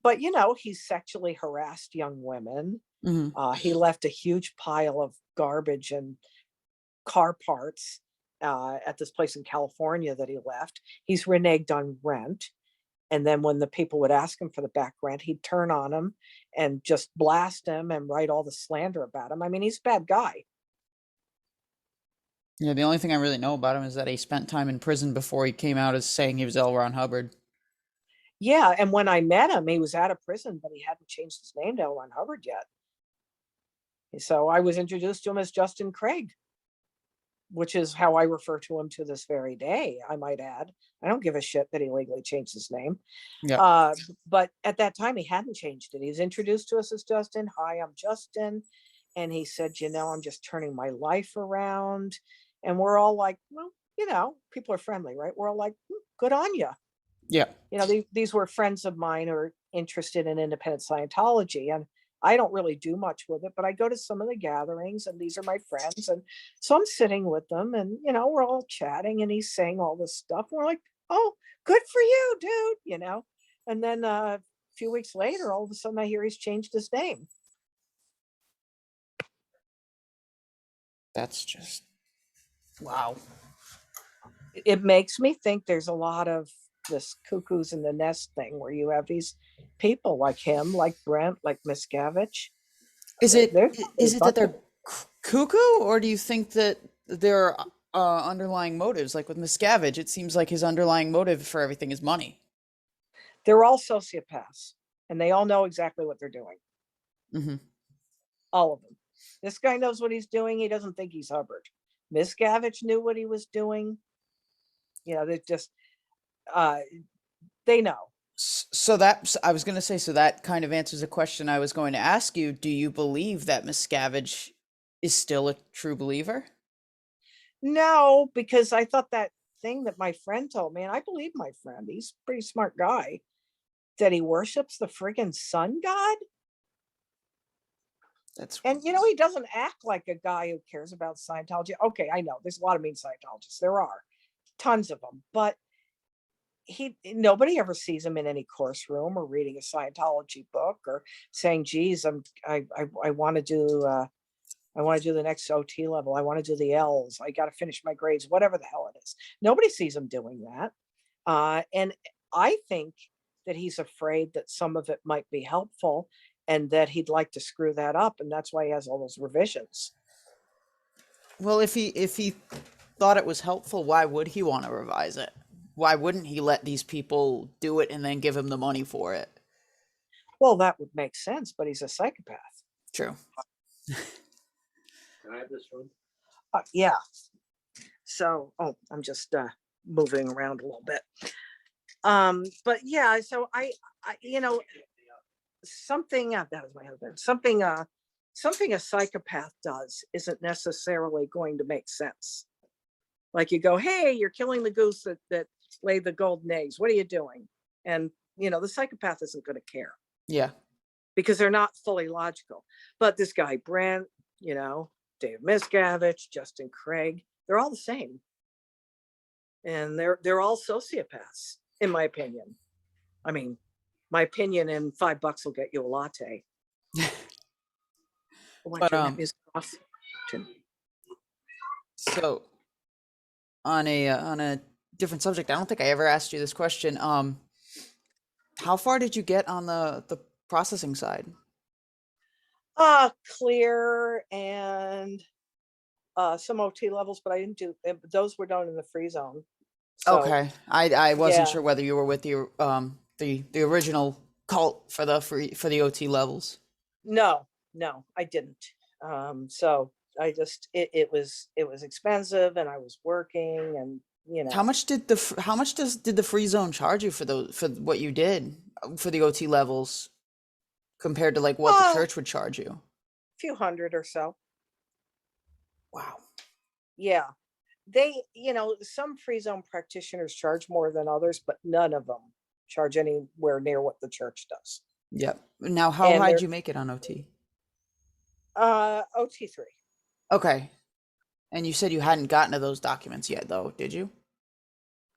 But you know, he sexually harassed young women. Hmm. He left a huge pile of garbage and car parts at this place in California that he left. He's reneged on rent. And then when the people would ask him for the back rent, he'd turn on them and just blast him and write all the slander about him. I mean, he's a bad guy. Yeah, the only thing I really know about him is that he spent time in prison before he came out as saying he was L. Ron Hubbard. Yeah. And when I met him, he was out of prison, but he hadn't changed his name to L. Ron Hubbard yet. So I was introduced to him as Justin Craig, which is how I refer to him to this very day, I might add. I don't give a shit that he legally changed his name. Yeah. But at that time, he hadn't changed it. He was introduced to us as Justin. Hi, I'm Justin. And he said, you know, I'm just turning my life around. And we're all like, well, you know, people are friendly, right? We're all like, good on you. Yeah. You know, these were friends of mine who are interested in independent Scientology. And I don't really do much with it, but I go to some of the gatherings and these are my friends. And so I'm sitting with them and, you know, we're all chatting and he's saying all this stuff. We're like, oh, good for you, dude, you know? And then a few weeks later, all of a sudden I hear he's changed his name. That's just, wow. It makes me think there's a lot of this cuckoos in the nest thing where you have these people like him, like Brent, like Miscavige. Is it There's is it that they're cuckoo, or do you think that there are underlying motives? Like with Miscavige, it seems like his underlying motive for everything is money. they're all sociopaths and they all know exactly what they're doing. Hmm. All of them. This guy knows what he's doing. He doesn't think he's Hubbard. Miscavige knew what he was doing. You know, they just they know. So that I was going to say, so that kind of answers a question I was going to ask you. Do you believe that Miscavige is still a true believer? No, because I thought that thing that my friend told me, and I believe my friend, he's a pretty smart guy, that he worships the friggin' sun god. That's And you know, he doesn't act like a guy who cares about Scientology. Okay, I know there's a lot of mean Scientologists. There are tons of them, but nobody ever sees him in any course room or reading a Scientology book or saying, geez, I want to do I want to do the next OT level. I want to do the L's. I got to finish my grades, whatever the hell it is. Nobody sees him doing that. And I think that he's afraid that some of it might be helpful and that he'd like to screw that up. And that's why he has all those revisions. well, if he thought it was helpful, why would he want to revise it? Why wouldn't he let these people do it and then give him the money for it? Well, that would make sense, but he's a psychopath. True. Can I have this one? Yeah. So, oh, I'm just moving around a little bit. But yeah, so I you know, something that was my husband. Something a psychopath does isn't necessarily going to make sense. Like you go, hey, you're killing the goose that laid the golden eggs. What are you doing? And you know, the psychopath isn't going to care Yeah. because they're not fully logical. But this guy, Brent, you know, Dave Miscavige, Justin Craig, they're all the same. And they're all sociopaths, in my opinion. I mean, my opinion in $5 will get you a latte. Why But turn that music off? so on a different subject, I don't think I ever asked you this question. How far did you get on the processing side? Clear and some OT levels, but I didn't do those were done in the free zone. So Okay. I wasn't yeah, sure whether you were with the original cult for the OT levels. no, I didn't. So I just it was expensive and I was working and you How know, much did the free zone charge you for what you did for the OT levels compared to like what the a church would charge you? few hundred or so. Wow. Yeah. They, you know, some free zone practitioners charge more than others, but none of them charge anywhere near what the church does. Yep. Now, how And high did they're you make it on OT? OT3. Okay. And you said you hadn't gotten to those documents yet, though, did you?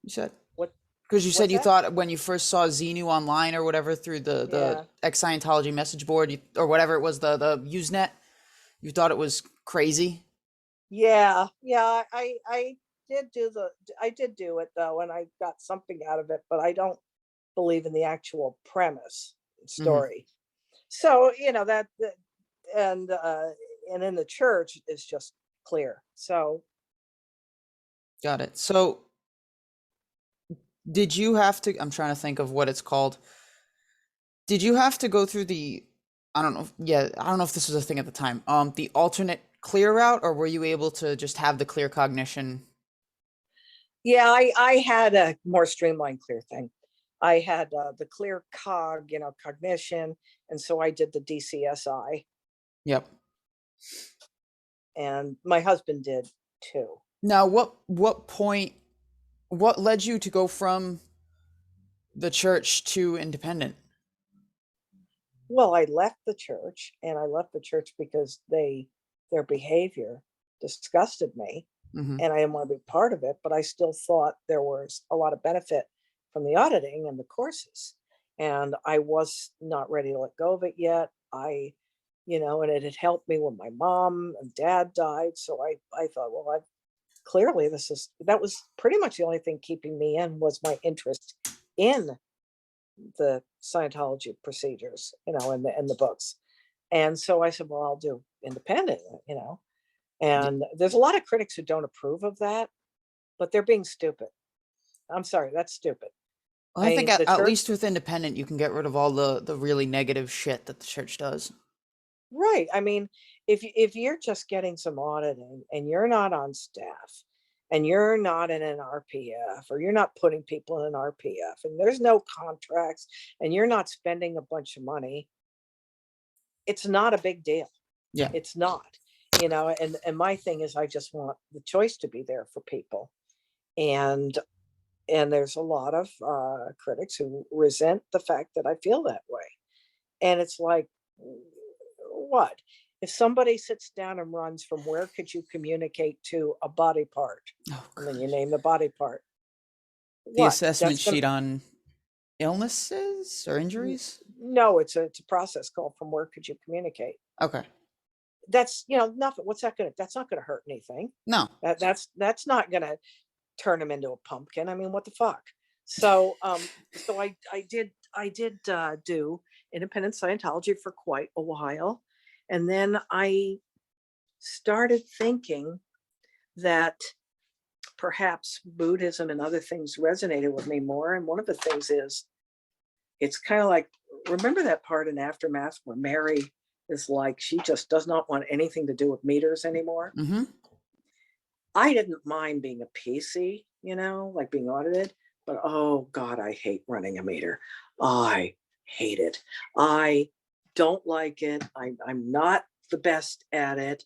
You said. What Because you said What's you that? thought when you first saw Xenu online or whatever through the Yeah. ex Scientology message board or whatever it was, the Usenet, you thought it was crazy. Yeah, yeah, did do the I did do it though, and I got something out of it, but I don't believe in the actual premise Hmm. story. So, and and in the church is just clear. So, Got it. So did you have to? I'm trying to think of what it's called. Did you have to go through the? I don't know. Yeah, I don't know if this was a thing at the time. The alternate clear route, or were you able to just have the clear cognition? yeah, I had a more streamlined clear thing. I had the clear cognition, and so I did the DCSI, Yep. and my husband did too. Now, what point? What led you to go from the church to independent? Well, I left the church, and I left the church because their behavior disgusted me, Hmm. and I didn't want to be part of it, but I still thought there was a lot of benefit from the auditing and the courses. And I was not ready to let go of it yet. And it had helped me when my mom and dad died. So I thought, well, I clearly that was pretty much the only thing keeping me in was my interest in the Scientology procedures, and the books. And so I said, well, I'll do independent. And there's a lot of critics who don't approve of that, but they're being stupid. I'm sorry, that's stupid. Well, I I think mean, the at church, least with independent, you can get rid of all the really negative shit that the church does. right? I mean, if you're just getting some auditing and you're not on staff and you're not in an RPF or you're not putting people in an RPF and there's no contracts and you're not spending a bunch of money, it's not a big deal. Yeah. It's not. And my thing is I just want the choice to be there for people. And and there's a lot of critics who resent the fact that I feel that way. And it's like, what? If somebody sits down and runs from where could you communicate to a body part, Oh and then you gosh. name the body part, The what? assessment That's gonna sheet on illnesses or injuries. no, it's a process called from where could you communicate. Okay. That's nothing. That's not gonna hurt anything. No. That's not gonna turn him into a pumpkin. I mean, what the fuck? So I did do independent Scientology for quite a while, and then I started thinking that perhaps Buddhism and other things resonated with me more. And one of the things is it's kind of like, remember that part in Aftermath where Mary is like she just does not want anything to do with meters anymore. Mm-hmm. I didn't mind being a PC, like being audited, but oh God, I hate running a meter. I hate it. I don't like it. I'm not the best at it.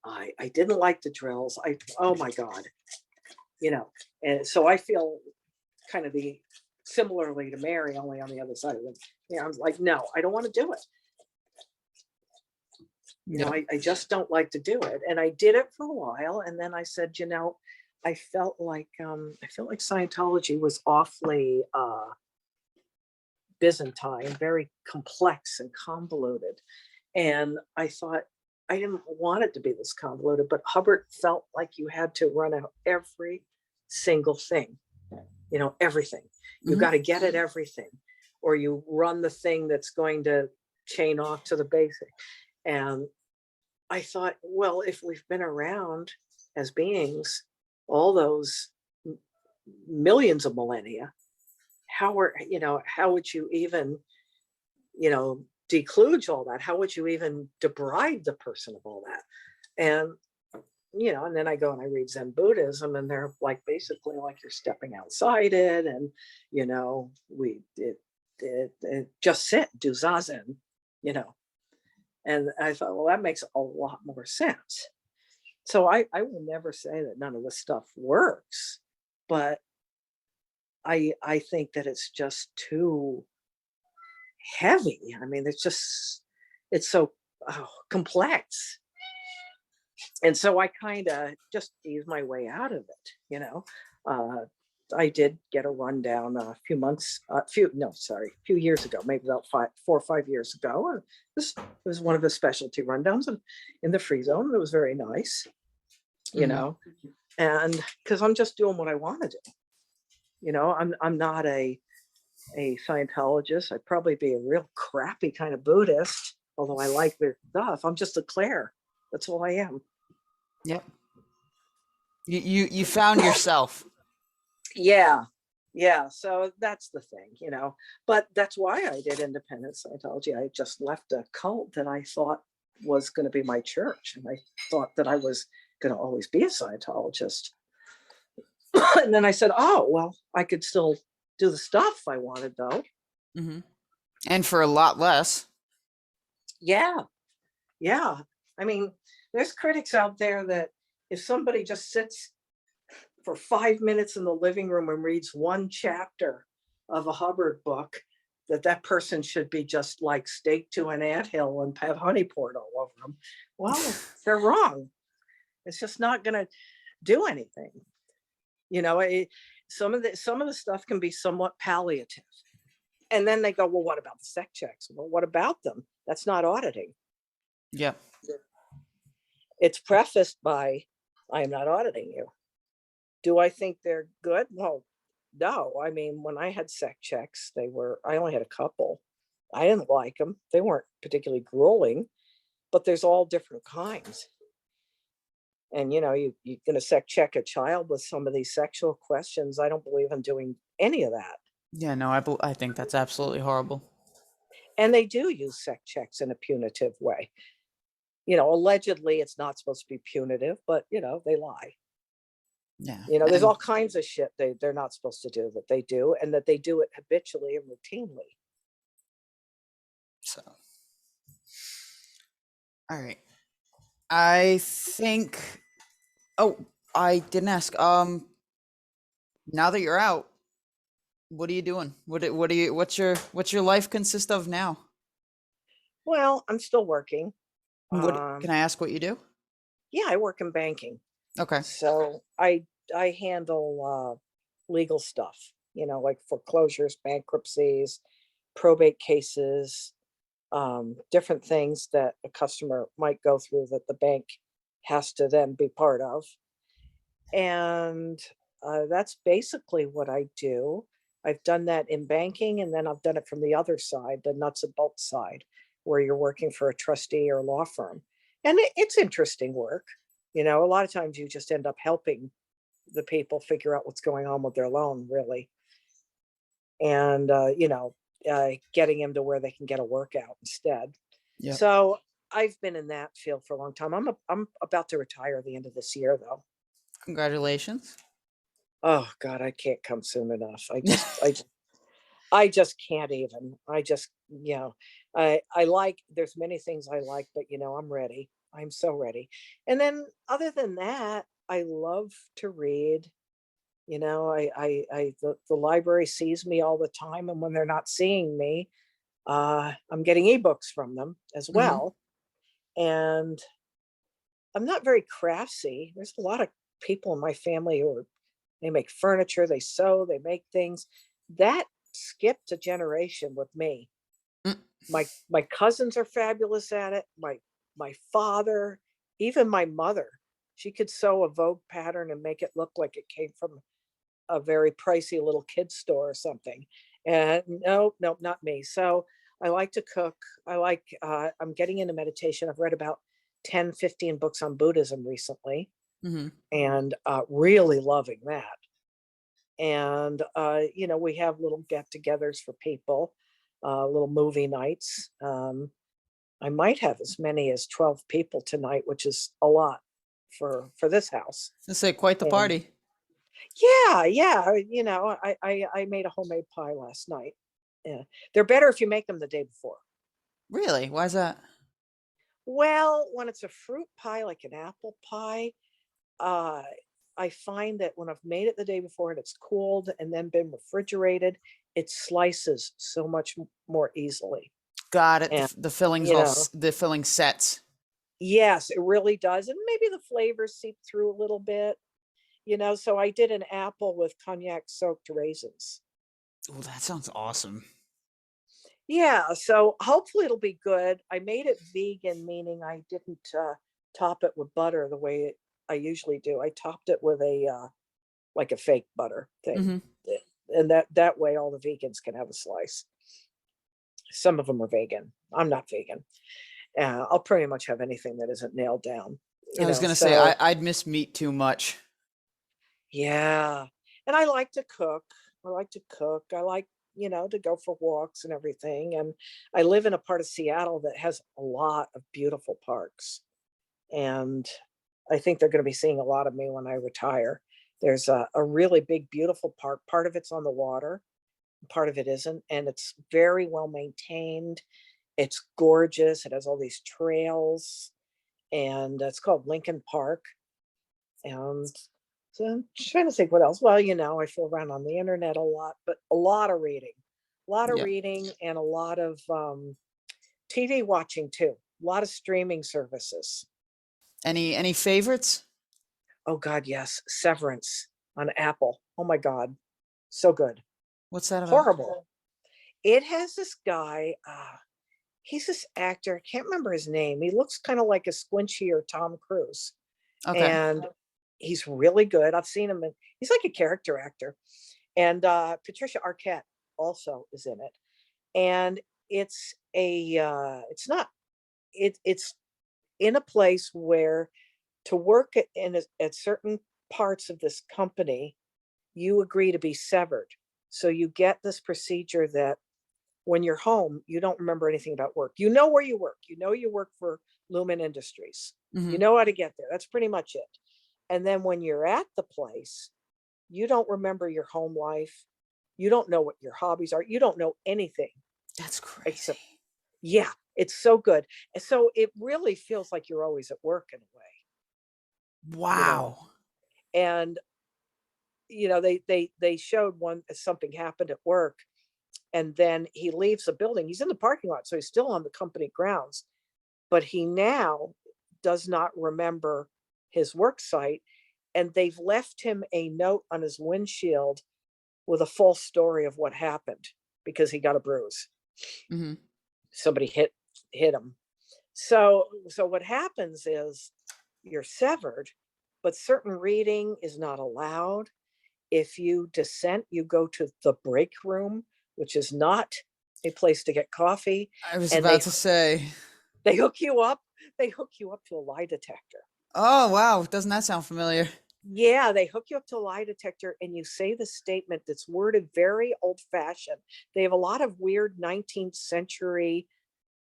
I didn't like the drills. Oh my God, you know. And so I feel kind of the similarly to Mary, only on the other side of it. I'm like, no, I don't want to do it. Yep. I just don't like to do it. And I did it for a while. And then I said, I felt like Scientology was awfully Byzantine, very complex and convoluted. And I thought I didn't want it to be this convoluted, but Hubbard felt like you had to run out every single thing, everything. You Mm-hmm. got to get at everything, or you run the thing that's going to chain off to the basic. And I thought, well, if we've been around as beings all those millions of millennia, how would you even, decluge all that? How would you even deprive the person of all that? And and then I go and I read Zen Buddhism, and they're like basically like you're stepping outside it, and we it just sit, do zazen, you know. And I thought, well, that makes a lot more sense. So I will never say that none of this stuff works, but I think that it's just too heavy. I mean, it's so complex. And so I kind of just ease my way out of it. I did get a rundown a few months, a few years ago, maybe about 4 or 5 years ago. This was one of the specialty rundowns in the free zone. It was very nice, you Mhm. know, and because I'm just doing what I want to do. I'm not a Scientologist. I'd probably be a real crappy kind of Buddhist, although I like their stuff. I'm just a Claire. That's all I am. Yep. You found yourself. Yeah. Yeah. So that's the thing. But that's why I did independent Scientology. I just left a cult that I thought was going to be my church. And I thought that I was going to always be a Scientologist. And then I said, oh, well, I could still do the stuff I wanted, though. Hmm. And for a lot less. Yeah. Yeah. I mean, there's critics out there that if somebody just sits for 5 minutes in the living room and reads one chapter of a Hubbard book, that person should be just like staked to an anthill and have honey poured all over them. Well, they're wrong. It's just not going to do anything. Some of the stuff can be somewhat palliative. And then they go, well, what about the sec checks? Well, what about them? That's not auditing. Yep. It's prefaced by, I am not auditing you. Do I think they're good? Well, no. I mean, when I had sec checks, I only had a couple. I didn't like them. They weren't particularly grueling, but there's all different kinds. And, you're going to sec check a child with some of these sexual questions. I don't believe in doing any of that. Yeah, no, I think that's absolutely horrible. And they do use sec checks in a punitive way. Allegedly it's not supposed to be punitive, but, they lie. Yeah. There's And all kinds of shit they're not supposed to do that they do, and that they do it habitually and routinely. so, all right. I think, oh, I didn't ask. Now that you're out, what are you doing? What's your life consist of now? Well, I'm still working. What Um, can I ask what you do? yeah, I work in banking. Okay. So I handle legal stuff, like foreclosures, bankruptcies, probate cases, different things that a customer might go through that the bank has to then be part of. And that's basically what I do. I've done that in banking, and then I've done it from the other side, the nuts and bolts side, where you're working for a trustee or law firm. And it's interesting work. A lot of times you just end up helping the people figure out what's going on with their loan, really. And, getting them to where they can get a workout instead. Yep. So I've been in that field for a long time. I'm about to retire at the end of this year, though. Congratulations. Oh God, I can't come soon enough. I just can't even. I like, there's many things I like, but I'm ready. I'm so ready. And then other than that, I love to read. The library sees me all the time, and when they're not seeing me, I'm getting ebooks from them as Hmm. well. And I'm not very craftsy. There's a lot of people in my family they make furniture, they sew, they make things. That skipped a generation with me. Mm. My cousins are fabulous at it. My father, even my mother, she could sew a Vogue pattern and make it look like it came from a very pricey little kid's store or something. And no, not me. So I like to cook. I'm getting into meditation. I've read about 10, 15 books on Buddhism recently, Hmm. and really loving that. And, we have little get togethers for people, little movie nights. I might have as many as 12 people tonight, which is a lot for this house. Let's say quite the And party. yeah, yeah. I made a homemade pie last night. Yeah. They're better if you make them the day before. Really? Why is that? Well, when it's a fruit pie, like an apple pie, uh, I find that when I've made it the day before and it's cooled and then been refrigerated, it slices so much more easily. Got it. And, The fillings you know, the filling sets. yes, it really does. And maybe the flavors seep through a little bit. So I did an apple with cognac soaked raisins. Oh, that sounds awesome. Yeah, so hopefully it'll be good. I made it vegan, meaning I didn't top it with butter the way I usually do. I topped it with a like a fake butter thing, Hmm. and that way all the vegans can have a slice. Some of them are vegan. I'm not vegan. I'll pretty much have anything that isn't nailed down. I was gonna say So I'd miss meat too much. yeah, and I like to cook. I like to cook. I like, to go for walks and everything. And I live in a part of Seattle that has a lot of beautiful parks. And I think they're going to be seeing a lot of me when I retire. There's a really big, beautiful park. Part of it's on the water, part of it isn't. And it's very well maintained. It's gorgeous. It has all these trails. And it's called Lincoln Park. And so I'm trying to think what else. Well, I fool around on the internet a lot, but a lot of Yeah. reading and a lot of TV watching too. A lot of streaming services. Any favorites? Oh God, yes. Severance on Apple. Oh my God. So good. What's that about? Horrible. It has this guy, he's this actor. I can't remember his name. He looks kind of like a squinchier Tom Cruise. Okay. And he's really good. I've seen him he's like a character actor. And Patricia Arquette also is in it. And it's not it's in a place where to work at certain parts of this company, you agree to be severed. So you get this procedure that when you're home, you don't remember anything about work. You know where you work. You know you work for Lumen Industries. Hmm. You know how to get there. That's pretty much it. And then when you're at the place, you don't remember your home life. You don't know what your hobbies are. You don't know anything That's crazy. except, yeah, it's so good. And so it really feels like you're always at work in a way, you know. Wow. And they showed one something happened at work, and then he leaves the building. He's in the parking lot, so he's still on the company grounds, but he now does not remember his work site, and they've left him a note on his windshield with a full story of what happened because he got a bruise. Hmm. Somebody hit him. So what happens is you're severed, but certain reading is not allowed. If you dissent, you go to the break room, which is not a place to get coffee, I was and about to say. they hook you up. They hook you up to a lie detector. Oh, wow. Doesn't that sound familiar? Yeah, they hook you up to a lie detector and you say the statement that's worded very old fashioned. They have a lot of weird 19th century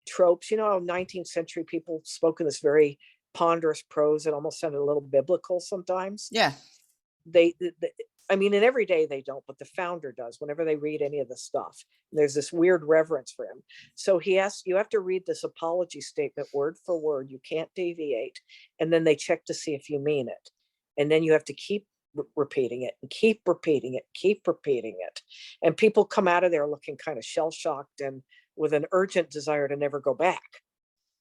tropes. 19th century people spoke in this very ponderous prose that almost sounded a little biblical sometimes. Yeah. They I mean, in every day they don't, but the founder does whenever they read any of the stuff. And there's this weird reverence for him. So you have to read this apology statement word for word. You can't deviate. And then they check to see if you mean it. And then you have to keep repeating it and keep repeating it, keep repeating it. And people come out of there looking kind of shell shocked and with an urgent desire to never go back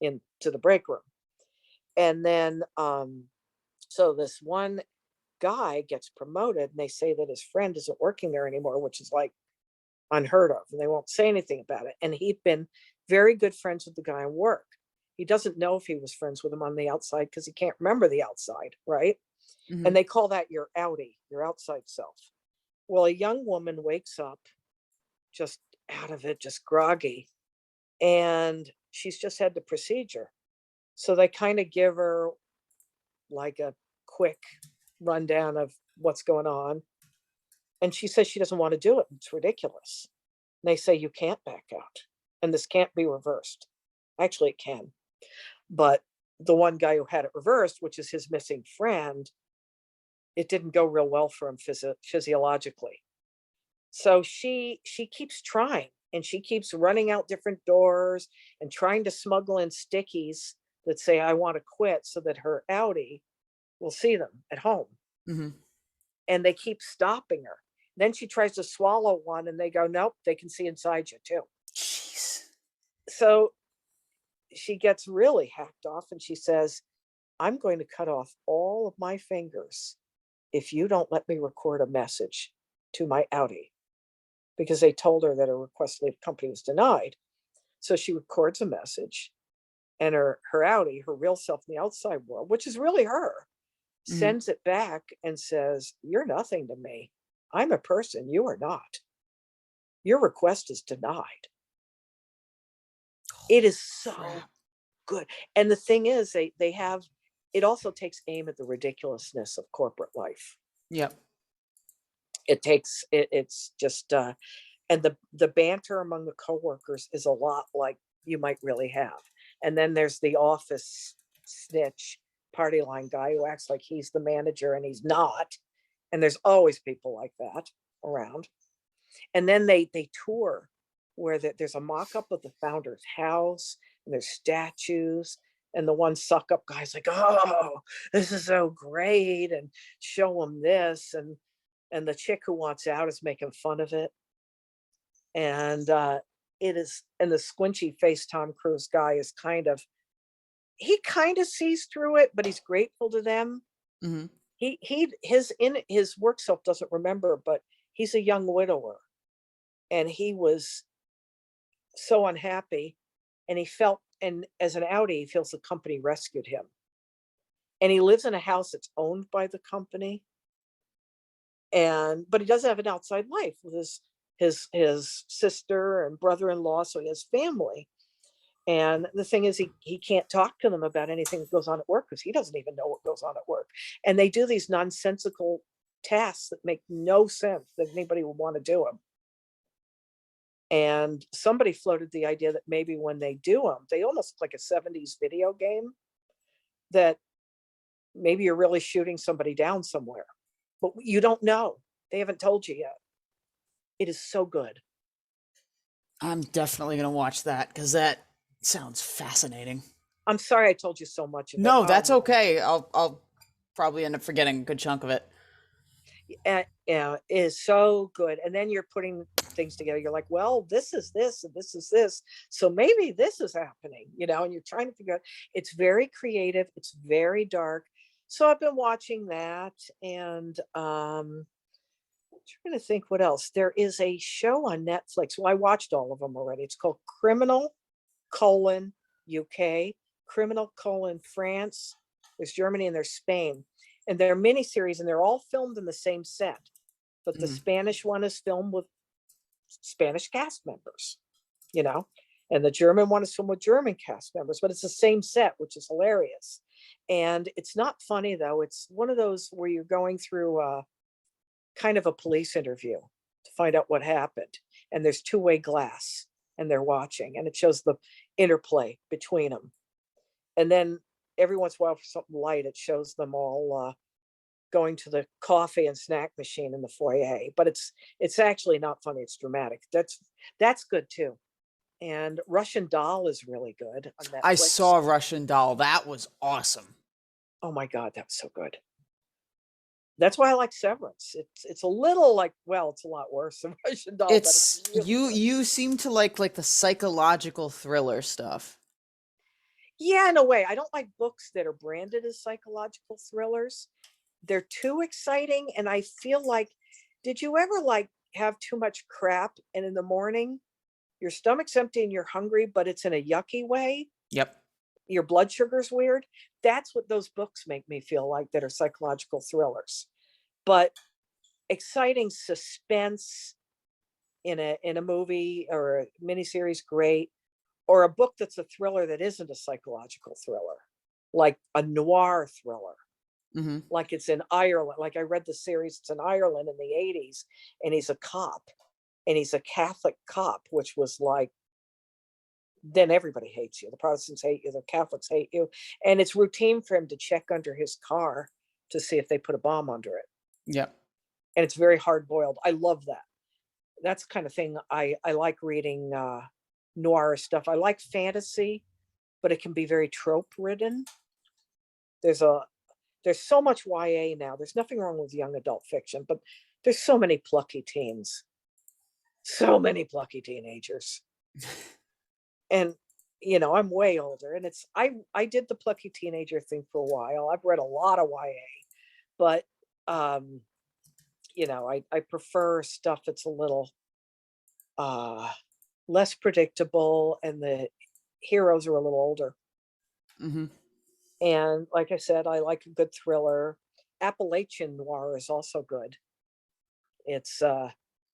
into the break room. And then, so this one guy gets promoted and they say that his friend isn't working there anymore, which is like unheard of. And they won't say anything about it. And he'd been very good friends with the guy in work. He doesn't know if he was friends with him on the outside because he can't remember the outside, right? Hmm. And they call that your outie, your outside self. Well, a young woman wakes up just out of it, just groggy, and she's just had the procedure. So they kind of give her like a quick rundown of what's going on. And she says she doesn't want to do it. It's ridiculous. And they say you can't back out and this can't be reversed. Actually, it can. But the one guy who had it reversed, which is his missing friend, it didn't go real well for him physiologically. So she keeps trying and she keeps running out different doors and trying to smuggle in stickies that say I want to quit so that her outie will see them at home. Hmm. And they keep stopping her. Then she tries to swallow one and they go, nope, they can see inside you too. Jeez. So she gets really hacked off and she says, I'm going to cut off all of my fingers if you don't let me record a message to my outie, because they told her that her request to leave the company was denied. So she records a message, and her outie, her real self in the outside world, which is really her, Hmm. sends it back and says, "You're nothing to me. I'm a person. You are not. Your request is denied." It is so Crap. good. And the thing is, they have it also takes aim at the ridiculousness of corporate life. Yep. It's just and the banter among the coworkers is a lot like you might really have. And then there's the office snitch party line guy who acts like he's the manager and he's not. And there's always people like that around. And then they tour where there's a mock-up of the founder's house, and there's statues, and the one suck up guy's like, "Oh, this is so great," and show them this, and the chick who wants out is making fun of it. And it is, and the squinchy face Tom Cruise guy is he kind of sees through it, but he's grateful to them. Hmm. His work self doesn't remember, but he's a young widower, and he was so unhappy, and he felt, and as an outie, he feels the company rescued him. And he lives in a house that's owned by the company, and but he doesn't have an outside life with his sister and brother-in-law, so he has family. And the thing is, he can't talk to them about anything that goes on at work because he doesn't even know what goes on at work. And they do these nonsensical tasks that make no sense that anybody would want to do them. And somebody floated the idea that maybe when they do them, they almost look like a 70s video game, that maybe you're really shooting somebody down somewhere, but you don't know. They haven't told you yet. It is so good. I'm definitely gonna watch that because that sounds fascinating. I'm sorry I told you so much of it. No, Oh that's man. okay. I'll probably end up forgetting a good chunk of it. Yeah, it is so good. And then you're putting things together. You're like, well, this is this and this is this. So maybe this is happening, and you're trying to figure out. It's very creative, it's very dark. So I've been watching that, and I'm trying to think what else. There is a show on Netflix. Well, I watched all of them already. It's called Criminal colon UK, Criminal colon France. There's Germany and there's Spain. And they're miniseries, and they're all filmed in the same set. But the Hmm. Spanish one is filmed with Spanish cast members, you know, and the German one is filmed with German cast members, but it's the same set, which is hilarious. And it's not funny though. It's one of those where you're going through kind of a police interview to find out what happened. And there's two-way glass, and they're watching, and it shows the interplay between them. And then every once in a while, for something light, it shows them all going to the coffee and snack machine in the foyer. But it's actually not funny. It's dramatic. That's good too. And Russian Doll is really good on I Netflix. saw Russian Doll. That was awesome. Oh my God, that was so good. That's why I like Severance. It's a little like, well, it's a lot worse than Russian Doll, but it's It's really you. good. You seem to like the psychological thriller stuff. Yeah, in a way. I don't like books that are branded as psychological thrillers. They're too exciting, and I feel like, did you ever like have too much crap and in the morning your stomach's empty and you're hungry, but it's in a yucky way? Yep. Your blood sugar's weird. That's what those books make me feel like, that are psychological thrillers. But exciting suspense in a movie or a miniseries, great. Or a book that's a thriller that isn't a psychological thriller, like a noir thriller, Hmm. like it's in Ireland. Like I read the series, it's in Ireland in the 80s, and he's a cop, and he's a Catholic cop, which was like, then everybody hates you. The Protestants hate you, the Catholics hate you. And it's routine for him to check under his car to see if they put a bomb under it. Yep. And it's very hard boiled. I love that. That's the kind of thing I like reading, noir stuff. I like fantasy, but it can be very trope ridden. There's a there's so much YA now. There's nothing wrong with young adult fiction, but there's so many plucky teens, so many plucky teenagers. And I'm way older, and I did the plucky teenager thing for a while. I've read a lot of YA, but um, I prefer stuff that's a little uh less predictable and the heroes are a little older. Mm-hmm. And like I said, I like a good thriller. Appalachian noir is also good. It's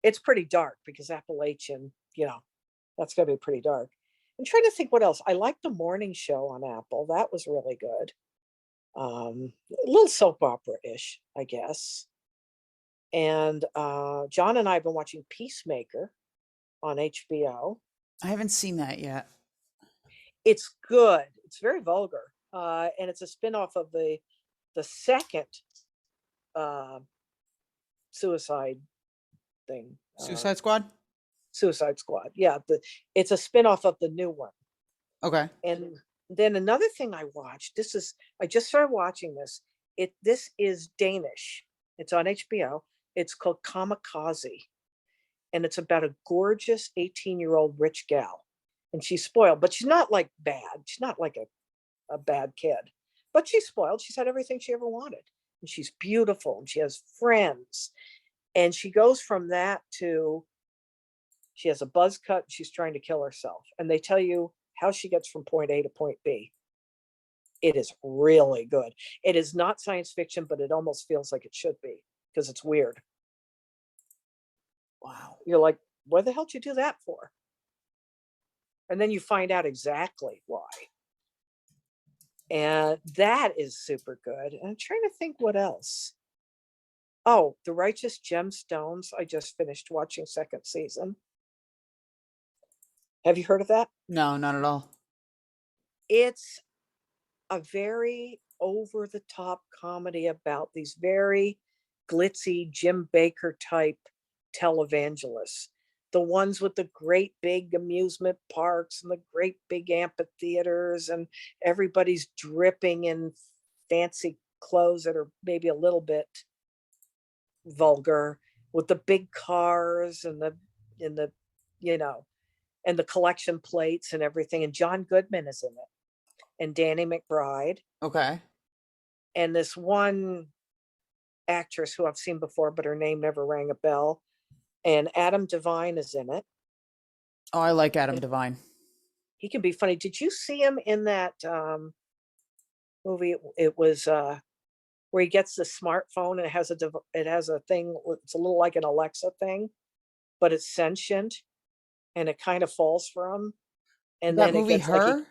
it's pretty dark because Appalachian, that's gonna be pretty dark. I'm trying to think what else. I like the morning show on Apple. That was really good. A little soap opera-ish, I guess. And John and I have been watching Peacemaker on HBO. I haven't seen that yet. It's good. It's very vulgar. And it's a spin-off of the second uh, suicide thing. Suicide Squad? Suicide Squad. Yeah, it's a spin-off of the new one. Okay. And then another thing I watched, I just started watching this. This is Danish. It's on HBO. It's called Kamikaze. And it's about a gorgeous 18-year-old rich gal. And she's spoiled, but she's not like bad. She's not like a bad kid. But she's spoiled. She's had everything she ever wanted. And she's beautiful and she has friends. And she goes from that to she has a buzz cut, and she's trying to kill herself. And they tell you how she gets from point A to point B. It is really good. It is not science fiction, but it almost feels like it should be because it's weird. Wow. You're like, what the hell did you do that for? And then you find out exactly why. And that is super good. And I'm trying to think what else. Oh, The Righteous Gemstones. I just finished watching second season. Have you heard of that? No, not at all. It's a very over the top comedy about these very glitzy Jim Baker type televangelists. The ones with the great big amusement parks and the great big amphitheaters, and everybody's dripping in fancy clothes that are maybe a little bit vulgar, with the big cars and the you know and the collection plates and everything. And John Goodman is in it, and Danny McBride, Okay. and this one actress who I've seen before, but her name never rang a bell. And Adam Devine is in it. Oh, I like Adam And Devine. he can be funny. Did you see him in that movie? It was where he gets the smartphone and it has a thing. It's a little like an Alexa thing, but it's sentient, and it kind of falls for him. And That then it movie, gets like Her?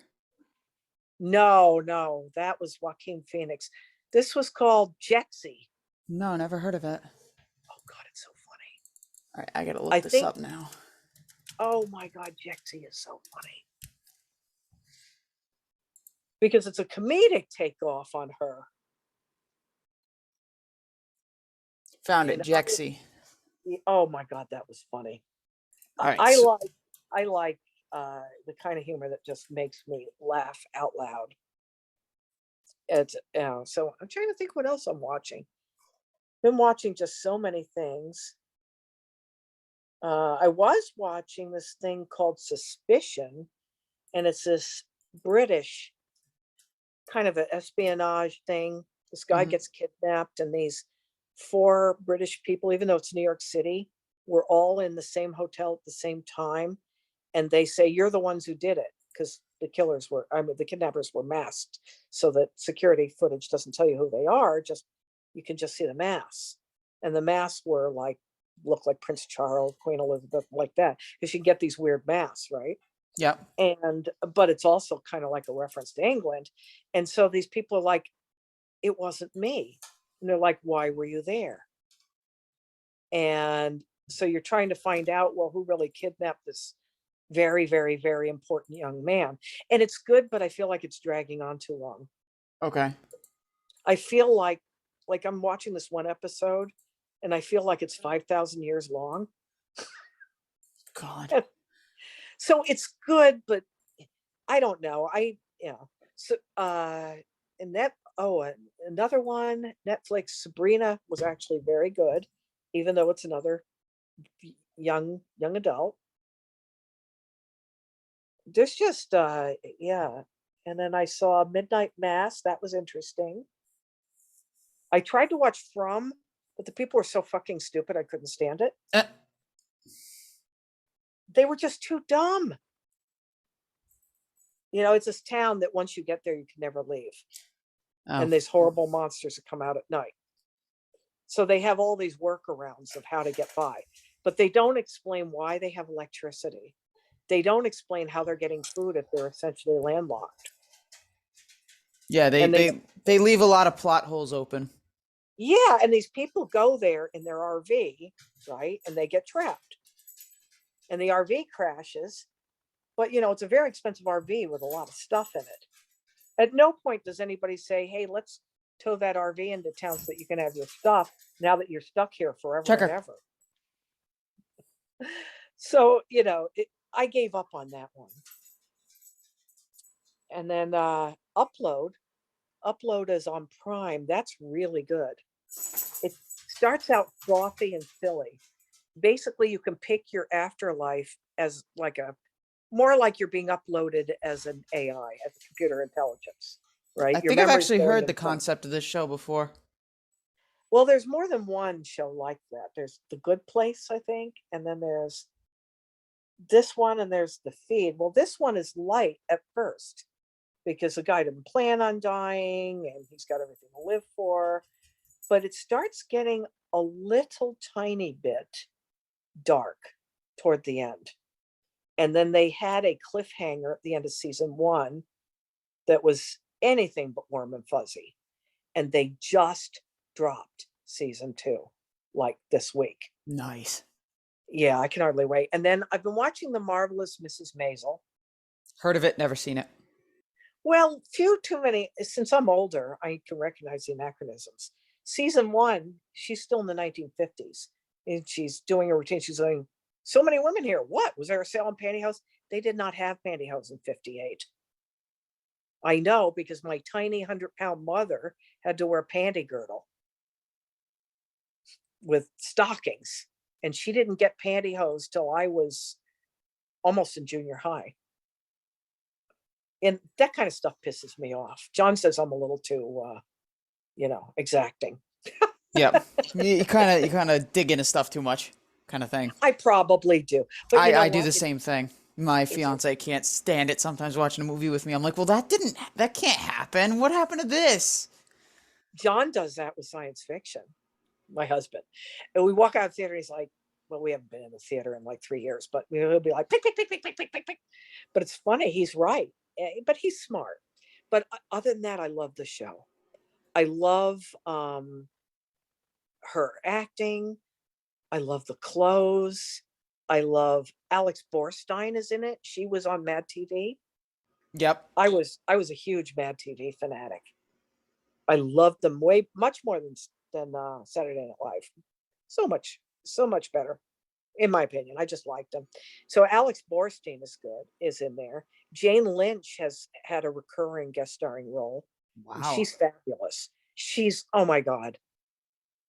no, that was Joaquin Phoenix. This was called Jexy. No, never heard of it. Oh God, it's so funny. All right, I gotta look I this think. up now. Oh my God, Jexy is so funny because it's a comedic takeoff on Her. Found it, And Jexy. oh my God, that was funny. All right. I So, like I like the kind of humor that just makes me laugh out loud. It's so I'm trying to think what else I'm watching. Been watching just so many things. I was watching this thing called Suspicion, and it's this British kind of an espionage thing. This guy mhm. gets kidnapped, and these four British people, even though it's New York City, were all in the same hotel at the same time. And they say, you're the ones who did it, because the kidnappers were masked, so that security footage doesn't tell you who they are. You can just see the masks. And the masks were look like Prince Charles, Queen Elizabeth, like that, because you can get these weird masks, right? Yep. But it's also kind of like a reference to England. And so these people are like, it wasn't me. And they're like, why were you there? And so you're trying to find out, well, who really kidnapped this very, very, very important young man. And it's good, but I feel like it's dragging on too long. Okay. I feel like I'm watching this one episode and I feel like it's 5,000 years long. God. So it's good, but I don't know. So and that another one, Netflix, Sabrina, was actually very good, even though it's another young adult. There's just yeah. And then I saw Midnight Mass. That was interesting. I tried to watch From, but the people were so fucking stupid I couldn't stand it. Uh, They were just too dumb. You know, it's this town that once you get there, you can never leave. oh, And there's horrible monsters that come out at night. So they have all these workarounds of how to get by, but they don't explain why they have electricity. They don't explain how they're getting food if they're essentially landlocked. yeah. They And they, they they leave a lot of plot holes open. yeah, and these people go there in their RV, right? And they get trapped. And the RV crashes, but you know, it's a very expensive RV with a lot of stuff in it. At no point does anybody say, hey, let's tow that RV into town so that you can have your stuff now that you're stuck here forever and Checker. ever. So, you know, I gave up on that one. And then Upload is on Prime. That's really good. It starts out frothy and silly. Basically, you can pick your afterlife as like more like you're being uploaded as an AI, as a computer intelligence, right? I Your think I've memory's actually going heard the in front. concept of this show before. Well, there's more than one show like that. There's The Good Place, I think, and then there's this one, and there's The Feed. Well, this one is light at first because the guy didn't plan on dying and he's got everything to live for, but it starts getting a little tiny bit dark toward the end. And then they had a cliffhanger at the end of season 1 that was anything but warm and fuzzy. And they just dropped season 2 like this week. Nice. Yeah, I can hardly wait. And then I've been watching The Marvelous Mrs. Maisel. Heard of it, never seen it. Well, few too many. Since I'm older, I can recognize the anachronisms. Season 1, she's still in the 1950s, and she's doing a routine. She's going, so many women here. What? Was there a sale on pantyhose? They did not have pantyhose in 58. I know because my tiny 100-pound mother had to wear a panty girdle with stockings, and she didn't get pantyhose till I was almost in junior high. And that kind of stuff pisses me off. John says I'm a little too, exacting. Yeah, you kind of dig into stuff too much, kind of thing. I probably do, but you know I do what? the same thing. My fiance can't stand it sometimes watching a movie with me. I'm like, well, that can't happen. What happened to this? John does that with science fiction, my husband. And we walk out of the theater, he's like, well, we haven't been in the theater in like 3 years, but he'll be like, pick, pick, pick, pick, pick, pick, pick, pick. But it's funny, he's right. But he's smart. But other than that, I love the show. I love her acting. I love the clothes. I love Alex Borstein is in it. She was on Mad TV. Yep. I was a huge Mad TV fanatic. I loved them much more than Saturday Night Live. So much better, in my opinion. I just liked them. So Alex Borstein is in there. Jane Lynch has had a recurring guest starring role. And Wow. she's fabulous. She's, oh my God,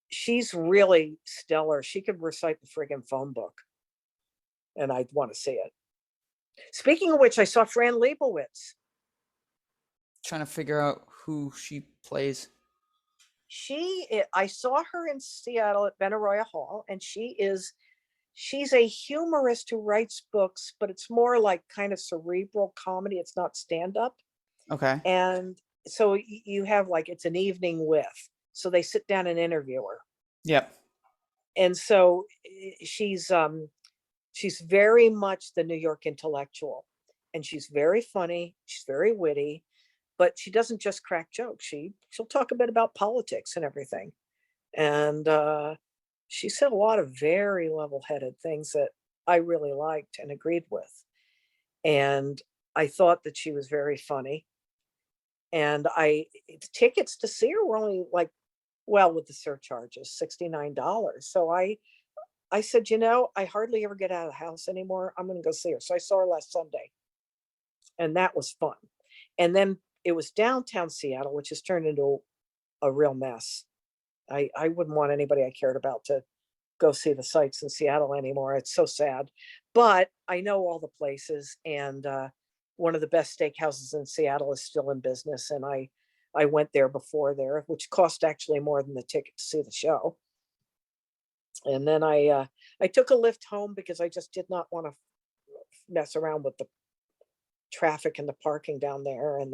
she's really stellar. She could recite the friggin' phone book, and I'd want to see it. Speaking of which, I saw Fran Lebowitz. Trying to figure out who she plays. I saw her in Seattle at Benaroya Hall, and she's a humorist who writes books, but it's more like kind of cerebral comedy. It's not stand-up. Okay. And so you have like, it's an evening with, so they sit down and interview her. Yep. And so she's very much the New York intellectual, and she's very funny. She's very witty, but she doesn't just crack jokes. She'll talk a bit about politics and everything. And she said a lot of very level-headed things that I really liked and agreed with. And I thought that she was very funny. And tickets to see her were only like, well, with the surcharges, $69. So I said, I hardly ever get out of the house anymore. I'm going to go see her. So I saw her last Sunday, and that was fun. And then it was downtown Seattle, which has turned into a real mess. I wouldn't want anybody I cared about to go see the sights in Seattle anymore. It's so sad. But I know all the places, and one of the best steakhouses in Seattle is still in business. And I went there before there, which cost actually more than the ticket to see the show. And then I took a lift home because I just did not want to mess around with the traffic and the parking down there, and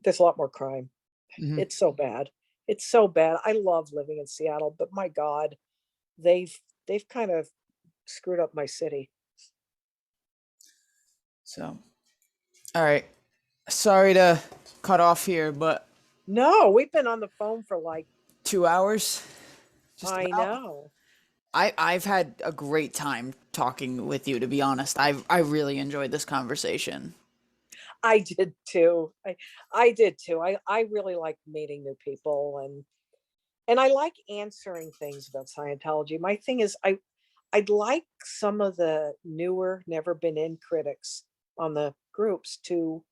there's a lot more crime. Hmm. It's so bad. It's so bad. I love living in Seattle, but my God, they've they've kind of screwed up my city. So, all right. Sorry to cut off here, but No, we've been on the phone for like, 2 hours, just I about. know. I've had a great time talking with you, to be honest. I really enjoyed this conversation. I did too. I did too. I really like meeting new people, and I like answering things about Scientology. My thing is I'd like some of the newer, never been in critics on the groups to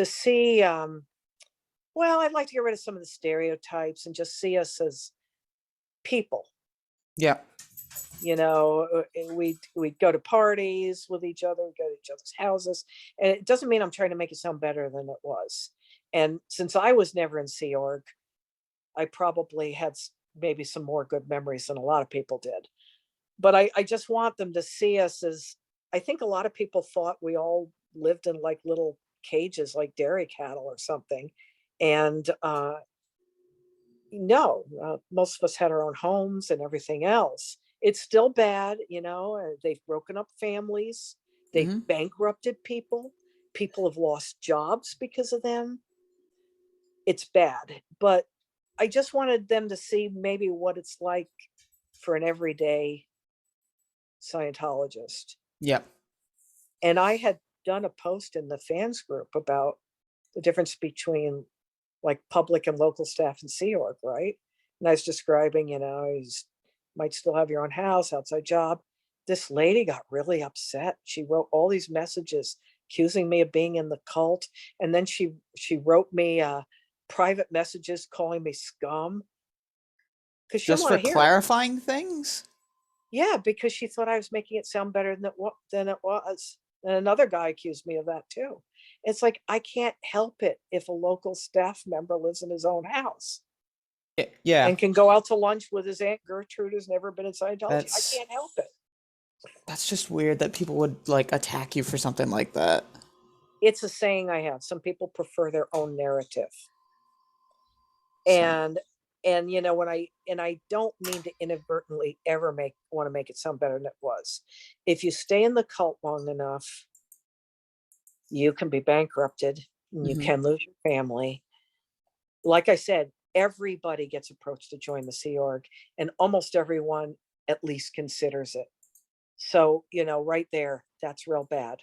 see, well, I'd like to get rid of some of the stereotypes and just see us as people. Yeah. We'd go to parties with each other, go to each other's houses, and it doesn't mean I'm trying to make it sound better than it was. And since I was never in Sea Org, I probably had maybe some more good memories than a lot of people did. But I just want them to see us as, I think a lot of people thought we all lived in like little cages, like dairy cattle or something. And no, most of us had our own homes and everything else. It's still bad, they've broken up families, they've Hmm. bankrupted people, people have lost jobs because of them. It's bad, but I just wanted them to see maybe what it's like for an everyday Scientologist. Yeah. And I had done a post in the fans group about the difference between like public and local staff in Sea Org, right? And I was describing, you might still have your own house, outside job. This lady got really upset. She wrote all these messages accusing me of being in the cult, and then she wrote me private messages calling me scum because she didn't Just want for to hear it. clarifying things? Yeah, because she thought I was making it sound better than it was. And another guy accused me of that too. It's like I can't help it if a local staff member lives in his own house Yeah. and can go out to lunch with his Aunt Gertrude who's never been in Scientology. I That's can't help it. that's just weird that people would like attack you for something like that. It's a saying I have. Some people prefer their own narrative. So, And when I don't mean to inadvertently ever want to make it sound better than it was. If you stay in the cult long enough, you can be bankrupted and you hmm. can lose your family. Like I said, everybody gets approached to join the Sea Org, and almost everyone at least considers it. So, right there, that's real bad.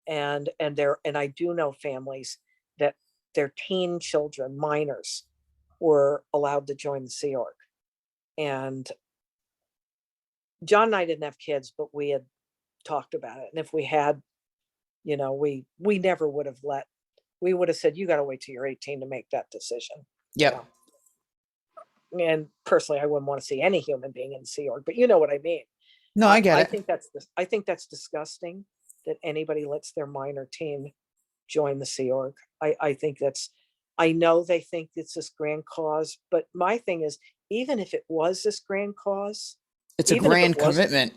And I do know families that their teen children, minors, were allowed to join the Sea Org. And John and I didn't have kids, but we had talked about it. And if we had, we never would have we would have said, you got to wait till you're 18 to make that decision. You Yep. know, and personally, I wouldn't want to see any human being in Sea Org, but you know what I mean. No, I get I it. think I think that's disgusting that anybody lets their minor teen join the Sea Org. I think I know they think it's this grand cause, but my thing is, even if it was this grand cause, It's a even if it grand wasn't, commitment.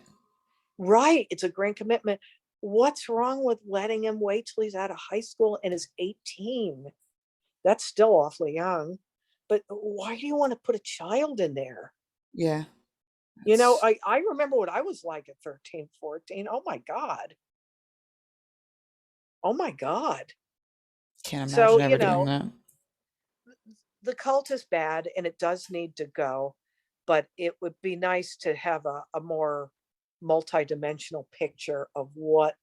right, it's a grand commitment. What's wrong with letting him wait till he's out of high school and is 18? That's still awfully young. But why do you want to put a child in there? Yeah. It's I remember what I was like at 13, 14. Oh my God. Oh my God. can't So, imagine ever doing that. the cult is bad and it does need to go, but it would be nice to have a more multidimensional picture of what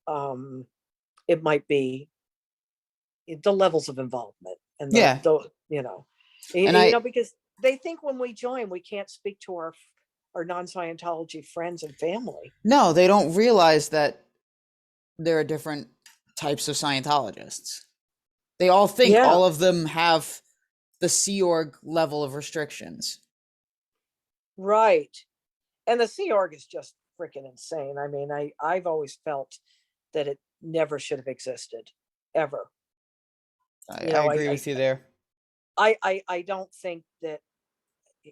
um, it might be, the levels of involvement and Yeah. And because they think when we join, we can't speak to our non-Scientology friends and family. no, they don't realize that there are different types of Scientologists. They all think Yeah, all of them have the Sea Org level of restrictions. right. And the Sea Org is just freaking insane. I mean, I've always felt that it never should have existed, ever. I, You I know, agree with you there. I don't think that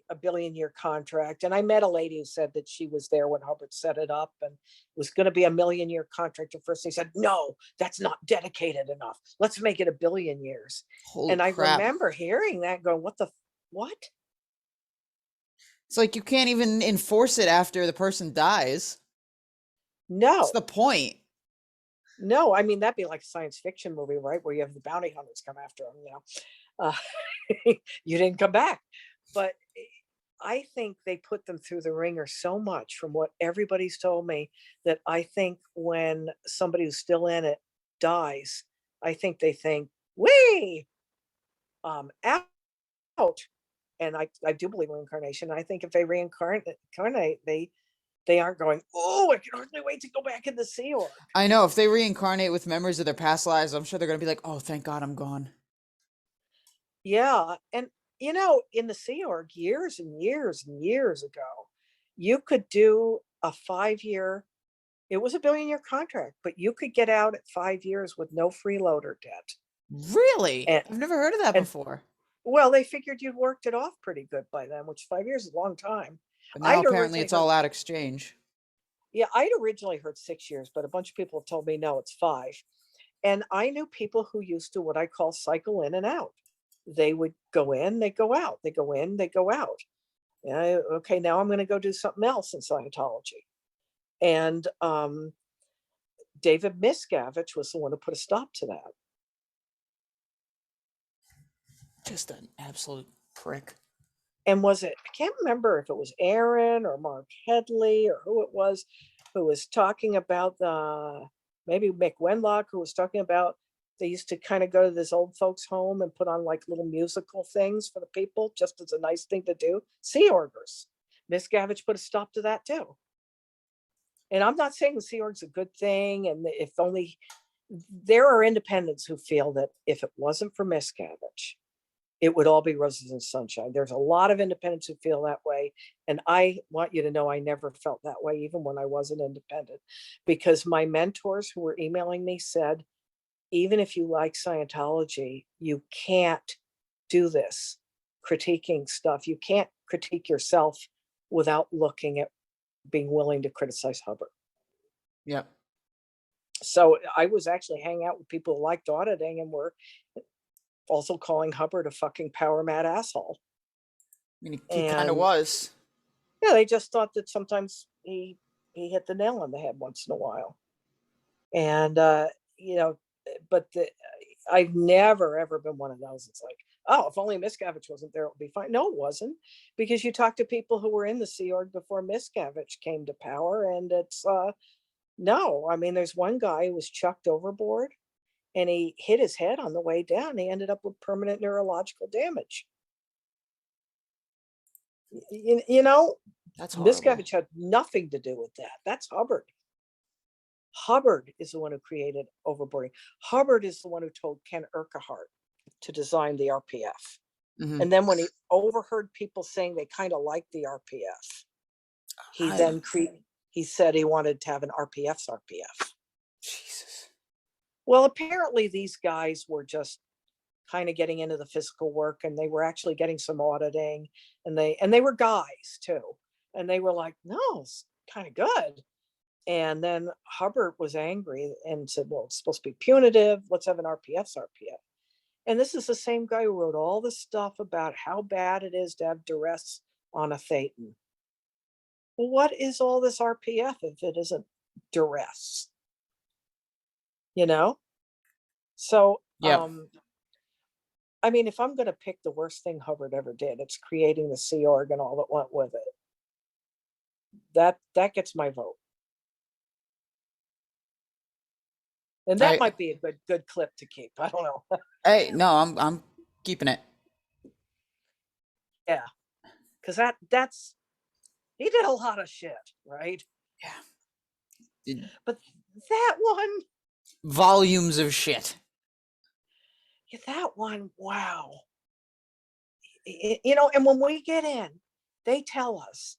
a billion-year contract. And I met a lady who said that she was there when Hubbard set it up and it was going to be a million-year contract. At first, they said, no, that's not dedicated enough. Let's make it a billion years. Holy And I crap. remember hearing that, going, what? It's like you can't even enforce it after the person dies. What's No, the point? no. I mean, that'd be like a science fiction movie, right? Where you have the bounty hunters come after them. You didn't come back. But I think they put them through the ringer so much, from what everybody's told me, that I think when somebody who's still in it dies, I think they think, "Wee, out." And I do believe in reincarnation. I think if they reincarnate, they aren't going, "Oh, I can hardly wait to go back in the Sea Org." I know if they reincarnate with memories of their past lives, I'm sure they're going to be like, oh, thank God I'm gone. Yeah, and in the Sea Org, years and years and years ago, you could do a 5-year. It was a billion-year contract, but you could get out at 5 years with no freeloader debt. Really? And I've never heard of that and before. well, they figured you'd worked it off pretty good by then, which 5 years is a long time. But now I'd apparently originally it's heard, all out exchange. yeah, I'd originally heard 6 years, but a bunch of people have told me no, it's 5. And I knew people who used to what I call cycle in and out. They would go in, they go out, they go in, they go out. Yeah, okay, now I'm going to go do something else in Scientology. And David Miscavige was the one who put a stop to that. Just an absolute prick. And was it, I can't remember if it was Aaron or Mark Headley or who it was who was talking about maybe Mick Wenlock, who was talking about they used to kind of go to this old folks home and put on like little musical things for the people just as a nice thing to do. Sea Orgers. Miscavige put a stop to that too. And I'm not saying the Sea Org's a good thing. And if only there are independents who feel that if it wasn't for Miscavige, it would all be roses and sunshine. There's a lot of independents who feel that way. And I want you to know I never felt that way, even when I wasn't independent, because my mentors who were emailing me said, even if you like Scientology, you can't do this critiquing stuff. You can't critique yourself without looking at being willing to criticize Hubbard. Yep. So I was actually hanging out with people who liked auditing and were also calling Hubbard a fucking power mad asshole. I mean, he kind of And was. yeah, they just thought that sometimes he hit the nail on the head once in a while. And you know, but I've never ever been one of those. It's like, oh, if only Miscavige wasn't there, it would be fine. No, it wasn't, because you talk to people who were in the Sea Org before Miscavige came to power, and it's no. I mean, there's one guy who was chucked overboard, and he hit his head on the way down. He ended up with permanent neurological damage. You know, That's horrible. Miscavige had nothing to do with that. That's Hubbard. Hubbard is the one who created overboarding. Hubbard is the one who told Ken Urquhart to design the RPF. Mm-hmm. And then when he overheard people saying they kind of liked the RPF, he said he wanted to have an RPF's RPF. Jesus. Well, apparently these guys were just kind of getting into the physical work, and they were actually getting some auditing, and they were guys too. And they were like, no, it's kind of good. And then Hubbard was angry and said, well, it's supposed to be punitive. Let's have an RPF's RPF. And this is the same guy who wrote all the stuff about how bad it is to have duress on a Thetan. Well, what is all this RPF if it isn't duress? You know? So, Yep. I mean, if I'm going to pick the worst thing Hubbard ever did, it's creating the Sea Org and all that went with it. That gets my vote. And that might be a good clip to keep. I don't know. Hey, no, I'm keeping it. Yeah, because that's he did a lot of shit, right? Yeah. But that one, Volumes of shit. yeah, that one, wow. You know, and when we get in, they tell us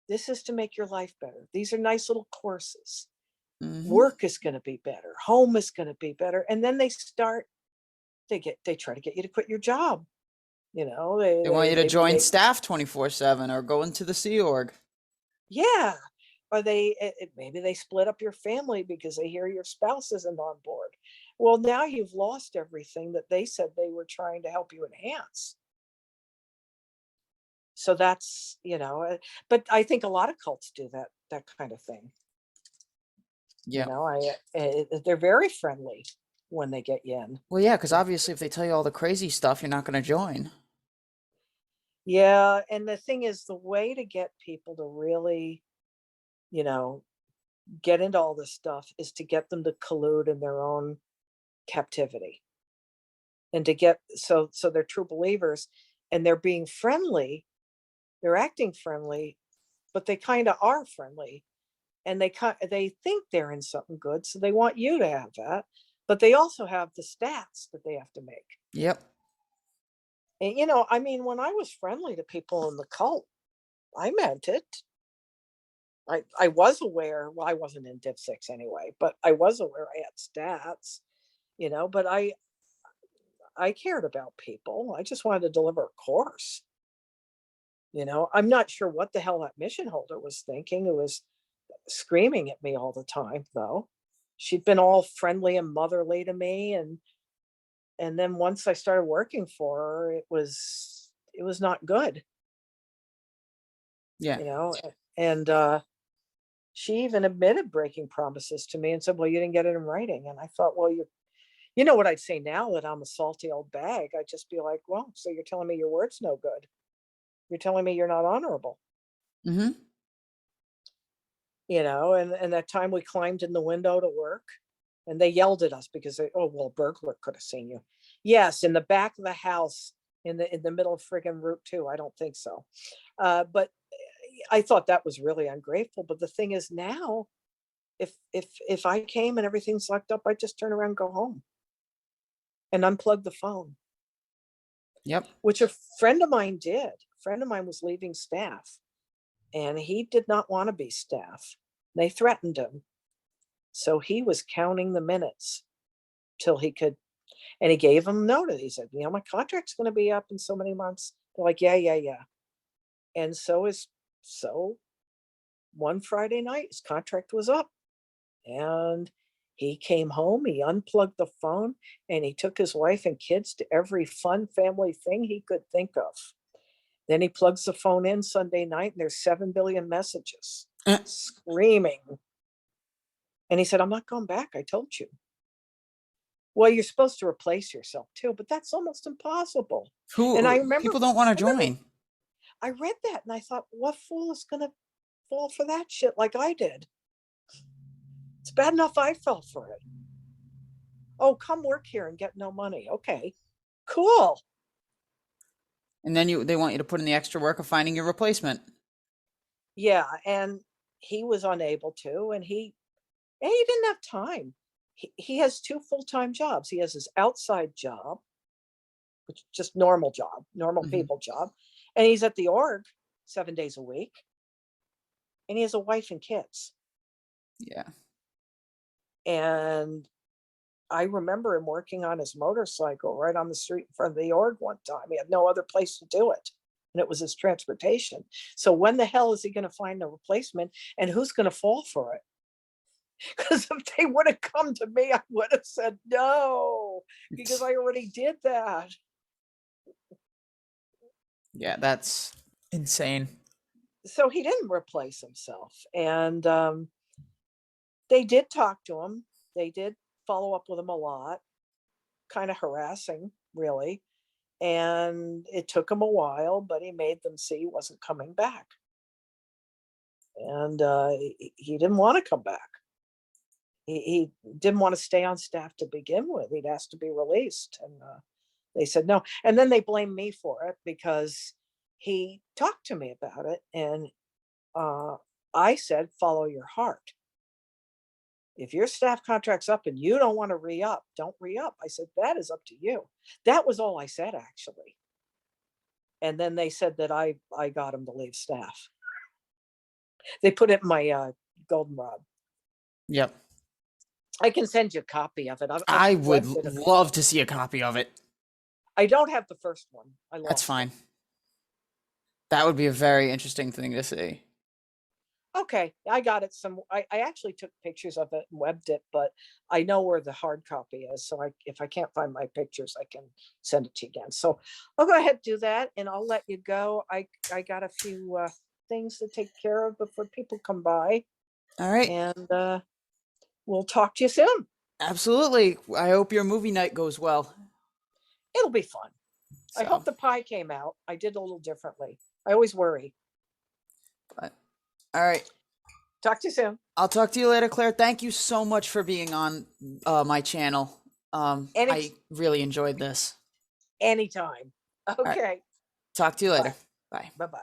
this is to make your life better. These are nice little courses. Mm-hmm. Work is going to be better. Home is going to be better. And then they try to get you to quit your job. You know, They want you to maybe join they, staff 24/7 or go into the Sea Org. yeah, or maybe they split up your family because they hear your spouse isn't on board. Well, now you've lost everything that they said they were trying to help you enhance. So that's, but I think a lot of cults do that kind of thing. Yeah. They're very friendly when they get you in. Well, yeah, because obviously if they tell you all the crazy stuff, you're not going to join. Yeah, and the thing is, the way to get people to really, you know, get into all this stuff is to get them to collude in their own captivity, and to get so they're true believers, and they're being friendly, they're acting friendly, but they kind of are friendly, and they think they're in something good, so they want you to have that, but they also have the stats that they have to make. Yep. And I mean, when I was friendly to people in the cult, I meant it. I was aware, well, I wasn't in Div 6 anyway, but I was aware I had stats, but I cared about people. I just wanted to deliver a course. I'm not sure what the hell that mission holder was thinking, who was screaming at me all the time, though. She'd been all friendly and motherly to me, and then once I started working for her, it was not good, Yeah. you know. And she even admitted breaking promises to me and said, "Well, you didn't get it in writing." And I thought, well, you know what I'd say now that I'm a salty old bag? I'd just be like, "Well, so you're telling me your word's no good? You're telling me you're not honorable?" Mm-hmm. And that time we climbed in the window to work, and they yelled at us because oh, well, a burglar could have seen you. Yes, in the back of the house, in the middle of friggin' Route 2. I don't think so. But I thought that was really ungrateful. But the thing is, now, if I came and everything's locked up, I just turn around and go home and unplug the phone, Yep. which a friend of mine did. A friend of mine was leaving staff, and he did not want to be staff. They threatened him. So he was counting the minutes till he could, and he gave them notice. He said, my contract's going to be up in so many months. They're like, yeah, yeah, yeah. And so one Friday night, his contract was up, and he came home, he unplugged the phone, and he took his wife and kids to every fun family thing he could think of. Then he plugs the phone in Sunday night, and there's 7 billion messages screaming. And he said, "I'm not going back. I told you." Well, you're supposed to replace yourself too, but that's almost impossible. And I Who remember, people don't want to I remember, join. I read that and I thought, what fool is going to fall for that shit like I did? It's bad enough I fell for it. Oh, come work here and get no money. Okay, cool. And then they want you to put in the extra work of finding your replacement. Yeah, and he was unable to, and he didn't have time. He has two full-time jobs. He has his outside job, which is just normal job, normal Hmm. people job, and he's at the org 7 days a week, and he has a wife and kids. Yeah. And I remember him working on his motorcycle right on the street in front of the org one time. He had no other place to do it, and it was his transportation. So when the hell is he going to find a replacement, and who's going to fall for it? Because if they would have come to me, I would have said no, because I already did that. Yeah, that's insane. So he didn't replace himself. And they did talk to him. They did follow up with him a lot, kind of harassing, really. And it took him a while, but he made them see he wasn't coming back. And he didn't want to come back. He didn't want to stay on staff to begin with. He'd asked to be released. And they said no. And then they blamed me for it because he talked to me about it. And I said, follow your heart. If your staff contract's up and you don't want to re-up, don't re-up. I said, that is up to you. That was all I said, actually. And then they said that I got him to leave staff. They put it in my goldenrod. Yep. I can send you a copy of it. I've I would requested a love to see a copy of it. I don't have the first one. I That's lost it. fine. That would be a very interesting thing to see. Okay, I got it. I actually took pictures of it and webbed it, but I know where the hard copy is. So if I can't find my pictures, I can send it to you again. So I'll go ahead and do that, and I'll let you go. I got a few things to take care of before people come by, All right. and we'll talk to you soon. Absolutely. I hope your movie night goes well. It'll be fun. I So, hope the pie came out. I did a little differently. I always worry. but all right. Talk to you soon. I'll talk to you later, Claire. Thank you so much for being on my channel. Any I really enjoyed this. anytime. All right. Okay. Talk to you later. Bye. Bye. Bye bye.